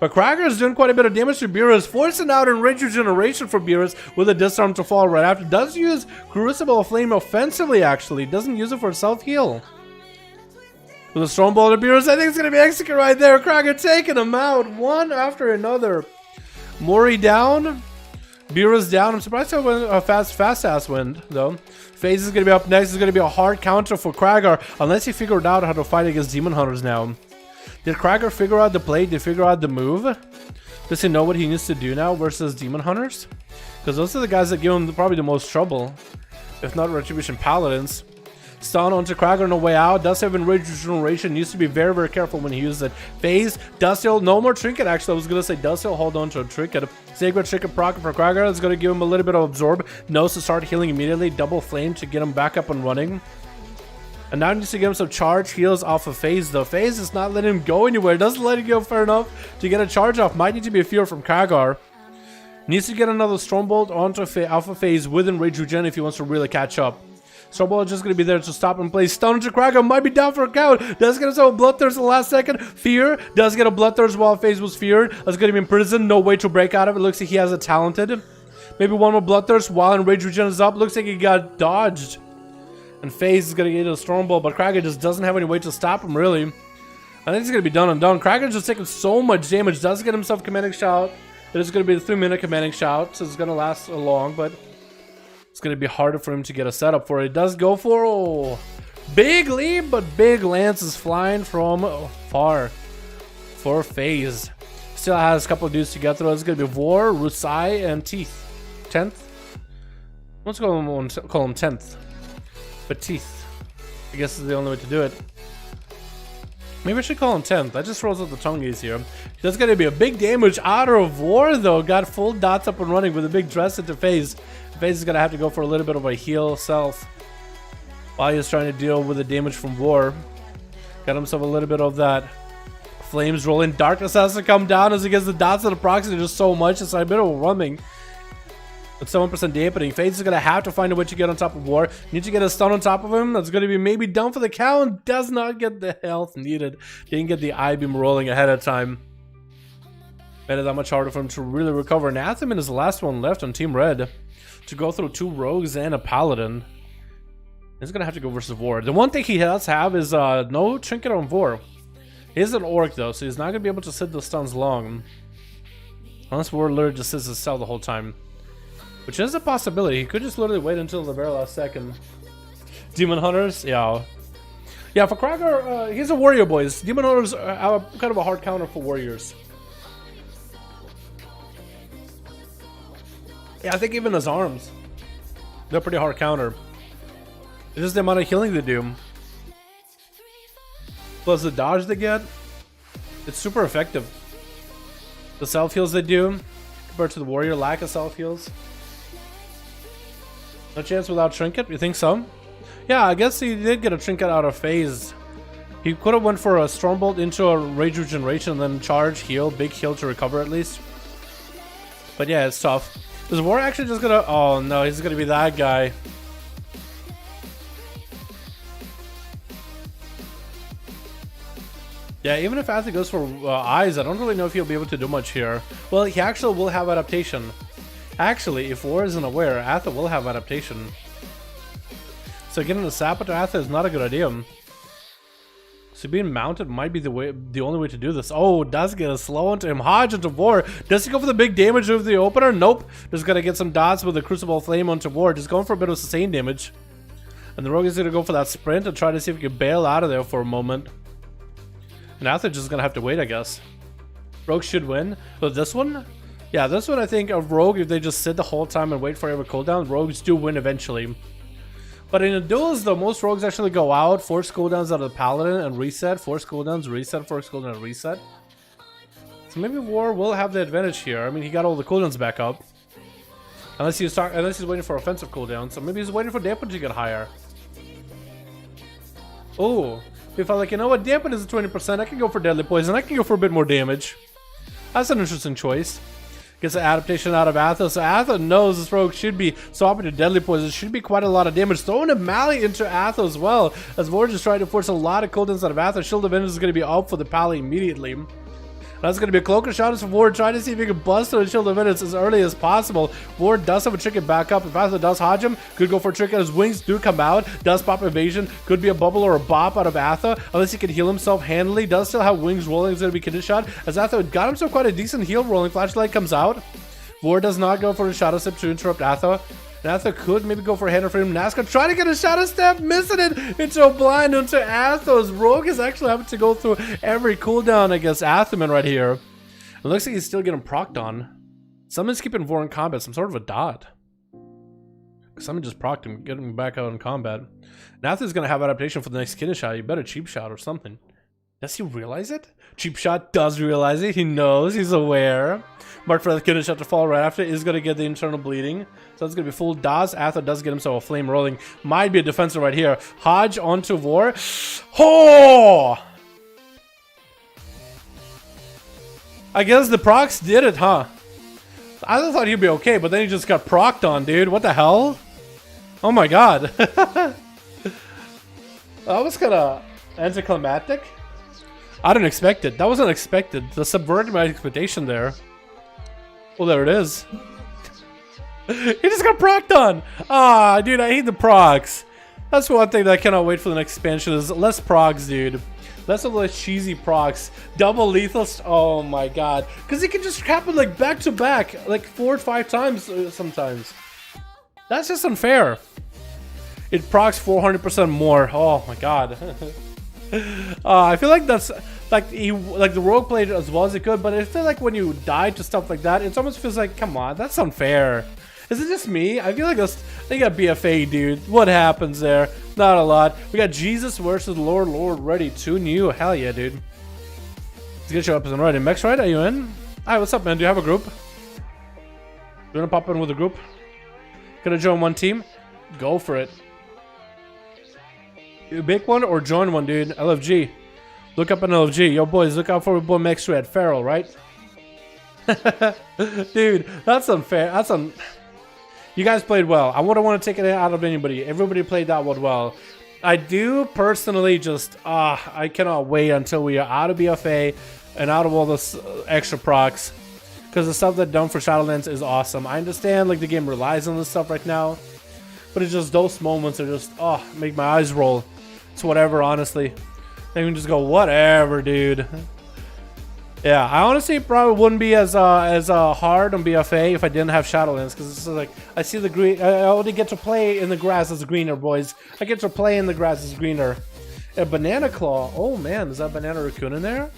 But Krager is doing quite a bit of damage to Beerus, forcing out Enraged Regeneration for Beerus with a disarm to fall right after. Does use Crucible Flame offensively actually. Doesn't use it for self-heal. With a Stormbolt to Beerus, I think it's going to be execute right there. Krager taking him out one after another. Mori down. Beerus down. I'm surprised how a fast ass win though. FaZe is going to be up next. It's going to be a hard counter for Krager unless he figured out how to fight against Demon Hunters now. Did Krager figure out the play? Did he figure out the move? Does he know what he needs to do now versus Demon Hunters? Because those are the guys that give him probably the most trouble, if not Retribution Paladins. Stun onto Krager on the way out. Does have Enraged Regeneration. Needs to be very, very careful when he uses it. FaZe does heal. No more Trinket actually. I was going to say does heal. Hold on to a Trinket. Sacred Trinket proc for Krager. That's going to give him a little bit of Absorb. Knows to start healing immediately. Double Flame to get him back up and running. And now he needs to give him some charge heals off of FaZe though. FaZe is not letting him go anywhere. Doesn't let him go far enough to get a charge off. Might need to be a fear from Krager. Needs to get another Stormbolt onto Alpha FaZe with Enraged Regen if he wants to really catch up. Stormbolt is just going to be there to stop and play. Stun to Krager, might be down for a count. Does get himself a Bloodthirst in the last second. Fear does get a Bloodthirst while FaZe was feared. That's going to be in prison. No way to break out of it. Looks like he has a talented. Maybe one more Bloodthirst while Enraged Regen is up. Looks like he got dodged. And FaZe is going to get a Stormbolt, but Krager just doesn't have any way to stop him, really. I think it's going to be done and done. Krager's just taking so much damage. Does get himself Commanding Shout. It is going to be the 3-minute Commanding Shout, so it's going to last long, but it's going to be harder for him to get a setup for it. It does go for big lead, but big Lance is flying from far for FaZe. Still has a couple of dudes to get through. It's going to be Vor, Rusai, and Teeth. 10th? Let's call him 10th. But Teeth, I guess, is the only way to do it. Maybe I should call him 10th. That just rolls out the tongue easier. That's going to be a big damage out of War, though. Got full dots up and running with a big dress into FaZe. FaZe is going to have to go for a little bit of a heal self while he's trying to deal with the damage from War. Got himself a little bit of that flames rolling. Darkness has to come down as he gets the dots of the proxy just so much. It's a bit of a running. With 7% dampening, FaZe is going to have to find a way to get on top of War. Need to get a stun on top of him. That's going to be maybe down for the count. Does not get the health needed. Didn't get the I-beam rolling ahead of time. Made it that much harder for him to really recover. And Athemin is the last one left on Team Red to go through 2 rogues and a paladin. He's going to have to go versus War. The one thing he does have is no trinket on War. He is an orc though, so he's not going to be able to sit the stuns long. Unless War literally just sits his cell the whole time. Which is a possibility. He could just literally wait until the very last second. Demon Hunters? Yeah. Yeah, for Krager, he's a warrior, boys. Demon Hunters are kind of a hard counter for warriors. Yeah, I think even his arms. They're pretty hard counter. It's just the amount of healing they do. Plus the dodge they get. It's super effective. The self heals they do compared to the warrior lack of self heals. No chance without trinket? You think so? Yeah, I guess he did get a trinket out of phase. He could have went for a Stormbolt into a Rage Regeneration and then charge, heal, big heal to recover at least. But yeah, it's tough. Is War actually just gonna... Oh no, he's gonna be that guy. Yeah, even if Athe goes for eyes, I don't really know if he'll be able to do much here. Well, he actually will have adaptation. Actually, if War isn't aware, Athe will have adaptation. So getting the SATA to Athe is not a good idea. So being mounted might be the only way to do this. Oh, does get a slow into him. Hodge into War. Does he go for the big damage of the opener? Nope. Just gonna get some dots with the Crucible Flame onto War. Just going for a bit of sustained damage. And the Rogue is gonna go for that sprint and try to see if he can bail out of there for a moment. And Athe just gonna have to wait, I guess. Rogue should win. But this one? Yeah, this one I think of Rogue, if they just sit the whole time and wait for every cooldown, Rogues do win eventually. But in the duels though, most Rogues actually go out, force cooldowns out of the Paladin and reset, force cooldowns, reset, force cooldown, and reset. So maybe War will have the advantage here. I mean, he got all the cooldowns back up. Unless he's waiting for offensive cooldowns. So maybe he's waiting for dampen to get higher. Oh, if I'm like, you know what, dampen is 20%, I can go for deadly poison, I can go for a bit more damage. That's an interesting choice. Gets an adaptation out of Athe, so Athe knows this Rogue should be swapping to deadly poison. Should be quite a lot of damage. Throwing a Mally into Athe as well, as Vor just trying to force a lot of cooldowns out of Athe. Shield of Vengeance is going to be up for the Pally immediately. That's going to be a Cloak of Shadows for Ward, trying to see if he can bust through a Shield of Vengeance as early as possible. Ward does have a trinket back up. If Athe does hodge him, could go for a trinket. His wings do come out. Does pop evasion. Could be a bubble or a bop out of Athe, unless he can heal himself handily. Does still have wings rolling. It's going to be kidney shot. As Athe got himself quite a decent heal rolling. Flashlight comes out. Ward does not go for a Shadow Step to interrupt Athe. And Athe could maybe go for a Hand Frame. Nazca trying to get a Shadow Step, missing it into a blind into Athe's. Rogue is actually having to go through every cooldown against Atheman right here. It looks like he's still getting procced on. Someone's keeping Vor in combat, some sort of a dot. Someone just procced him, getting him back out in combat. Athe's gonna have adaptation for the next kidney shot. You better cheap shot or something. Does he realize it? Cheap shot does realize it. He knows. He's aware. Mark for the kidney shot to fall right after is going to get the internal bleeding. So it's going to be full DOS. Athe does get himself a flame rolling. Might be a defensive right here. Hodge onto Vor. Oh! I guess the procs did it, huh? I thought he'd be okay, but then he just got procced on, dude. What the hell? Oh my god. That was kind of anticlimactic. I didn't expect it. That was unexpected. That subverted my expectation there. Well, there it is. He just got procced on. Ah, dude, I hate the procs. That's one thing that I cannot wait for the next expansion is less procs, dude. Less of those cheesy procs. Double lethal. Oh my god. Because it can just happen like back to back, like 4 or 5 times sometimes. That's just unfair. It procs 400% more. Oh my god. I feel like that's like the Rogue played as well as he could, but I feel like when you die to stuff like that, it almost feels like, come on, that's unfair. Is it just me? I feel like they got BFA, dude. What happens there? Not a lot. We got Jesus versus Lord ready. 2 new. Hell yeah, dude. Let's get you up and ready. Mex, right? Are you in? Hi, what's up, man? Do you have a group? Do you want to pop in with a group? Gonna join one team? Go for it. You make one or join one, dude. LFG. Look up an LFG. Yo, boys, look out for a boy Mex Red. Feral, right? Dude, that's unfair. That's You guys played well. I wouldn't want to take it out of anybody. Everybody played that one well. I do personally just, I cannot wait until we are out of BFA and out of all this extra procs. Because the stuff they've done for Shadowlands is awesome. I understand like the game relies on this stuff right now. But it's just those moments are just, make my eyes roll. It's whatever, honestly. I can just go, whatever, dude. Yeah, I honestly probably wouldn't be as hard on BFA if I didn't have Shadowlands, because it's like I see the green. I only get to play in the grass as greener, boys. I get to play in the grass as greener. A banana claw. Oh man, is that banana raccoon in there?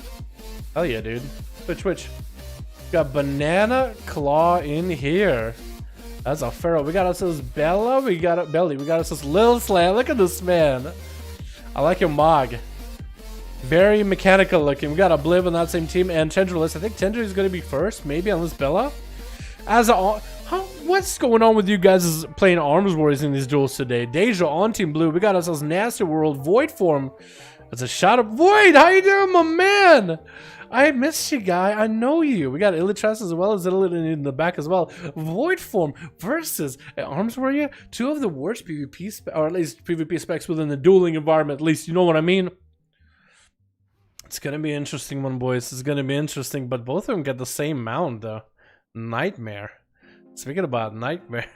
Hell yeah, dude. Which? Got banana claw in here. That's a Pharaoh. We got ourselves Bella. We got Belly. We got ourselves Lil Slam. Look at this man. I like your Mog. Very mechanical looking. We got a Bliv on that same team and Tenderless. I think Tender is going to be first, maybe, unless Bella. What's going on with you guys is playing Arms Wars in these duels today? Deja on Team Blue. We got ourselves Nasty World. Void Form. That's a shot of Void. How you doing, my man? I missed you, guy. I know you. We got Illitras as well as Illitras in the back as well. Void Form versus Arms Warrior. Two of the worst PvP or at least PvP specs within the dueling environment. At least you know what I mean. It's gonna be an interesting one, boys. It's gonna be interesting, but both of them get the same mount, though. Nightmare. Speaking about Nightmare.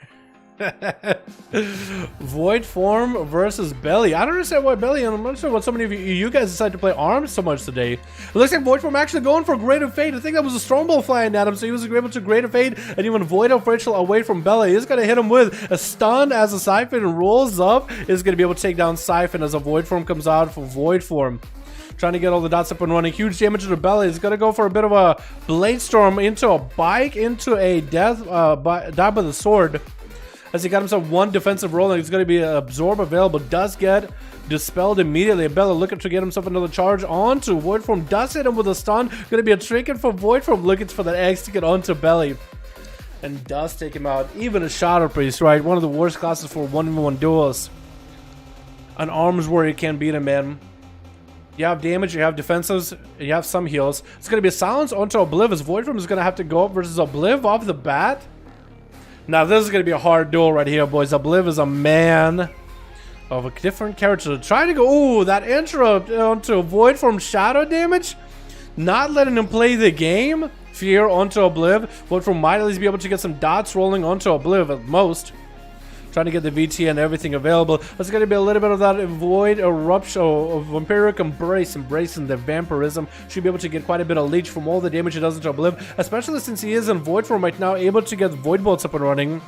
Void Form versus Belly. I don't understand why Belly, and I'm not sure what so many of you guys decided to play Arms so much today. It looks like Void Form actually going for Greater Fate. I think that was a Strongbow flying at him, so he was able to Greater Fate and even Void of Rachel away from Belly. He's going to hit him with a stun as a Siphon rolls up. Is going to be able to take down Siphon as a Void Form comes out for Void Form. Trying to get all the dots up and running. Huge damage to the belly. He's going to go for a bit of a Blade Storm into a bike, into a death, die by the sword. As he got himself one defensive roll, and he's going to be absorb available. Does get dispelled immediately. Bella looking to get himself another charge onto Void Form. Does hit him with a stun. Going to be a trinket for Void Form. Looking for that X to get onto Belly. And does take him out. Even a Shadow Priest, right? One of the worst classes for 1v1 duels. An Arms Warrior can't beat him, man. You have damage, you have defensives, you have some heals. It's going to be a silence onto Obliv as Void Form is going to have to go up versus Obliv off the bat. Now this is going to be a hard duel right here, boys. Obliv is a man of a different character. Trying to go, ooh, that interrupt onto Void Form shadow damage. Not letting him play the game. Fear onto Obliv. Void Form might at least be able to get some dots rolling onto Obliv at most. Trying to get the VT and everything available. There's going to be a little bit of that Void Eruption of Vampiric Embrace, embracing the vampirism. Should be able to get quite a bit of leech from all the damage he does into Obliv, especially since he is in Void Form right now, able to get Void Bolts up and running.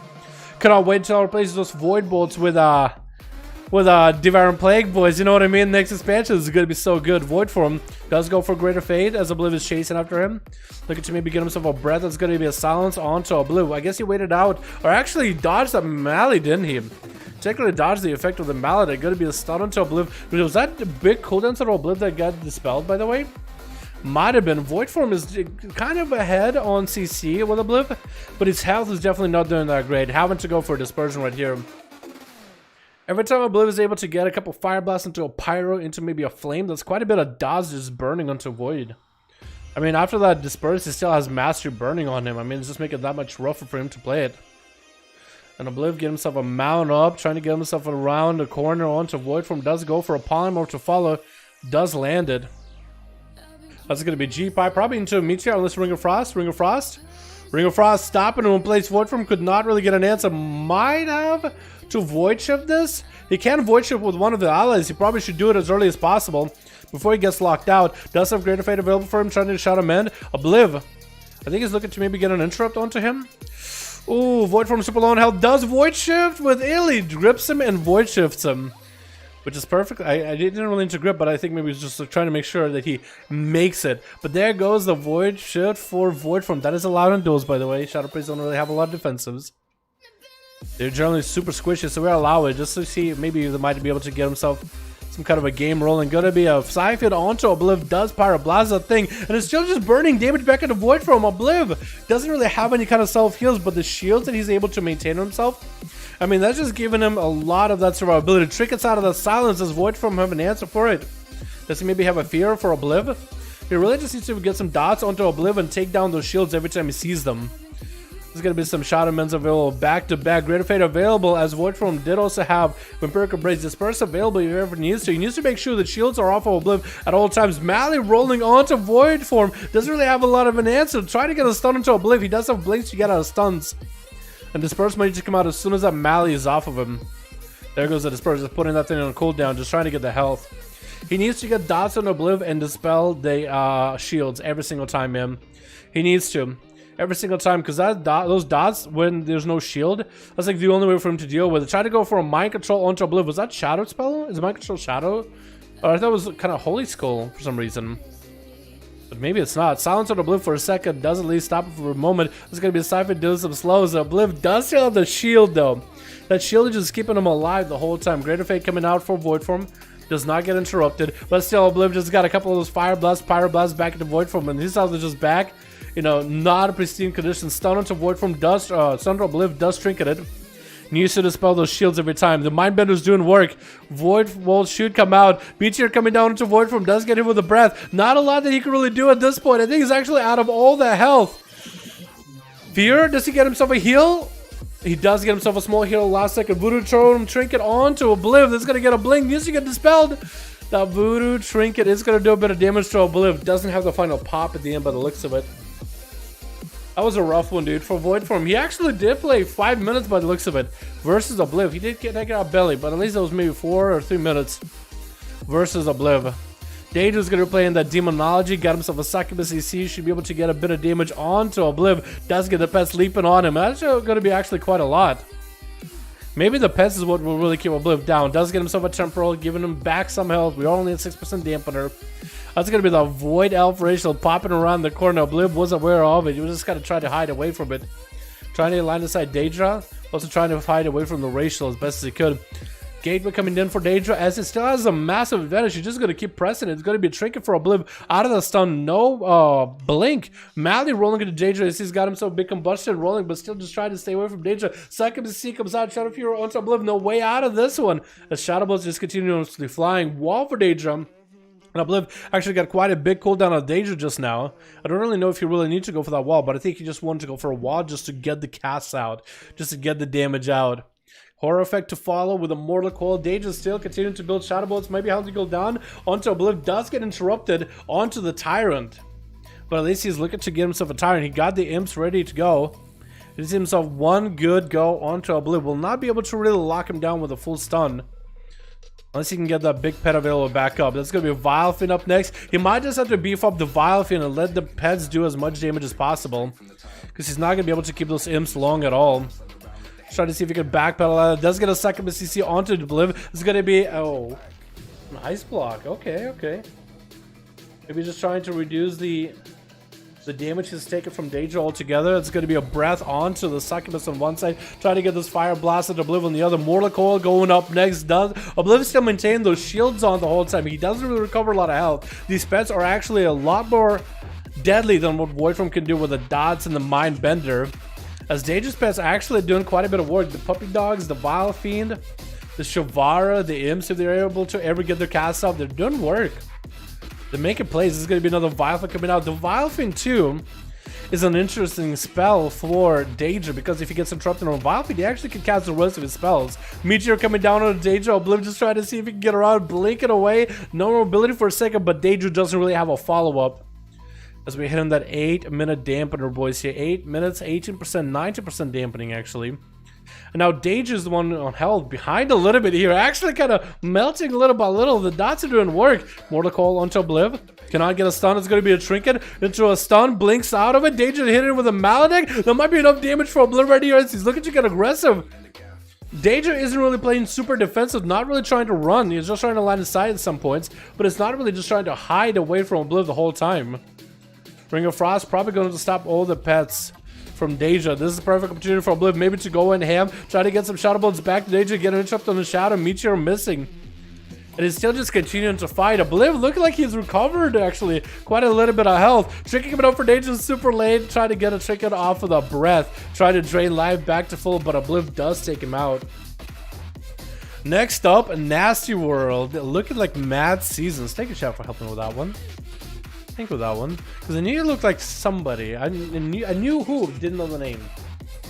Cannot wait until I replace those Void Bolts with Devouring Plague, boys. You know what I mean? Next expansion is going to be so good. Void Form does go for Greater Fate as Obliv is chasing after him. Looking to maybe get himself a breath. That's going to be a silence onto Obliv. I guess he waited out, or actually dodged that Mallet, didn't he? Technically dodged the effect of the Mallet. It's going to be a stun onto Obliv. But was that the big cooldown to Obliv that got dispelled, by the way? Might have been. Void Form is kind of ahead on CC with Obliv, but his health is definitely not doing that great. Having to go for a dispersion right here. Every time Obliv is able to get a couple Fire Blasts into a Pyro, into maybe a Flame, that's quite a bit of dodge just burning onto Void. I mean, after that Disperse, he still has Mastery burning on him. I mean, it's just making it that much rougher for him to play it. And Obliv get himself a mount up, trying to get himself around the corner onto Void Form. Does go for a Polymorph to follow. Does land it. That's going to be G-Pipe, probably into a Meteor, unless Ring of Frost. Ring of Frost. Ring of Frost stopping him in place. Void Form could not really get an answer. Might have to Void Shift this. He can Void Shift with one of the allies. He probably should do it as early as possible before he gets locked out. Does have Greater Fate available for him, trying to shot him in. Obliv, I think he's looking to maybe get an interrupt onto him. Ooh, Void Form super low on health. Does Void Shift with Illy. Grips him and Void Shifts him. Which is perfect. I didn't really into grip, but I think maybe he's just trying to make sure that he makes it. But there goes the Void Shift for Void Form. That is allowed in duels, by the way. Shadow Priests don't really have a lot of defensives. They're generally super squishy, so we allow it just to see maybe they might be able to get himself some kind of a game rolling. Gonna be a Siphon onto Obliv. Does Pyroblast that thing, and it's still just burning damage back into Void Form. Obliv doesn't really have any kind of self-heals, but the shields that he's able to maintain himself, I mean, that's just giving him a lot of that survivability. Trinkets out of the silence. Does Void Form have an answer for it? Does he maybe have a fear for Obliv? He really just needs to get some dots onto Obliv and take down those shields every time he sees them. There's going to be some Shadow Men's available back-to-back. Greater Fate available, as Void Form did also have Vampiric Embrace. Disperse available if he ever needs to. He needs to make sure that shields are off of Obliv at all times. Mally rolling onto Void Form. Doesn't really have a lot of an answer. Try to get a stun into Obliv. He does have blinks to get out of stuns. And Disperse might just come out as soon as that Mally is off of him. There goes the Disperse, just putting that thing on cooldown, just trying to get the health. He needs to get dots on Obliv and dispel the shields every single time, man. He needs to. Every single time, because those dots, when there's no shield, that's like the only way for him to deal with it. Try to go for a Mind Control onto Obliv. Was that Shadow spell? Is Mind Control Shadow? Or I thought it was kind of Holy Skull for some reason. But maybe it's not. Silence on Obliv for a second. Does at least stop it for a moment. It's going to be a Siphon doing some slows. Obliv does still have the shield though. That shield is just keeping him alive the whole time. Greater Fate coming out for Void Form. Does not get interrupted. But still, Obliv just got a couple of those Fire Blasts, Pyro Blasts back into Void Form. And his health is just back. You know, not a pristine condition. Stun onto Void Form does, Stun to Obliv does trinket it. Needs to dispel those shields every time. The Mindbender's doing work. Void Bolt should come out. Meteor coming down into Void Form does get him with a breath. Not a lot that he can really do at this point. I think he's actually out of all the health. Fear, does he get himself a heal? He does get himself a small heal last second. Voodoo Totem Trinket onto Obliv. That's going to get a blink. Needs to get dispelled. That Voodoo Trinket is going to do a bit of damage to Obliv. Doesn't have the final pop at the end by the looks of it. That was a rough one, dude, for Void Form. He actually did play 5 minutes by the looks of it versus Obliv. He did get taken out belly, but at least it was maybe 4 or 3 minutes versus Obliv. Daedrus going to play in that Demonology. Got himself a Succubus EC. Should be able to get a bit of damage onto Obliv. Does get the pets leaping on him. That's going to be actually quite a lot. Maybe the pets is what will really keep Obliv down. Does get himself a Temporal, giving him back some health. We are only at 6% dampener. That's going to be the Void Elf racial popping around the corner. Obliv was aware of it. He was just kind of trying to hide away from it. Trying to line aside Daedra. Also trying to hide away from the racial as best as he could. Gateway coming in for Daedra as it still has a massive advantage. He's just going to keep pressing it. It's going to be a trinket for Obliv. Out of the stun, no blink. Mally rolling into Daedra. He's got himself a big combustion rolling, but still just trying to stay away from Daedra. Succubus C comes out. Shadow Fury onto Obliv. No way out of this one. As Shadow Bolts just continuously flying. Wall for Daedra. And Obliv actually got quite a big cooldown on Daedra just now. I don't really know if you really need to go for that wall, but I think he just wanted to go for a wall just to get the casts out. Just to get the damage out. Horror effect to follow with a Mortal Coil. Daedra still continuing to build Shadow Bolts. Maybe how to go down onto Obliv. Does get interrupted onto the Tyrant. But at least he's looking to get himself a Tyrant. He got the Imps ready to go. He gives himself one good go onto Obliv. Will not be able to really lock him down with a full stun. Unless he can get that big pet available back up. That's going to be a Vilefin up next. He might just have to beef up the Vilefin and let the pets do as much damage as possible. Because he's not going to be able to keep those Imps long at all. Try to see if he can backpedal out. Does get a second CC onto Obliv. It's going to be... Oh. An ice block. Okay, okay. Maybe just trying to reduce the damage he's taken from Daedra altogether. It's going to be a breath onto the Succubus on one side. Trying to get this fire blasted Obliv on the other. Mortal Coil going up next. Obliv still maintain those shields on the whole time. He doesn't really recover a lot of health. These pets are actually a lot more deadly than what Void Form can do with the Dots and the Mindbender. As Daedra's pets are actually doing quite a bit of work. The Puppy Dogs, the Vile Fiend, the Shavara, the Imps, if they're able to ever get their casts up, they're doing work. They're making plays. This is going to be another Vilefin coming out. The Vilefin too is an interesting spell for Daedra because if he gets interrupted on Vilefin, he actually can cast the rest of his spells. Meteor coming down on Daedra. Obliv just trying to see if he can get around, blinking away. No mobility for a second, but Daedra doesn't really have a follow-up. As we hit on that 8-minute dampener, boys here. 8 minutes, 18%, 90% dampening, actually. And now Daedra is the one on health, behind a little bit here. Actually kind of melting little by little. The Dots are doing work. Mortal Coil onto Obliv. Cannot get a stun. It's going to be a trinket into a stun. Blinks out of it. Daedra hit it with a Maledicte. There might be enough damage for Obliv right here as he's looking to get aggressive. Daedra isn't really playing super defensive, not really trying to run. He's just trying to line his side at some points. But it's not really just trying to hide away from Obliv the whole time. Ring of Frost probably going to stop all the pets from Daedra. This is a perfect opportunity for Obliv maybe to go in ham, try to get some Shadow Bolts back to Daedra, get an interrupt on the Shadow. Meteor missing. And he's still just continuing to fight. Obliv looking like he's recovered actually quite a little bit of health. Trinket coming out for Daedra super late, trying to get a Trinket off of the breath. Trying to drain life back to full, but Obliv does take him out. Next up, Nasty World. Looking like Mad Seasons. Take a shot for helping with that one. With that one because I knew it looked like somebody. I knew who, didn't know the name.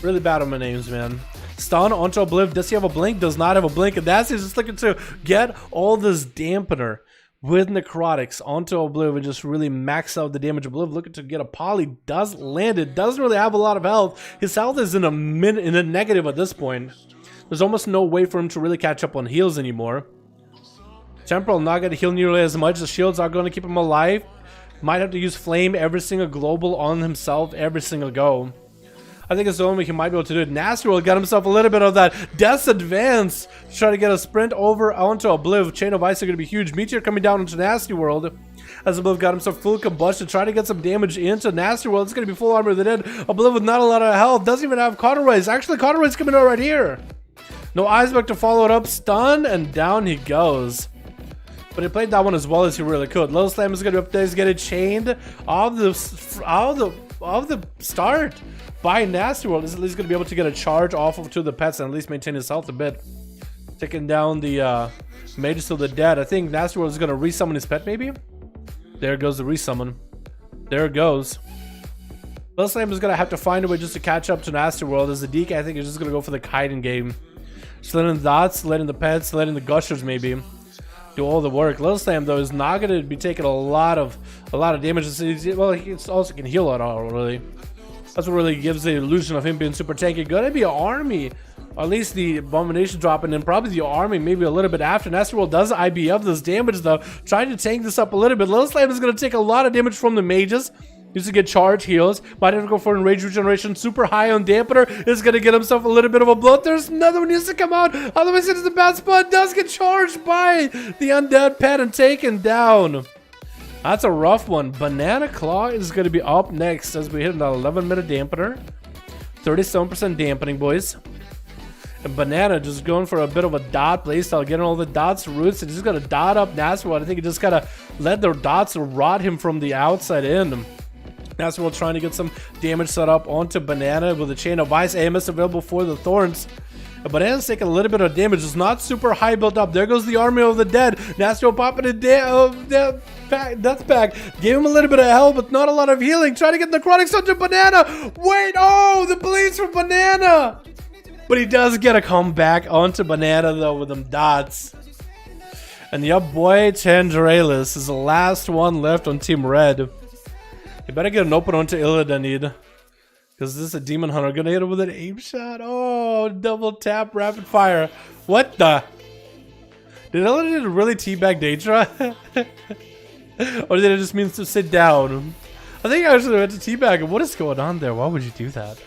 Really bad on my names, man. Stun onto Obliv. Does he have a blink? Does not have a blink. And that's just looking to get all this dampener with necrotics onto Obliv and just really max out the damage. Obliv looking to get a poly. Does land it. Doesn't really have a lot of health. His health is in a negative at this point. There's almost no way for him to really catch up on heals anymore. Temporal not going to heal nearly as much. The shields are going to keep him alive. Might have to use Flame every single global on himself every single go. I think it's the only way he might be able to do it. Nasty World got himself a little bit of that Death's Advance to try to get a sprint over onto Obliv. Chain of Ice are going to be huge. Meteor coming down into Nasty World. As Obliv got himself full combustion, trying to get some damage into Nasty World. It's going to be full armor of the dead. Obliv with not a lot of health. Doesn't even have Cauterized. Actually, Cauterized coming out right here. No Iceberg to follow it up. Stun, and down he goes. But he played that one as well as he really could. Little Slam is going to be up there. He's getting chained off the start by Nasty World. He's at least going to be able to get a charge off of to the pets and at least maintain his health a bit. Taking down the mages to the dead. I think Nasty World is going to resummon his pet maybe. There goes the resummon. There it goes. Little Slam is going to have to find a way just to catch up to Nasty World. As the DK, I think, is just going to go for the kiting game. Just letting the dots, letting the pets, letting the gushers maybe do all the work. Little Slam though is not going to be taking a lot of damage. Well, he also can heal it all really. That's what really gives the illusion of him being super tanky. Gonna be an army, or at least the abomination dropping in, probably the army maybe a little bit after. Nasty World does IBF this damage though, trying to tank this up a little bit. Little Slam is going to take a lot of damage from the mages. Used to get charge heals. Might have to go for enrage regeneration. Super high on dampener. Is going to get himself a little bit of a blow. There's another one needs to come out. Otherwise it is the bad spot. Does get charged by the undead pet and taken down. That's a rough one. Banana Claw is going to be up next as we hit an 11-minute dampener. 37% dampening, boys. And Banana just going for a bit of a dot playstyle, getting all the dots, roots, and just going to dot up Nasty World. I think he just got to let their dots rot him from the outside in. Nasty World trying to get some damage set up onto Banana with a Chain of Ice. AMS available for the Thorns. Banana's taking a little bit of damage. It's not super high built up. There goes the Army of the Dead. Nasty World popping a death pack. Gave him a little bit of health, but not a lot of healing. Trying to get necrotics onto Banana. Wait, oh, the bleeds from Banana. But he does get a comeback onto Banana though with them dots. And your boy Chandralis is the last one left on Team Red. You better get an open onto Illidanid. Because this is a Demon Hunter. Gonna hit him with an aim shot. Oh, double tap, rapid fire. What the? Did Illidanid really teabag Daedra? Or did it just mean to sit down? I think I actually went to teabag him. What is going on there? Why would you do that?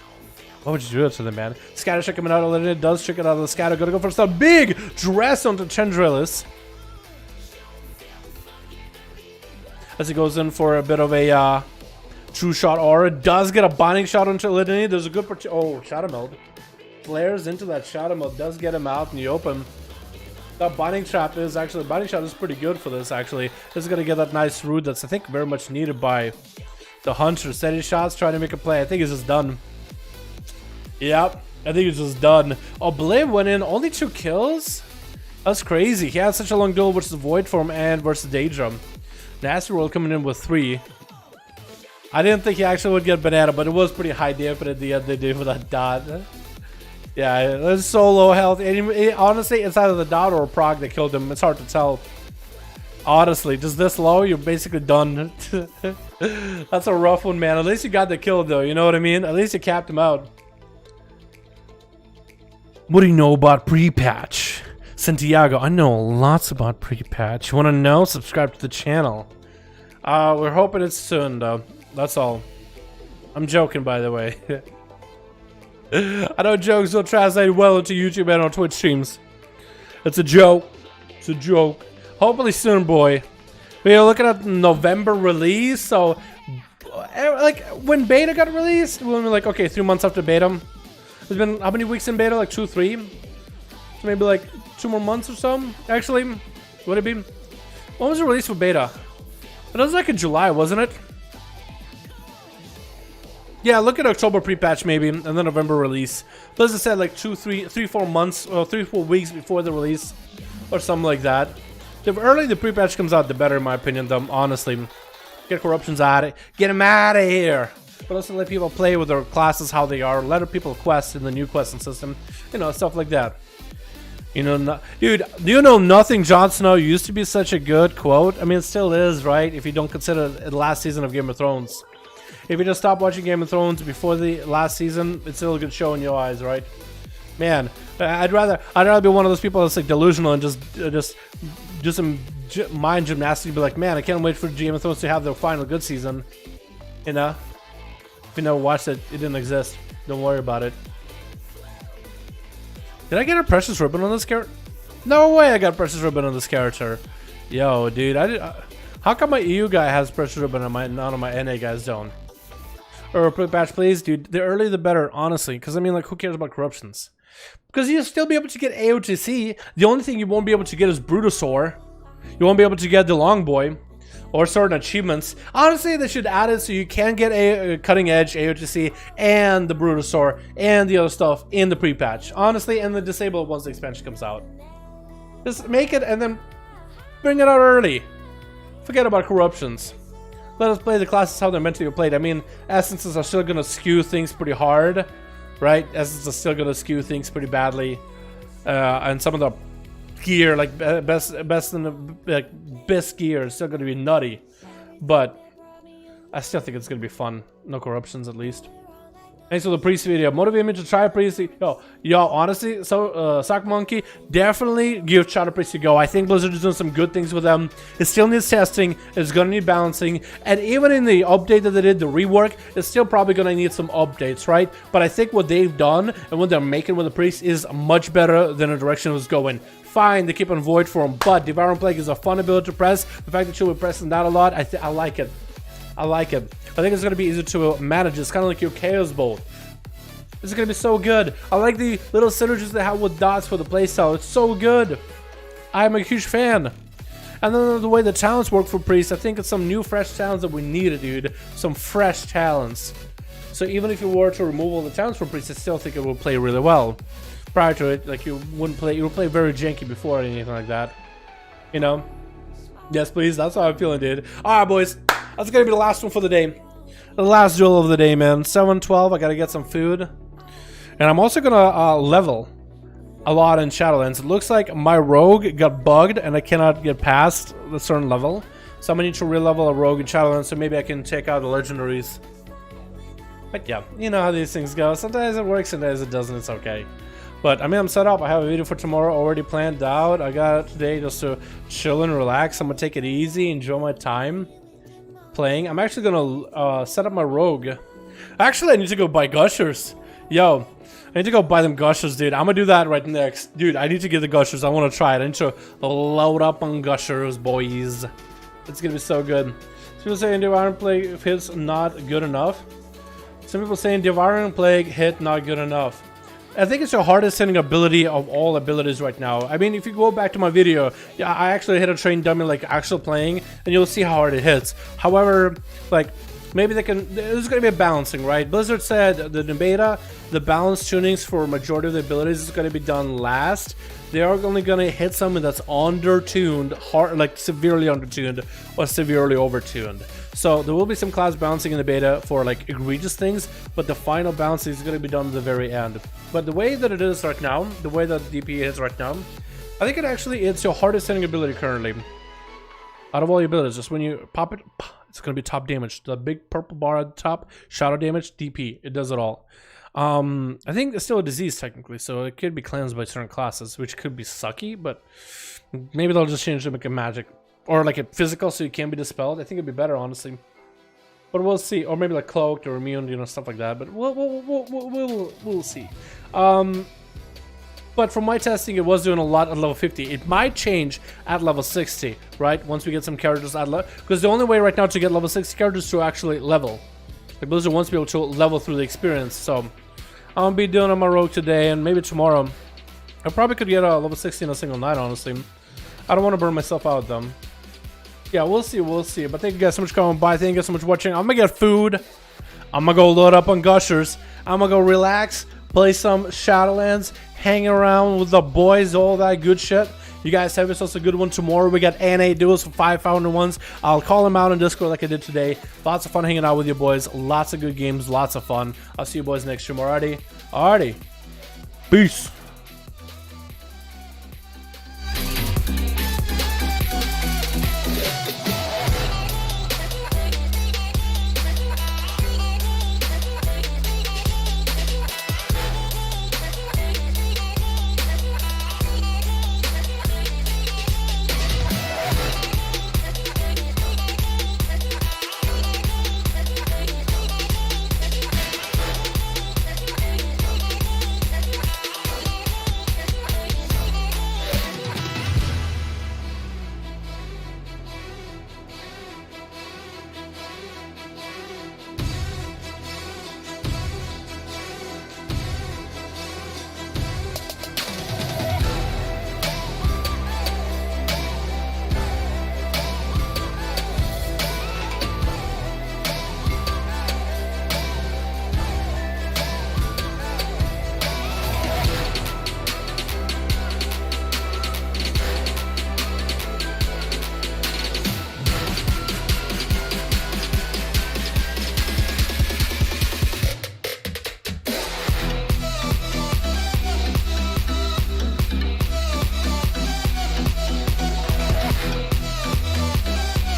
Why would you do that to the man? Scatter check coming out. Illidanid does check it out of the scatter. Gonna go for some big dress onto Chandralis. As he goes in for a bit of a true shot aura. Does get a binding shot onto Illidanid. There's a good Shadow Meld. Flares into that Shadow Meld. Does get him out in the open. That binding shot is pretty good for this actually. This is gonna get that nice root that's I think very much needed by the Hunter. Steady shots, trying to make a play. I think it's just done. Yep, I think it's just done. Oh, Blade went in, only 2 kills? That's crazy. He had such a long duel versus Void Form and versus Daedra. Nasty World coming in with 3. I didn't think he actually would get Banana, but it was pretty high dampen at the end they did with that dot. Yeah, it was so low health. Honestly, it's either the dot or a prog that killed him. It's hard to tell. Honestly, just this low, you're basically done. That's a rough one, man. At least you got the kill, though. You know what I mean? At least you capped him out. What do you know about pre-patch? Santiago, I know lots about pre-patch. You want to know? Subscribe to the channel. We're hoping it's soon, though. That's all. I'm joking, by the way. I know jokes don't translate well into YouTube and on Twitch streams. It's a joke. It's a joke. Hopefully soon, boy. We're looking at November release, so like when beta got released, we were like, okay, 3 months after beta. There's been how many weeks in beta? Like 2, 3? So maybe like 2 more months or so. Actually, would it be? When was the release for beta? It was like in July, wasn't it? Yeah, look at October pre-patch maybe, and then November release. But as I said, like 2, 3, 4 months, or 3, 4 weeks before the release, or something like that. The earlier the pre-patch comes out, the better, in my opinion. Though, honestly, get corruptions out of it, get them out of here. But also let people play with their classes how they are. Let people quest in the new questing system, you know, stuff like that. You know, dude, do you know nothing Jon Snow used to be such a good quote? I mean, it still is, right? If you don't consider the last season of Game of Thrones. If you just stop watching Game of Thrones before the last season, it's still a good show in your eyes, right? Man, I'd rather be one of those people that's like delusional and just do some mind gymnastics and be like, man, I can't wait for Game of Thrones to have their final good season. You know? If you never watched it, it didn't exist. Don't worry about it. Did I get a precious ribbon on this character? No way I got a precious ribbon on this character. Yo, dude, How come my EU guy has pressure ribbon and none of my NA guys don't? Or patch, please, dude. The earlier the better, honestly. Because I mean, like, who cares about corruptions? Because you'll still be able to get AOTC. The only thing you won't be able to get is Brutosaur. You won't be able to get the Long Boy or certain achievements. Honestly, they should add it so you can get a cutting edge AOTC and the Brutosaur and the other stuff in the pre-patch. Honestly, and the disable once the expansion comes out. Just make it and then bring it out early. Forget about corruptions. Let us play the classes how they're meant to be played. I mean, essences are still gonna skew things pretty hard, right? Essences are still gonna skew things pretty badly, and some of the gear, like best gear, is still gonna be nutty. But I still think it's gonna be fun. No corruptions, at least. Thanks for the priest video. Motivate me to try priest. Yo, honestly, so Sock Monkey, definitely give Shadow Priest a go. I think Blizzard is doing some good things with them. It still needs testing. It's gonna need balancing, and even in the update that they did, the rework, it's still probably gonna need some updates, right? But I think what they've done and what they're making with the priest is much better than the direction it was going. Fine, they keep on Void Form, but Devouring Plague is a fun ability to press. The fact that you'll be pressing that a lot, I like it. I like it. I think it's going to be easier to manage. It's kind of like your Chaos Bolt. This is going to be so good. I like the little synergies they have with dots for the playstyle. It's so good. I'm a huge fan. And then the way the talents work for Priest, I think it's some new fresh talents that we needed, dude. Some fresh talents. So even if you were to remove all the talents from Priest, I still think it will play really well. Prior to it, like, you would play very janky before or anything like that. You know? Yes, please. That's how I'm feeling, dude. Alright, boys. That's gonna be the last one for the day. The last duel of the day, man. 7-12. I gotta get some food. And I'm also gonna level a lot in Shadowlands. It looks like my rogue got bugged and I cannot get past a certain level. So I'm gonna need to re-level a rogue in Shadowlands so maybe I can take out the legendaries. But yeah, you know how these things go. Sometimes it works, sometimes it doesn't. It's okay. But I mean, I'm set up. I have a video for tomorrow already planned out. I got today just to chill and relax. I'm gonna take it easy, enjoy my time playing. I'm actually gonna set up my rogue. Actually, I need to go buy gushers. Yo, I need to go buy them gushers, dude. I'm gonna do that right next. Dude, I need to get the gushers. I want to try it. I need to load up on gushers, boys. It's gonna be so good. Some people saying Devouring Plague hit's not good enough. Some people saying Devouring Plague hit not good enough. I think it's the hardest hitting ability of all abilities right now. I mean, if you go back to my video, yeah, I actually hit a train dummy like actual playing, and you'll see how hard it hits. However, like, maybe they can, there's going to be a balancing, right? Blizzard said that in beta, the balance tunings for majority of the abilities is going to be done last. They are only going to hit something that's under-tuned, hard, like severely under-tuned or severely over-tuned. So there will be some class balancing in the beta for like egregious things, but the final balancing is going to be done at the very end. But the way that it is right now, the way that DP is right now, I think it's your hardest hitting ability currently. Out of all your abilities, just when you pop it, it's going to be top damage. The big purple bar at the top, shadow damage, DP, it does it all. I think it's still a disease technically, so it could be cleansed by certain classes, which could be sucky, but maybe they'll just change it to make it magic. Or like a physical, so you can't be dispelled. I think it'd be better, honestly. But we'll see. Or maybe like cloaked or immune, you know, stuff like that. But we'll see. But from my testing, it was doing a lot at level 50. It might change at level 60, right? Once we get some characters at level, because the only way right now to get level 60 characters is to actually level. Like Blizzard wants to be able to level through the experience. So I'm gonna be doing on my rogue today, and maybe tomorrow. I probably could get a level 60 in a single night, honestly. I don't want to burn myself out though. Yeah, we'll see, we'll see. But thank you guys so much for coming by. Thank you guys so much for watching. I'm gonna get food. I'm gonna go load up on gushers. I'm gonna go relax, play some Shadowlands, hang around with the boys, all that good shit. You guys have yourselves a good one tomorrow. We got NA duels for 5V5 1v1s. I'll call them out on Discord like I did today. Lots of fun hanging out with you boys. Lots of good games, lots of fun. I'll see you boys next stream. Alrighty. Peace.